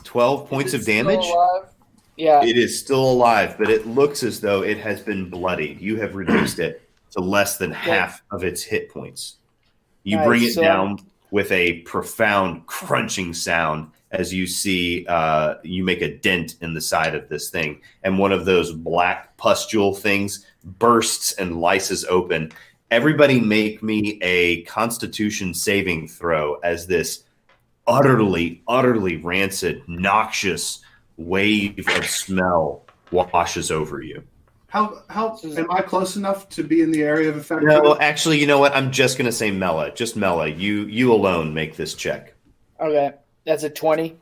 12 points of damage. Yeah. It is still alive, but it looks as though it has been bloodied. You have reduced it to less than half of its hit points. You bring it down with a profound crunching sound as you see you make a dent in the side of this thing, and one of those black pustule things bursts and lyses open. Everybody make me a Constitution saving throw as this utterly rancid, noxious wave of smell washes over you. How am I close enough to be in the area of effect? No, actually, you know what? I'm just going to say Mela. Just Mela. You alone make this check. Okay. That's a 20.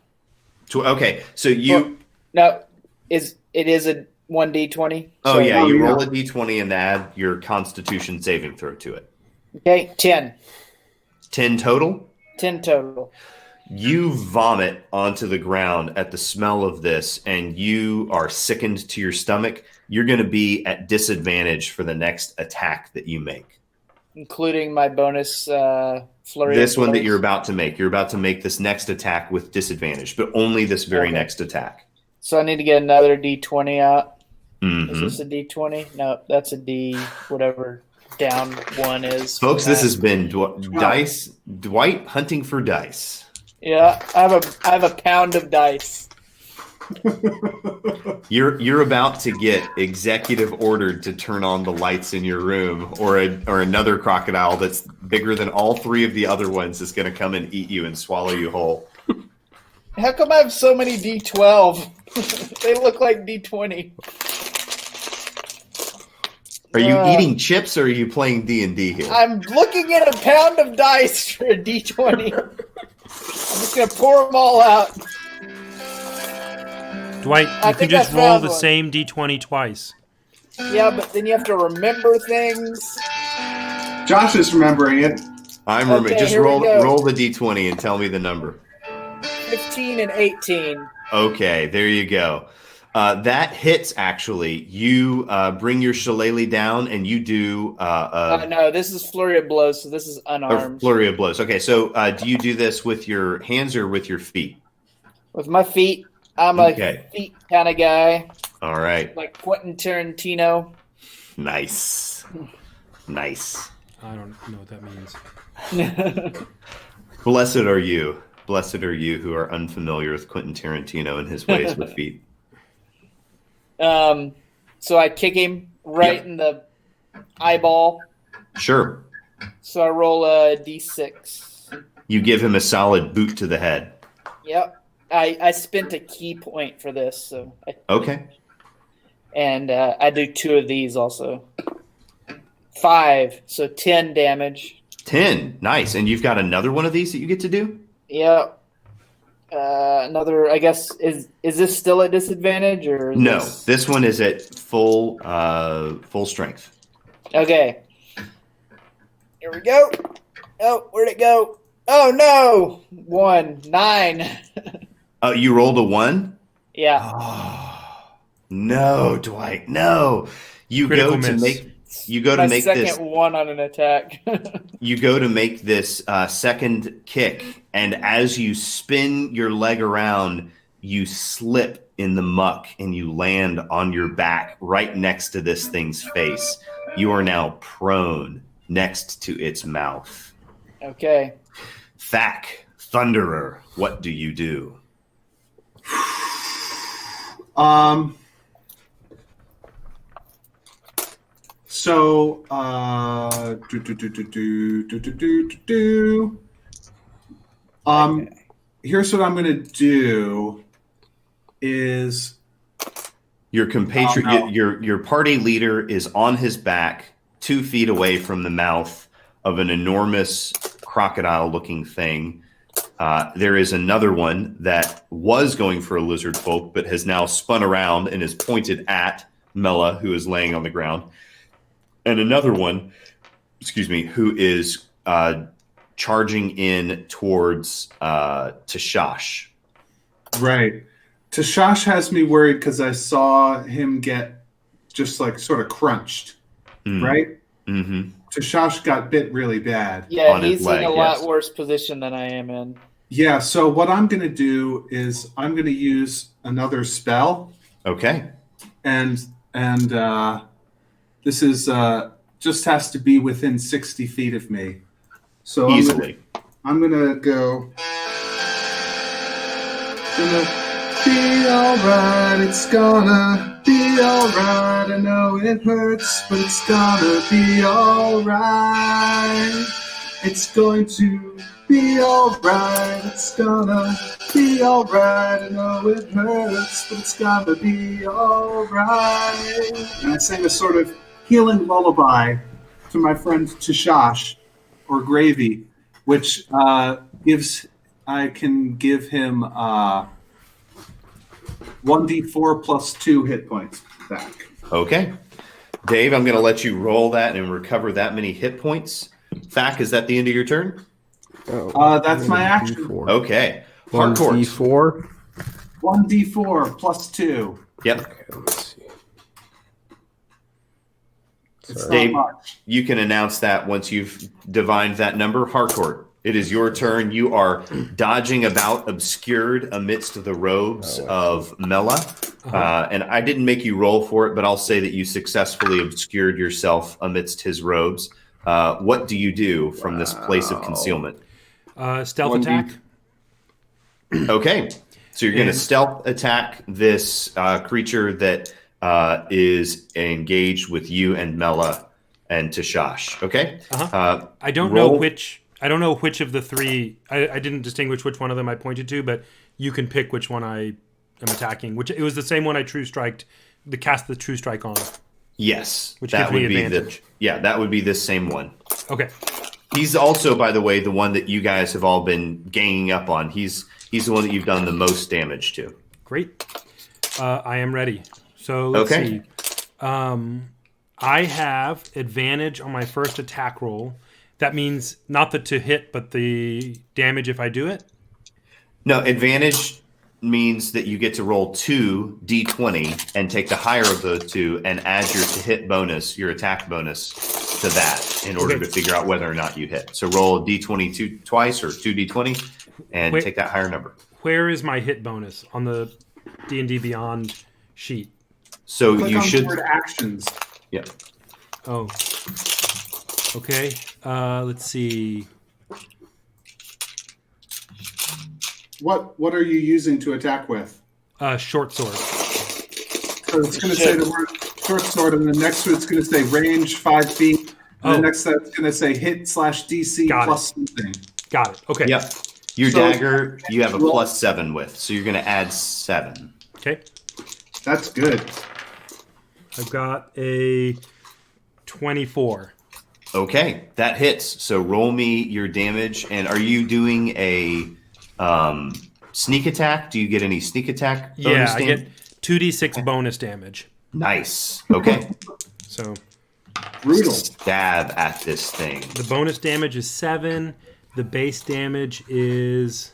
Okay, so you... No, it is a 1d20. Oh, yeah, you roll a d20 and add your Constitution saving throw to it. Okay, 10. 10 total? 10 total. You vomit onto the ground at the smell of this, and you are sickened to your stomach. You're going to be at disadvantage for the next attack that you make. Including my bonus flurry. This one that you're about to make. You're about to make this next attack with disadvantage, but only this very next attack. So I need to get another d20 out. Mm-hmm. Is this a d20? No, that's a d whatever down one is. Folks, this has been Dwight hunting for dice. Yeah, I have a pound of dice. You're about to get executive ordered to turn on the lights in your room, or another crocodile that's bigger than all 3 of the other ones is going to come and eat you and swallow you whole. How come I have so many d12? They look like d20. Are you eating chips or are you playing D&D here? I'm looking at a pound of dice for a d20. I'm just going to pour them all out. Dwight, you can just roll the same d20 twice. Yeah, but then you have to remember things. Josh is remembering it. I'm remembering. Just roll the d20 and tell me the number. 15 and 18. Okay, there you go. That hits, actually. You bring your shillelagh down and you do... no, this is flurry of blows, so this is unarmed. Flurry of blows. Okay, so do you do this with your hands or with your feet? With my feet. I'm a feet kind of guy. All right. Like Quentin Tarantino. Nice. I don't know what that means. Blessed are you. Blessed are you who are unfamiliar with Quentin Tarantino and his ways with feet. So I kick him right in the eyeball. Sure. So I roll a d6. You give him a solid boot to the head. Yep. I spent a key point for this. So okay. And I do 2 of these also. 5, so 10 damage. 10, nice. And you've got another one of these that you get to do? Yep. Another, I guess, is this still at disadvantage or is No, this one is at full strength. Okay. Here we go. Oh, where'd it go? Oh no! 9. Oh, you rolled a 1? Yeah. Oh, no, Dwight, no. You Critical go to miss. make you go to My make second this one on an attack. you go to make this second kick, and as you spin your leg around, you slip in the muck and you land on your back right next to this thing's face. You are now prone next to its mouth. Okay. Thack, Thunderer, what do you do? So, here's what I'm going to do is Your compatriot, no. your party leader is on his back, 2 feet away from the mouth of an enormous crocodile-looking thing. There is another one that was going for a lizard folk, but has now spun around and is pointed at Mela, who is laying on the ground. And another one, who is charging in towards Tashash. right. Tashash has me worried because I saw him get just like sort of crunched, right? Mm-hmm. Tashash got bit really bad. Yeah, On his he's leg, in a yes. lot worse position than I am in. Yeah, so what I'm going to do is I'm going to use another spell, Okay. and this is just has to be within 60 feet of me. So Easily. I'm gonna go. Gonna be alright. It's gonna be alright. I know it hurts, but it's gonna be alright. It's going to be alright. It's gonna be alright. I know it hurts, but it's gonna be alright. And I sang a sort of healing lullaby to my friend Tashash, or Gravy, which I can give him 1d4 plus 2 hit points back. Okay. Dave, I'm going to let you roll that and recover that many hit points. Thack, is that the end of your turn? That's my action. D4. Okay. One Hardcore. D4. 1d4 plus 2. Yep. Okay, let's see. It's Sorry. not Dave, much. you can announce that once you've divined that number. Harcourt, it is your turn. You are dodging about, obscured amidst the robes of Mela. And I didn't make you roll for it, but I'll say that you successfully obscured yourself amidst his robes. What do you do from this place of concealment? Stealth 1D. attack. Okay. So you're going to And- stealth attack this creature that is engaged with you and Mela and Tashash. Okay. I don't roll. know which. I don't know which of the three. I didn't distinguish which one of them I pointed to, but you can pick which one I am attacking. Which it was the same one I true striked. Cast the true strike on. Yes, Which that gives me would be advantage. that would be this same one. Okay. He's also, by the way, the one that you guys have all been ganging up on. He's the one that you've done the most damage to. Great. I am ready. So let's Okay. see. I have advantage on my first attack roll. That means not the to hit, but the damage if I do it. No, advantage means that you get to roll 2 d20 and take the higher of those two and add your to hit bonus, your attack bonus, to that in order Okay. to figure out whether or not you hit. So roll a d20 twice or 2 d20 and Wait. take that higher number. Where is my hit bonus on the D&D Beyond sheet? So Click you on should. the word actions. Yeah. Oh. Okay. Let's see. What are you using to attack with? Short sword. So it's going to say the word short sword, and the next one's going to say range 5 feet. And Oh. the next that's going to say hit/DC Got plus something. Got it. Okay. Yep. Your So- dagger, you have a plus 7 with, so you're going to add 7. Okay. That's good. I've got a 24. Okay, that hits. So roll me your damage. And are you doing a sneak attack? Do you get any sneak attack? Yeah, bonus I get 2d6 bonus damage. Nice. Okay. So Brutal. Stab at this thing. the bonus damage is 7. The base damage is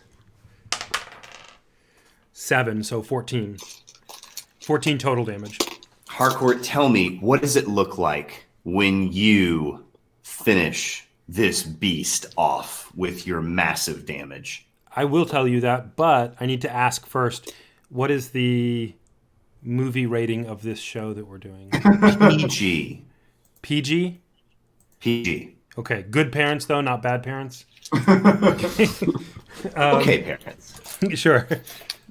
7, so 14. 14 total damage. Harcourt, tell me, what does it look like when you finish this beast off with your massive damage? I will tell you that, but I need to ask first, what is the movie rating of this show that we're doing? PG. PG? PG. Okay, good parents though, not bad parents. Okay, parents. Sure.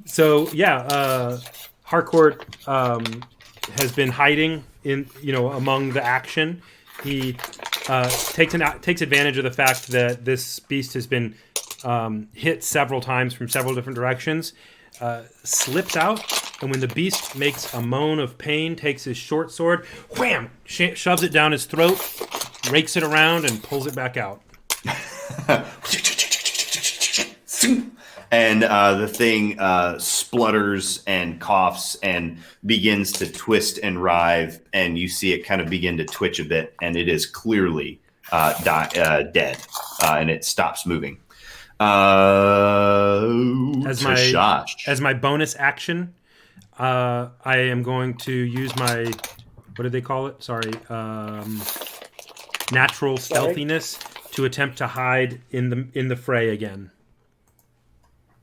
So yeah, Harcourt has been hiding in among the action. He takes advantage of the fact that this beast has been hit several times from several different directions. Slips out, and when the beast makes a moan of pain, takes his short sword, wham, shoves it down his throat, rakes it around, and pulls it back out. And the thing splutters and coughs and begins to twist and writhe, and you see it kind of begin to twitch a bit, and it is clearly dead, and it stops moving. As my bonus action, I am going to use my, what did they call it? Sorry, natural stealthiness to attempt to hide in the fray again.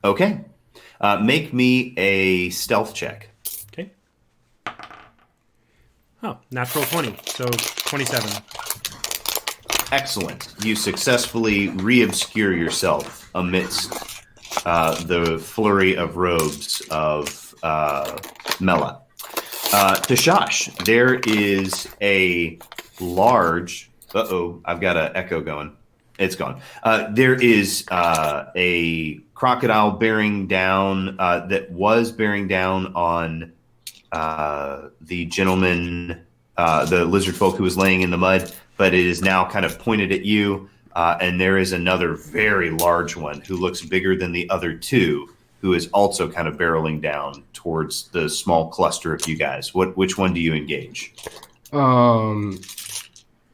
Okay. Make me a stealth check. Okay. Oh, natural 20, so 27. Excellent. You successfully re-obscure yourself amidst the flurry of robes of Mela. Tashash, there is a large... Uh-oh, I've got an echo going. It's gone. There is a crocodile bearing down that was bearing down on the gentleman, the lizard folk who was laying in the mud, but it is now kind of pointed at you. And there is another very large one who looks bigger than the other two, who is also kind of barreling down towards the small cluster of you guys. Which one do you engage?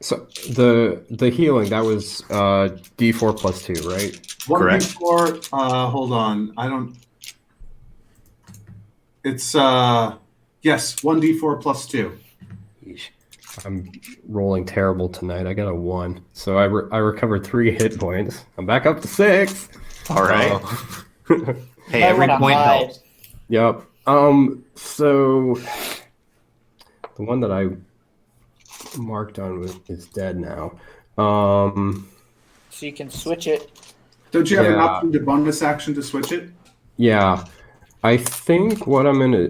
So the healing, that was D4 plus 2, right? Correct. 1d4, hold on. I don't... It's, yes, 1d4 plus 2. I'm rolling terrible tonight. I got a 1. So I recovered 3 hit points. I'm back up to 6. All right. Hey, I every wanna point hide. helps. Yep. So the one that I marked on is dead now. So you can switch it. Don't you have an Yeah. option to bonus action to switch it? Yeah. I think what I'm gonna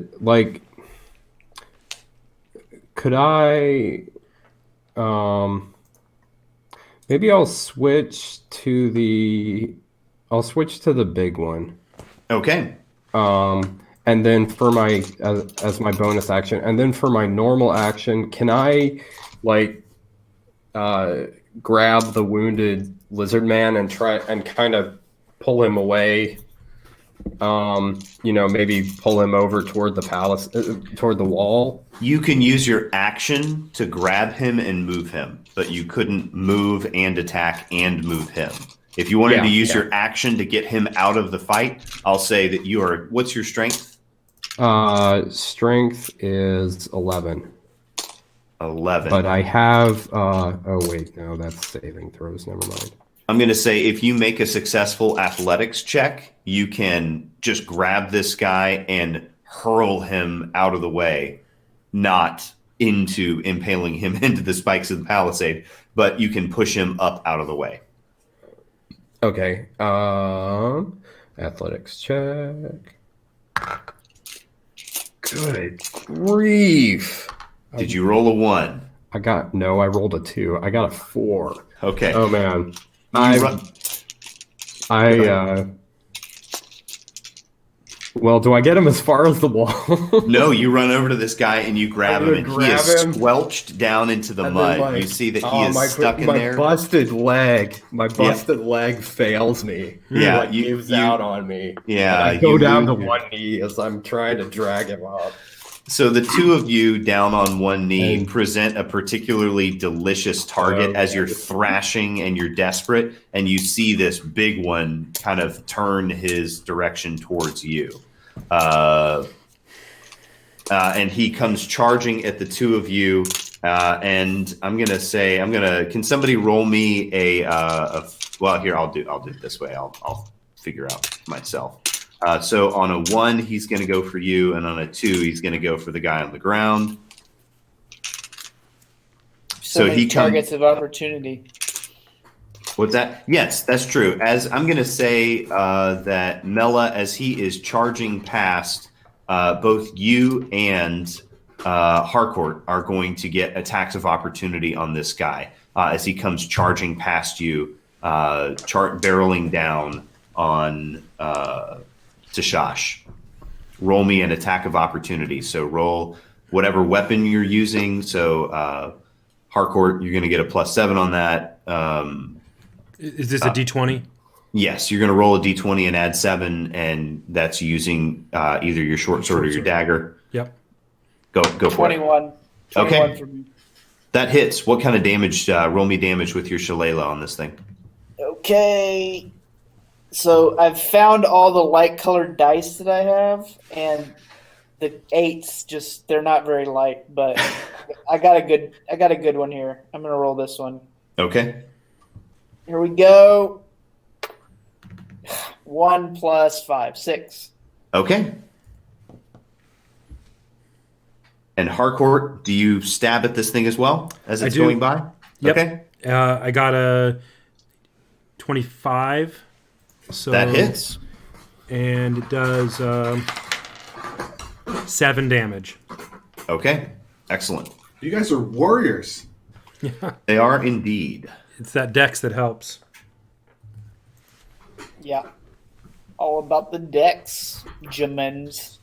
could I maybe I'll switch to the big one. Okay. And then for my as my bonus action, and then for my normal action, can I grab the wounded lizard man and try and kind of pull him away? Maybe pull him over toward the palace, toward the wall. You can use your action to grab him and move him, but you couldn't move and attack and move him. If you wanted to use your action to get him out of the fight, I'll say that you are... What's your strength? Strength is 11. 11. But I have... oh, wait. No, that's saving throws. Never mind. I'm going to say if you make a successful athletics check, you can just grab this guy and hurl him out of the way, not into impaling him into the spikes of the palisade, but you can push him up out of the way. Okay. Athletics check. Good grief. Did you roll a 1? I rolled a 2. I got a 4. Okay. Oh, man. Well, do I get him as far as the wall? No, you run over to this guy and you grab I'm him, gonna and he is grab him. squelched down into the And mud. then, You see that he oh, is stuck in my there. busted leg. My busted leg fails me. Yeah, Like, gives out on me. Yeah, And I go you down to lose your- one knee as I'm trying to drag him up. So the two of you down on one knee And- present a particularly delicious target as you're thrashing and you're desperate, and you see this big one kind of turn his direction towards you. And he comes charging at the two of you. And can somebody roll me well, here, I'll do it this way. I'll figure out myself. So on a 1, he's going to go for you, and on a 2, he's going to go for the guy on the ground. So he targets of opportunity. What's that? Yes, that's true. As I'm going to say that Mela, as he is charging past, both you and Harcourt are going to get attacks of opportunity on this guy as he comes charging past you, barreling down on Tashash. Roll me an attack of opportunity. So roll whatever weapon you're using. So Harcourt, you're going to get a +7 on that. Is this a D20? Yes, you're going to roll a D20 and add 7, and that's using either your short sword or your dagger. Yep. Go for 21. it. Okay. For me. That hits. What kind of damage? Roll me damage with your shillelagh on this thing. Okay. So I've found all the light-colored dice that I have, and the 8s they're not very light, but I got a good one here. I'm gonna roll this one. Okay. Here we go. 1 + 5, 6. Okay. And Harcourt, do you stab at this thing as well as it's going by? Yep. Okay. I got a 25. So That hits. And it does 7 damage. Okay. Excellent. You guys are warriors. They are indeed. It's that dex that helps. Yeah. All about the decks, Jamens.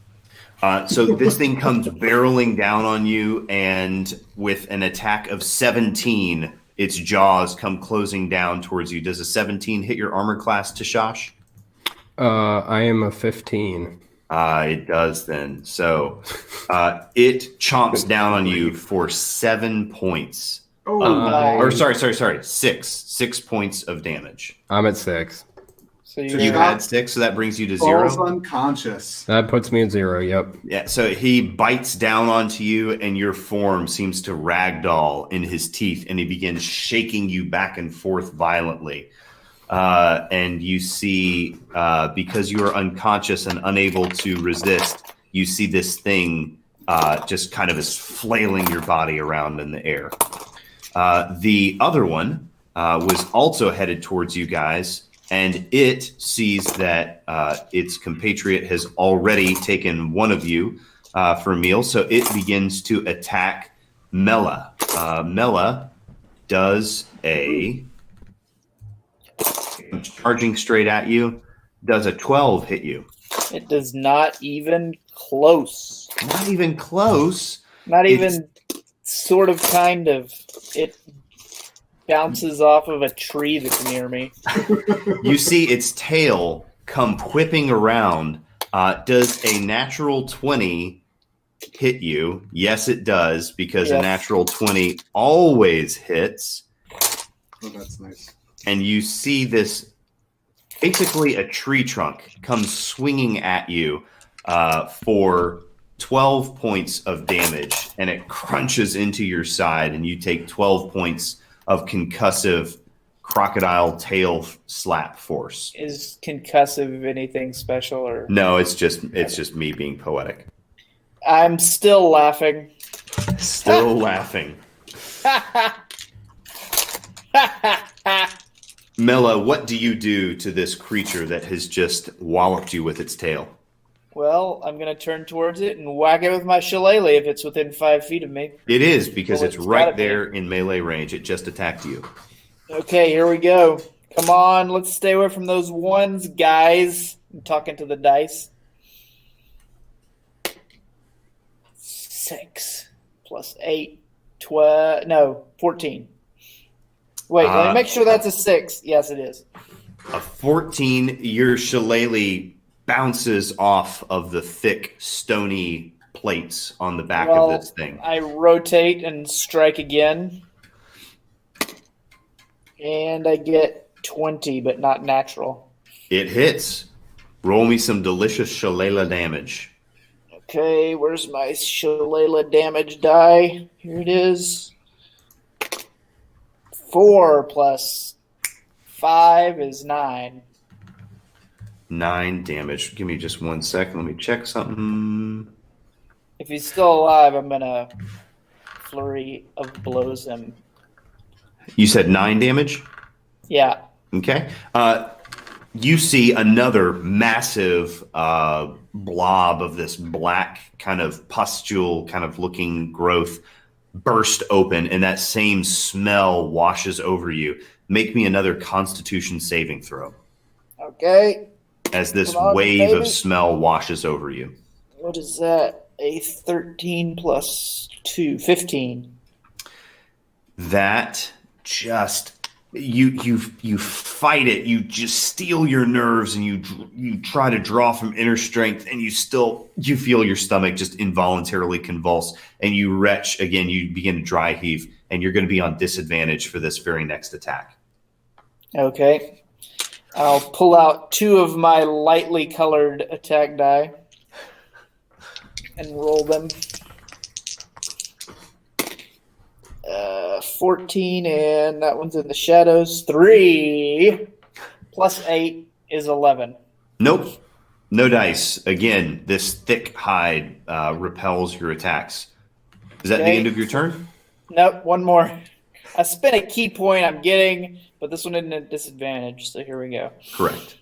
So this thing comes barreling down on you, and with an attack of 17, its jaws come closing down towards you. Does a 17 hit your armor class, Tashash? I am a 15. It does then. So it chomps down on you for 7 points. Sorry. 6 points of damage. I'm at 6. So You had 6, so that brings you to Falls 0. unconscious. That puts me at 0, yep. Yeah, so he bites down onto you, and your form seems to ragdoll in his teeth, and he begins shaking you back and forth violently. And you see, because you are unconscious and unable to resist, you see this thing just kind of is flailing your body around in the air. The other one was also headed towards you guys, and it sees that its compatriot has already taken one of you for a meal, so it begins to attack Mela. Mela does charging straight at you. Does a 12 hit you? It does not even close. Not even close. Not even sort of, kind of. It bounces off of a tree that's near me. You see its tail come whipping around. Does a natural 20 hit you? Yes, it does, because a natural 20 always hits. Oh, that's nice. And you see this, basically a tree trunk comes swinging at you for 12 points of damage, and it crunches into your side, and you take 12 points of concussive crocodile tail slap force. Is concussive anything special, or No, it's just me being poetic. I'm still laughing. Still laughing. Mela, what do you do to this creature that has just walloped you with its tail? Well, I'm going to turn towards it and whack it with my shillelagh if it's within 5 feet of me. It is, because Well, it's it's right gotta be. there in melee range. It just attacked you. Okay, here we go. Come on, let's stay away from those ones, guys. I'm talking to the dice. 6 plus 8, 12. No, 14. Wait, let me make sure that's a 6. Yes, it is. A 14, your shillelagh bounces off of the thick, stony plates on the back of this thing. I rotate and strike again. And I get 20, but not natural. It hits. Roll me some delicious shillelagh damage. Okay, where's my shillelagh damage die? Here it is. 4 plus 5 is 9. 9 damage. Give me just 1 second. Let me check something. If he's still alive, I'm going to flurry of blows him. You said 9 damage? Yeah. Okay. You see another massive blob of this black kind of pustule kind of looking growth burst open, and that same smell washes over you. Make me another Constitution saving throw. Okay. As this Come on, wave baby. of smell washes over you. What is that? A 13 plus 2, 15. That just you fight it. You just steel your nerves, and you try to draw from inner strength, and you feel your stomach just involuntarily convulse, and you retch again. You begin to dry heave, and you're going to be on disadvantage for this very next attack. Okay. I'll pull out 2 of my lightly colored attack die and roll them. 14, and that one's in the shadows. 3 plus 8 is 11. Nope. No dice. Again, this thick hide repels your attacks. Is that the end of your turn? Nope, one more. I spent a key point I'm getting, but this one isn't a disadvantage, so here we go. Correct.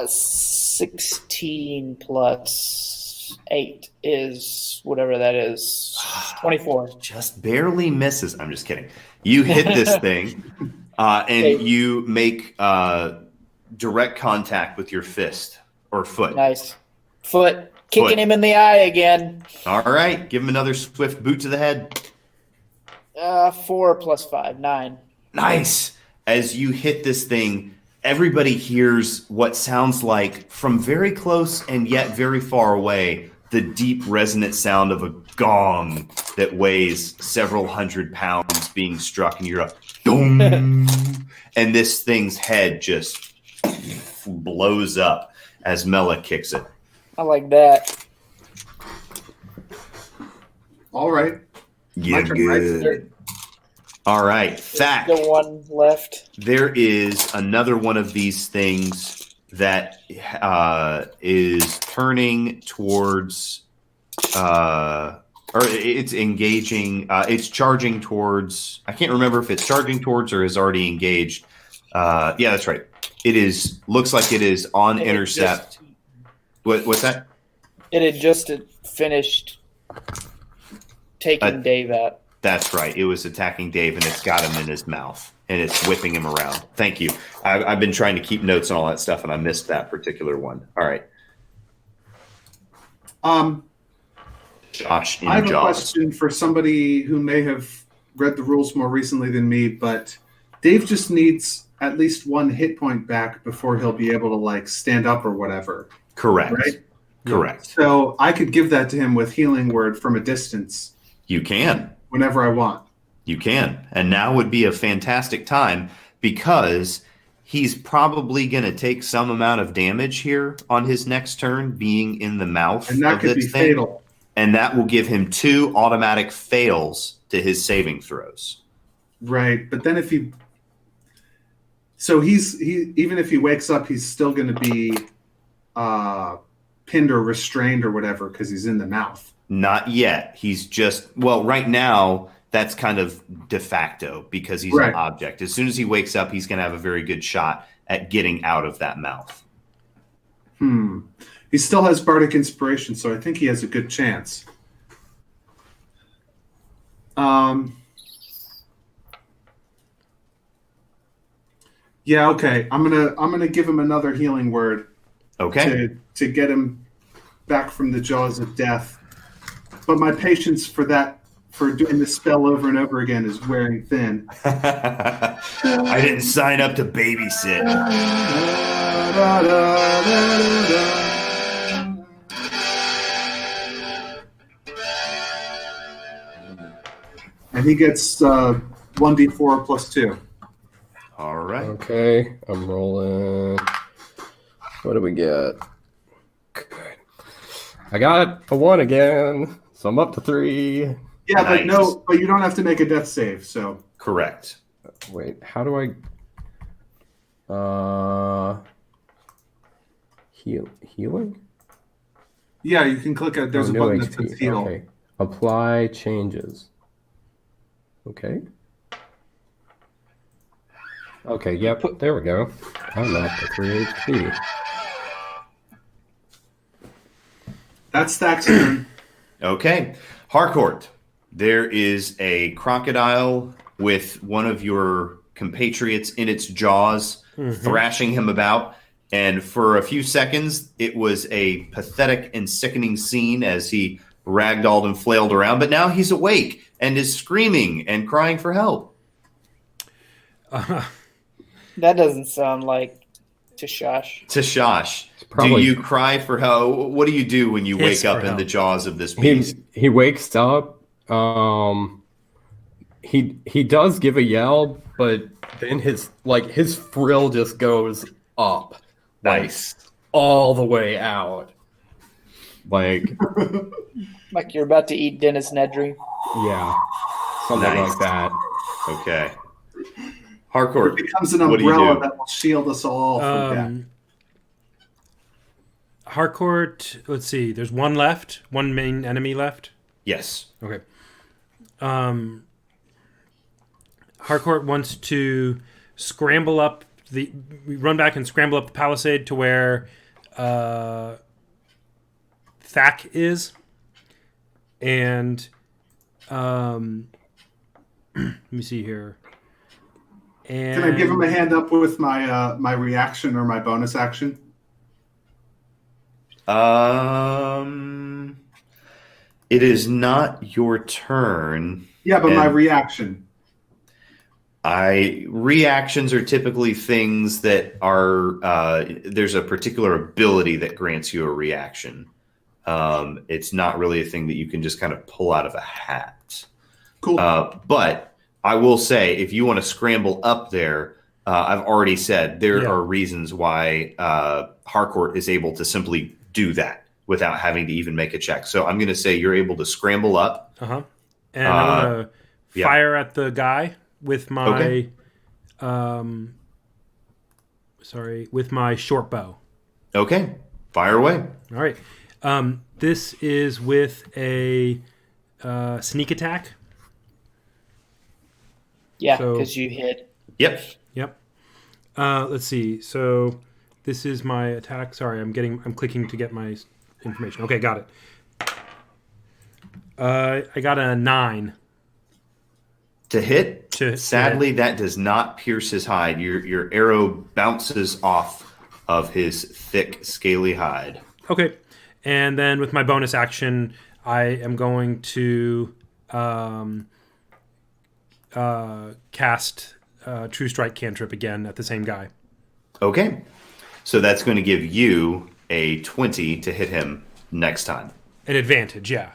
16 plus 8 is whatever that is. 24. Just barely misses. I'm just kidding. You hit this thing, and you make direct contact with your fist or foot. Nice. Foot. Kicking him in the eye again. All right. Give him another swift boot to the head. 4 plus 5, 9. Nice. As you hit this thing, everybody hears what sounds like, from very close and yet very far away, the deep resonant sound of a gong that weighs several hundred pounds being struck, and you're a dong, and this thing's head just blows up as Mela kicks it. I like that. All right. Yeah, good. All right, fact. The one left. There is another one of these things that is turning towards, or it's engaging. It's charging towards. I can't remember if it's charging towards or is already engaged. Yeah, that's right. It is. Looks like it is on intercept. What's that? It had just finished taking Dave out. That's right. It was attacking Dave, and it's got him in his mouth, and it's whipping him around. Thank you. I've been trying to keep notes on all that stuff, and I missed that particular one. All right. Josh in I have Jaws. a question for somebody who may have read the rules more recently than me, but Dave just needs at least 1 hit point back before he'll be able to, like, stand up or whatever. Correct. Right? Correct. So I could give that to him with Healing Word from a distance. You can. Whenever I want. You can. And now would be a fantastic time, because he's probably going to take some amount of damage here on his next turn, being in the mouth And that of could this be thing. fatal. And that will give him 2 automatic fails to his saving throws. Right. But then if he... So even if he wakes up, he's still going to be pinned or restrained or whatever because he's in the mouth. Not yet. He's just, well, right now, that's kind of de facto because he's an object. As soon as he wakes up, he's going to have a very good shot at getting out of that mouth. He still has Bardic Inspiration, so I think he has a good chance. Yeah, okay. I'm gonna give him another Healing Word. Okay. To get him back from the jaws of death. But my patience for doing this spell over and over again is wearing thin. I didn't sign up to babysit. And he gets 1d4 plus 2. All right. Okay, I'm rolling. What do we get? Good. I got a 1 again, so I'm up to 3. Yeah, Nice. but you don't have to make a death save, so. Correct. Wait, how do I healing? Yeah, you can click it. There's a new button that HP. says heal. Okay. Apply changes. Okay. Okay, yep, there we go. I'm up to 3 HP. That's Stack's turn. Okay. Harcourt, there is a crocodile with one of your compatriots in its jaws, thrashing him about. And for a few seconds, it was a pathetic and sickening scene as he ragdolled and flailed around. But now he's awake and is screaming and crying for help. That doesn't sound like Tashash. Tashash, probably- do you cry for help? What do you do when you Hiss wake up for in the help. jaws of this beast? He wakes up. He does give a yell, but then his frill just goes up, Nice. all the way out. Like, Like you're about to eat Dennis Nedry. yeah, something Nice. like that. Okay. Harcourt, It becomes an what do you umbrella do? that will shield us all from death. Harcourt, let's see. There's one left. One main enemy left. Yes. Okay. Harcourt wants to scramble up we run back and scramble up the palisade to where Thack is, and let me see here. And Can I give him a hand up with my reaction or my bonus action? It is not your turn. Yeah, but my And- reaction. Reactions are typically things that are there's a particular ability that grants you a reaction. It's not really a thing that you can just kind of pull out of a hat. Cool. But I will say, if you want to scramble up there, I've already said there are reasons why Harcourt is able to simply do that without having to even make a check. So I'm going to say you're able to scramble up. and I'm gonna yeah. fire at the guy with my with my short bow. Okay, fire away. All right. This is with a sneak attack. Yeah, So- because you hit. Yep. Yep. Let's see. So this is my attack. Sorry, I'm clicking to get my information. Okay, got it. I got a 9 To hit. to Sadly, that does not pierce his hide. Your arrow bounces off of his thick, scaly hide. Okay. And then with my bonus action, I am going to cast True Strike cantrip again at the same guy. Okay. So that's going to give you a 20 to hit him next time. An advantage, yeah.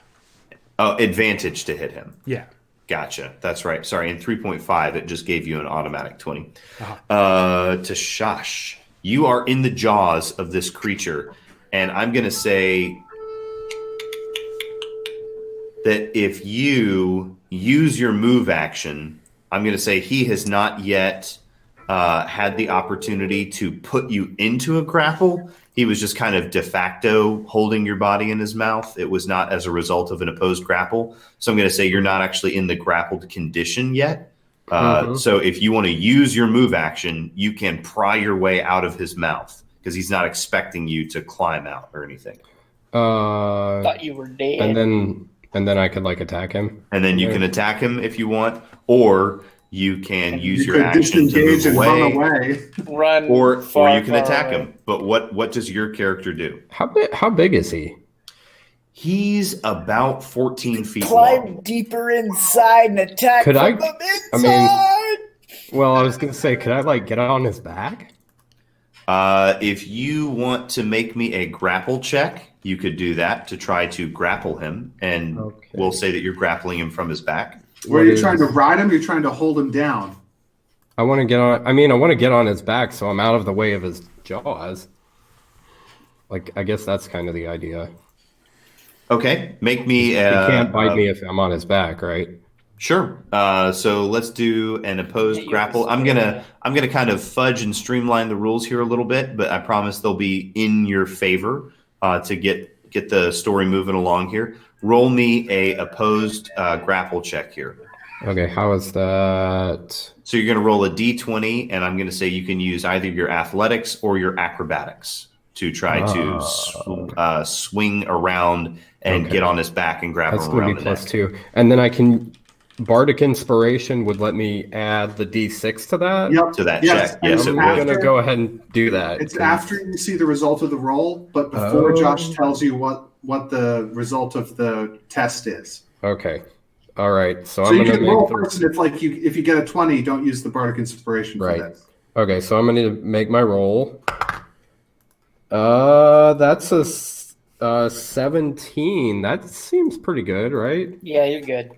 Oh, advantage to hit him. Yeah. Gotcha. That's right. Sorry, in 3.5, it just gave you an automatic 20. Tashash, you are in the jaws of this creature, and I'm going to say that if you use your move action, I'm going to say he has not yet had the opportunity to put you into a grapple. He was just kind of de facto holding your body in his mouth. It was not as a result of an opposed grapple. So I'm going to say you're not actually in the grappled condition yet. So if you want to use your move action, you can pry your way out of his mouth because he's not expecting you to climb out or anything. Thought you were dead. And then I could attack him. And then you can attack him if you want, or you can use You your could action to disengage move and run away, away. Run or far, you can far attack away. him. But what does your character do? How big is he? He's about 14 feet Climb long. deeper inside and attack Could from I- the I mean- inside. Well, I was gonna say, could I like get on his back? If you want to make me a grapple check, you could do that to try to grapple him, and Okay. we'll say that you're grappling him from his back. Were What you is- trying to ride him? You're trying to hold him down. I want to get on. I mean, I want to get on his back, so I'm out of the way of his jaws. Like, I guess that's kind of the idea. Okay, make me. He can't bite me if I'm on his back, right? Sure. So let's do an opposed Yeah, you grapple. can I'm spare gonna that. I'm gonna kind of fudge and streamline the rules here a little bit, but I promise they'll be in your favor to get the story moving along here. Roll me a opposed grapple check here. Okay, how is that? So you're gonna roll a d20, and I'm gonna say you can use either your athletics or your acrobatics to try to swing around and Okay. get on his back and grab That's him going around to be the neck. +2. And then I can. Bardic Inspiration would let me add the D6 to that. Yep. To that Yes, check, and yes, it's it I'm would. going to go ahead and do that. It's 'cause- after you see the result of the roll, but before Oh. Josh tells you what the result of the test is. Okay. All right. So, So I'm you going to can roll make the. first, and if you get a 20, don't use the Bardic Inspiration for Right. this. Okay, so I'm going to make my roll. That's a 17. That seems pretty good, right? Yeah, you're good.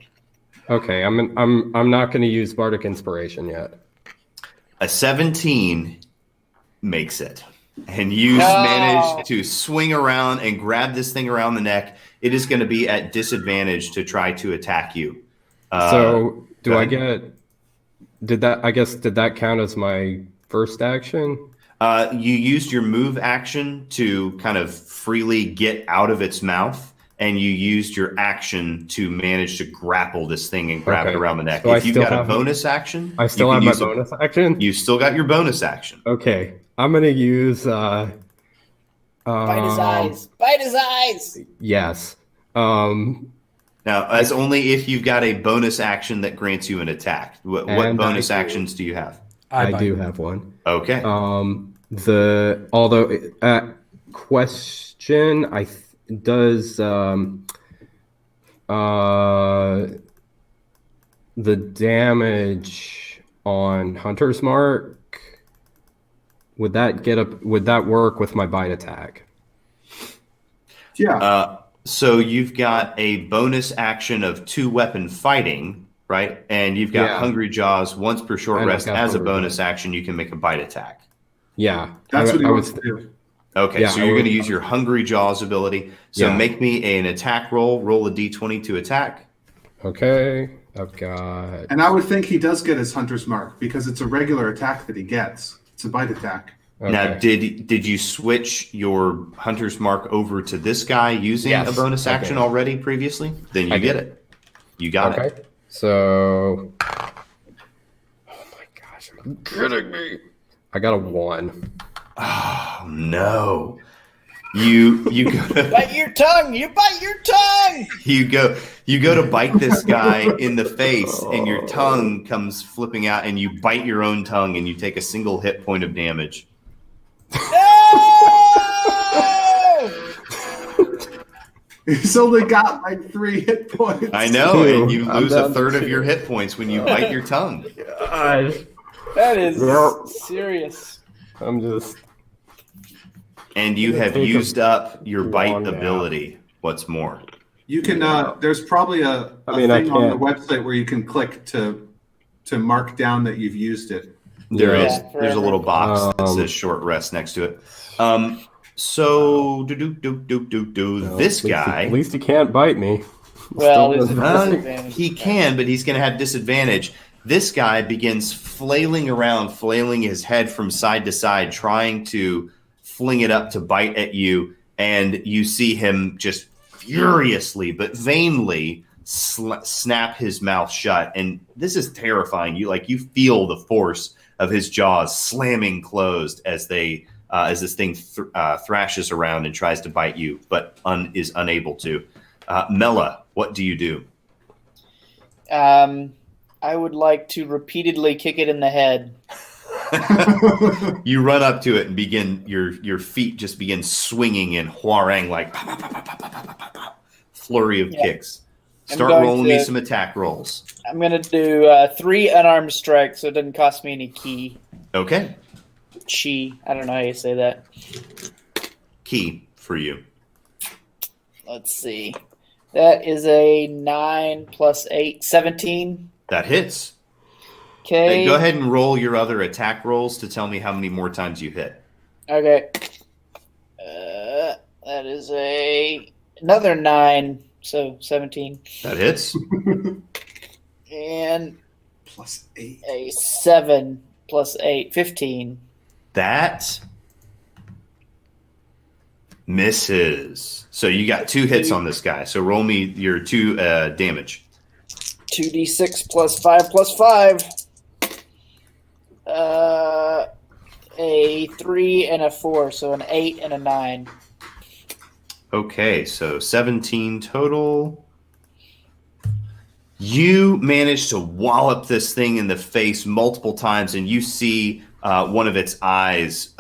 Okay, I'm not going to use Bardic Inspiration yet. A 17 makes it. And you No. manage to swing around and grab this thing around the neck. It is going to be at disadvantage to try to attack you. So do go I ahead. did that count as my first action? You used your move action to kind of freely get out of its mouth, and you used your action to manage to grapple this thing and grab Okay. it around the neck. So I If you've still got a have- bonus action, I still you have can my use a- bonus action? You still got your bonus action. Okay. I'm going to use Bite his eyes. Bite his eyes. Yes. Now, that's only if you've got a bonus action that grants you an attack. What And bonus I do. actions do you have? I bite. do have one. Okay. Question does the damage on Hunter's Mark, would that work with my bite attack? Yeah. So you've got a bonus action of 2-weapon fighting, right? And you've got Yeah. Hungry Jaws once per short And I've rest. got As a Hungry bonus Jaws. action, you can make a bite attack. Yeah. That's what he I wants was to do. Okay, Yeah, so I you're going to would- use your Hungry Jaws ability. So Yeah. make me an attack roll. Roll a d20 to attack. okay. I've got And I would think he does get his Hunter's Mark because it's a regular attack that he gets. It's a bite attack. Now, okay. did you switch your Hunter's Mark over to this guy using Yes, a bonus I action did. already previously? Then you I get did. it. You got Okay. it. So, oh my gosh, are you kidding me? I got a 1. Oh no. You go to, Bite your tongue. You bite your tongue. you go to bite this guy in the face, and your tongue comes flipping out, and you bite your own tongue, and you take a single hit point of damage. No! He's only got like 3 hit points. I know, 2. and you I'm lose a down to third of 2. your hit points when you bite your tongue. Gosh, That is Yep. serious. I'm just And you have Take a used up your bite long nap. ability. What's more? You can. There's probably a I mean, I thing on the can't- website where you can click to mark down that you've used it. There Yeah. is. Yeah, There's a little box that Um, says short rest next to it. So this guy. At least he can't bite me. Well, Still there's doesn't- a disadvantage. He can, but he's going to have disadvantage. This guy begins flailing around, flailing his head from side to side, trying to fling it up to bite at you. And you see him just furiously, but vainly snap his mouth shut. And this is terrifying. You feel the force of his jaws slamming closed as this thing thrashes around and tries to bite you, but is unable to. Mela, what do you do? I would like to repeatedly kick it in the head. You run up to it and begin your feet just begin swinging in huarang like flurry of Yeah. kicks. I'm Start going rolling to- me some attack rolls. I'm going to do 3 unarmed strikes, so it doesn't cost me any key. Okay. Chi. I don't know how you say that. Key for you. Let's see. That is a 9 plus 8, 17. That hits. Okay. Hey, go ahead and roll your other attack rolls to tell me how many more times you hit. Okay. That is another 9, so 17. That hits. And Plus 8. a 7 plus 8, 15. That misses. So you got 2 hits on this guy. So roll me your 2 damage. 2d6 plus 5 plus 5. A 3 and a 4, so an 8 and a 9. Okay, so 17 total. You manage to wallop this thing in the face multiple times, and you see one of its eyes.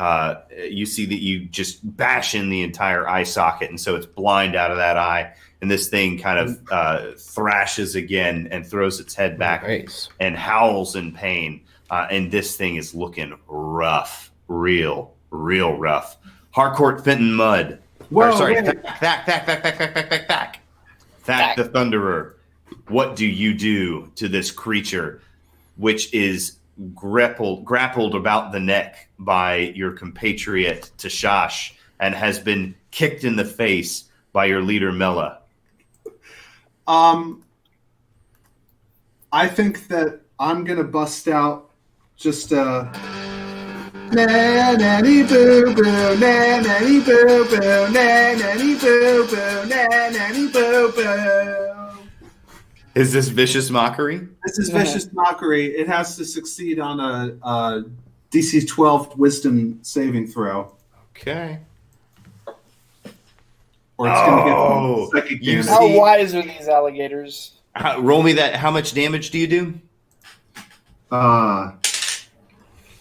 You see that you just bash in the entire eye socket, and so it's blind out of that eye. And this thing kind of thrashes again and throws its head back Nice. and howls in pain. And this thing is looking rough, real rough. Harcourt Fenton Mud. Whoa, Or, sorry, wait. Thack the Thunderer. What do you do to this creature, which is grappled about the neck by your compatriot Tashash and has been kicked in the face by your leader Mela? I think that I'm gonna bust out just a nanny boo boo, nanny boo boo, nanny boo boo, nanny boo boo. Is this vicious mockery? This is vicious mockery. It has to succeed on a DC 12 Wisdom saving throw, Okay. or it's going to Oh, get psychic you damage. How See- wise are these alligators? Roll me that. How much damage do you do?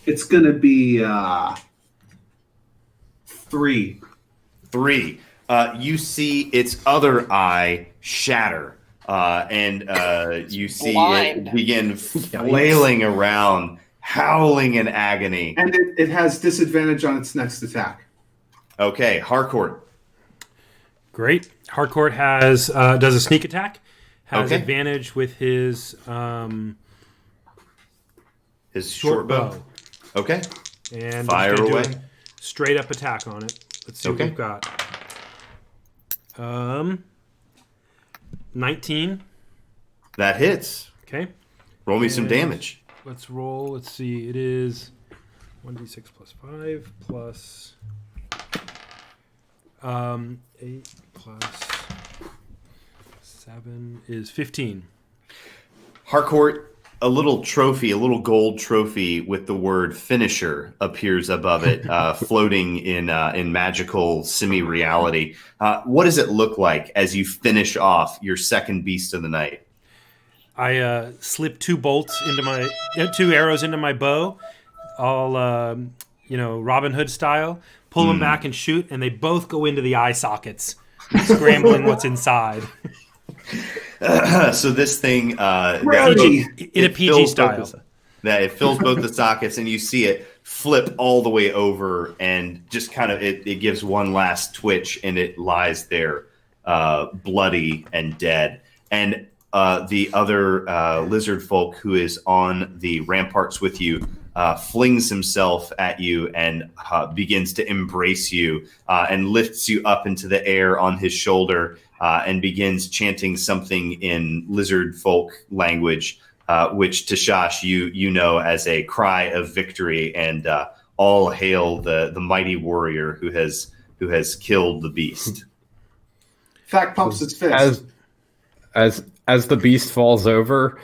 It's going to be 3. 3. You see its other eye shatter, and you see Blind. it begin flailing around, howling in agony. And it has disadvantage on its next attack. Okay, Harcourt. Great. Harcourt has does a sneak attack. Has Okay. advantage with his His short bow. Okay. And Fire he's gonna do away. a straight up attack on it. Let's see Okay. what we've got. 19. That hits. Okay. Roll me some And- damage. Let's roll. Let's see. It is 1d6 plus 5 plus 8 plus 7 is 15. Harcourt, a little trophy, a little gold trophy with the word finisher appears above it, floating in magical semi-reality. What does it look like as you finish off your second beast of the night? I slip 2 bolts into my 2 arrows into my bow, all Robin Hood style. Pull them back and shoot, and they both go into the eye sockets, scrambling what's inside So this thing, in a PG fills style. both that it fills both the sockets, and you see it flip all the way over, and just kind of it gives one last twitch, and it lies there, bloody and dead. And the other lizard folk who is on the ramparts with you flings himself at you and begins to embrace you and lifts you up into the air on his shoulder and begins chanting something in lizard folk language, which Tashash you know as a cry of victory and all hail the mighty warrior who has killed the beast. Fact pumps its fist. As the beast falls over,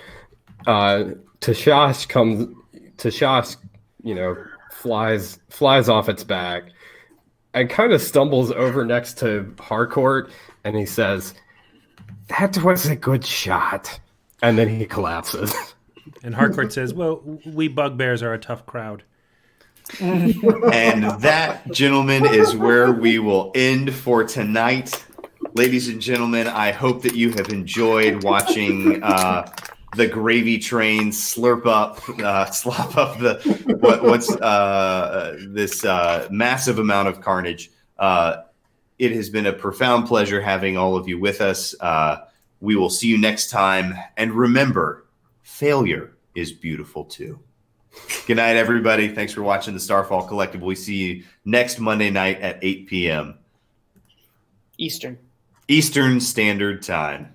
Tashash comes. Tashash, flies off its back and kind of stumbles over next to Harcourt, and he says, "That was a good shot." And then he collapses. And Harcourt says, "Well, we bugbears are a tough crowd." And that, gentlemen, is where we will end for tonight. ladies and gentlemen, I hope that you have enjoyed watching the gravy train slop up this massive amount of carnage. It has been a profound pleasure having all of you with us. We will see you next time. And remember, failure is beautiful too. Good night, everybody. Thanks for watching the Starfall Collective. We see you next Monday night at 8 p.m. Eastern Standard Time.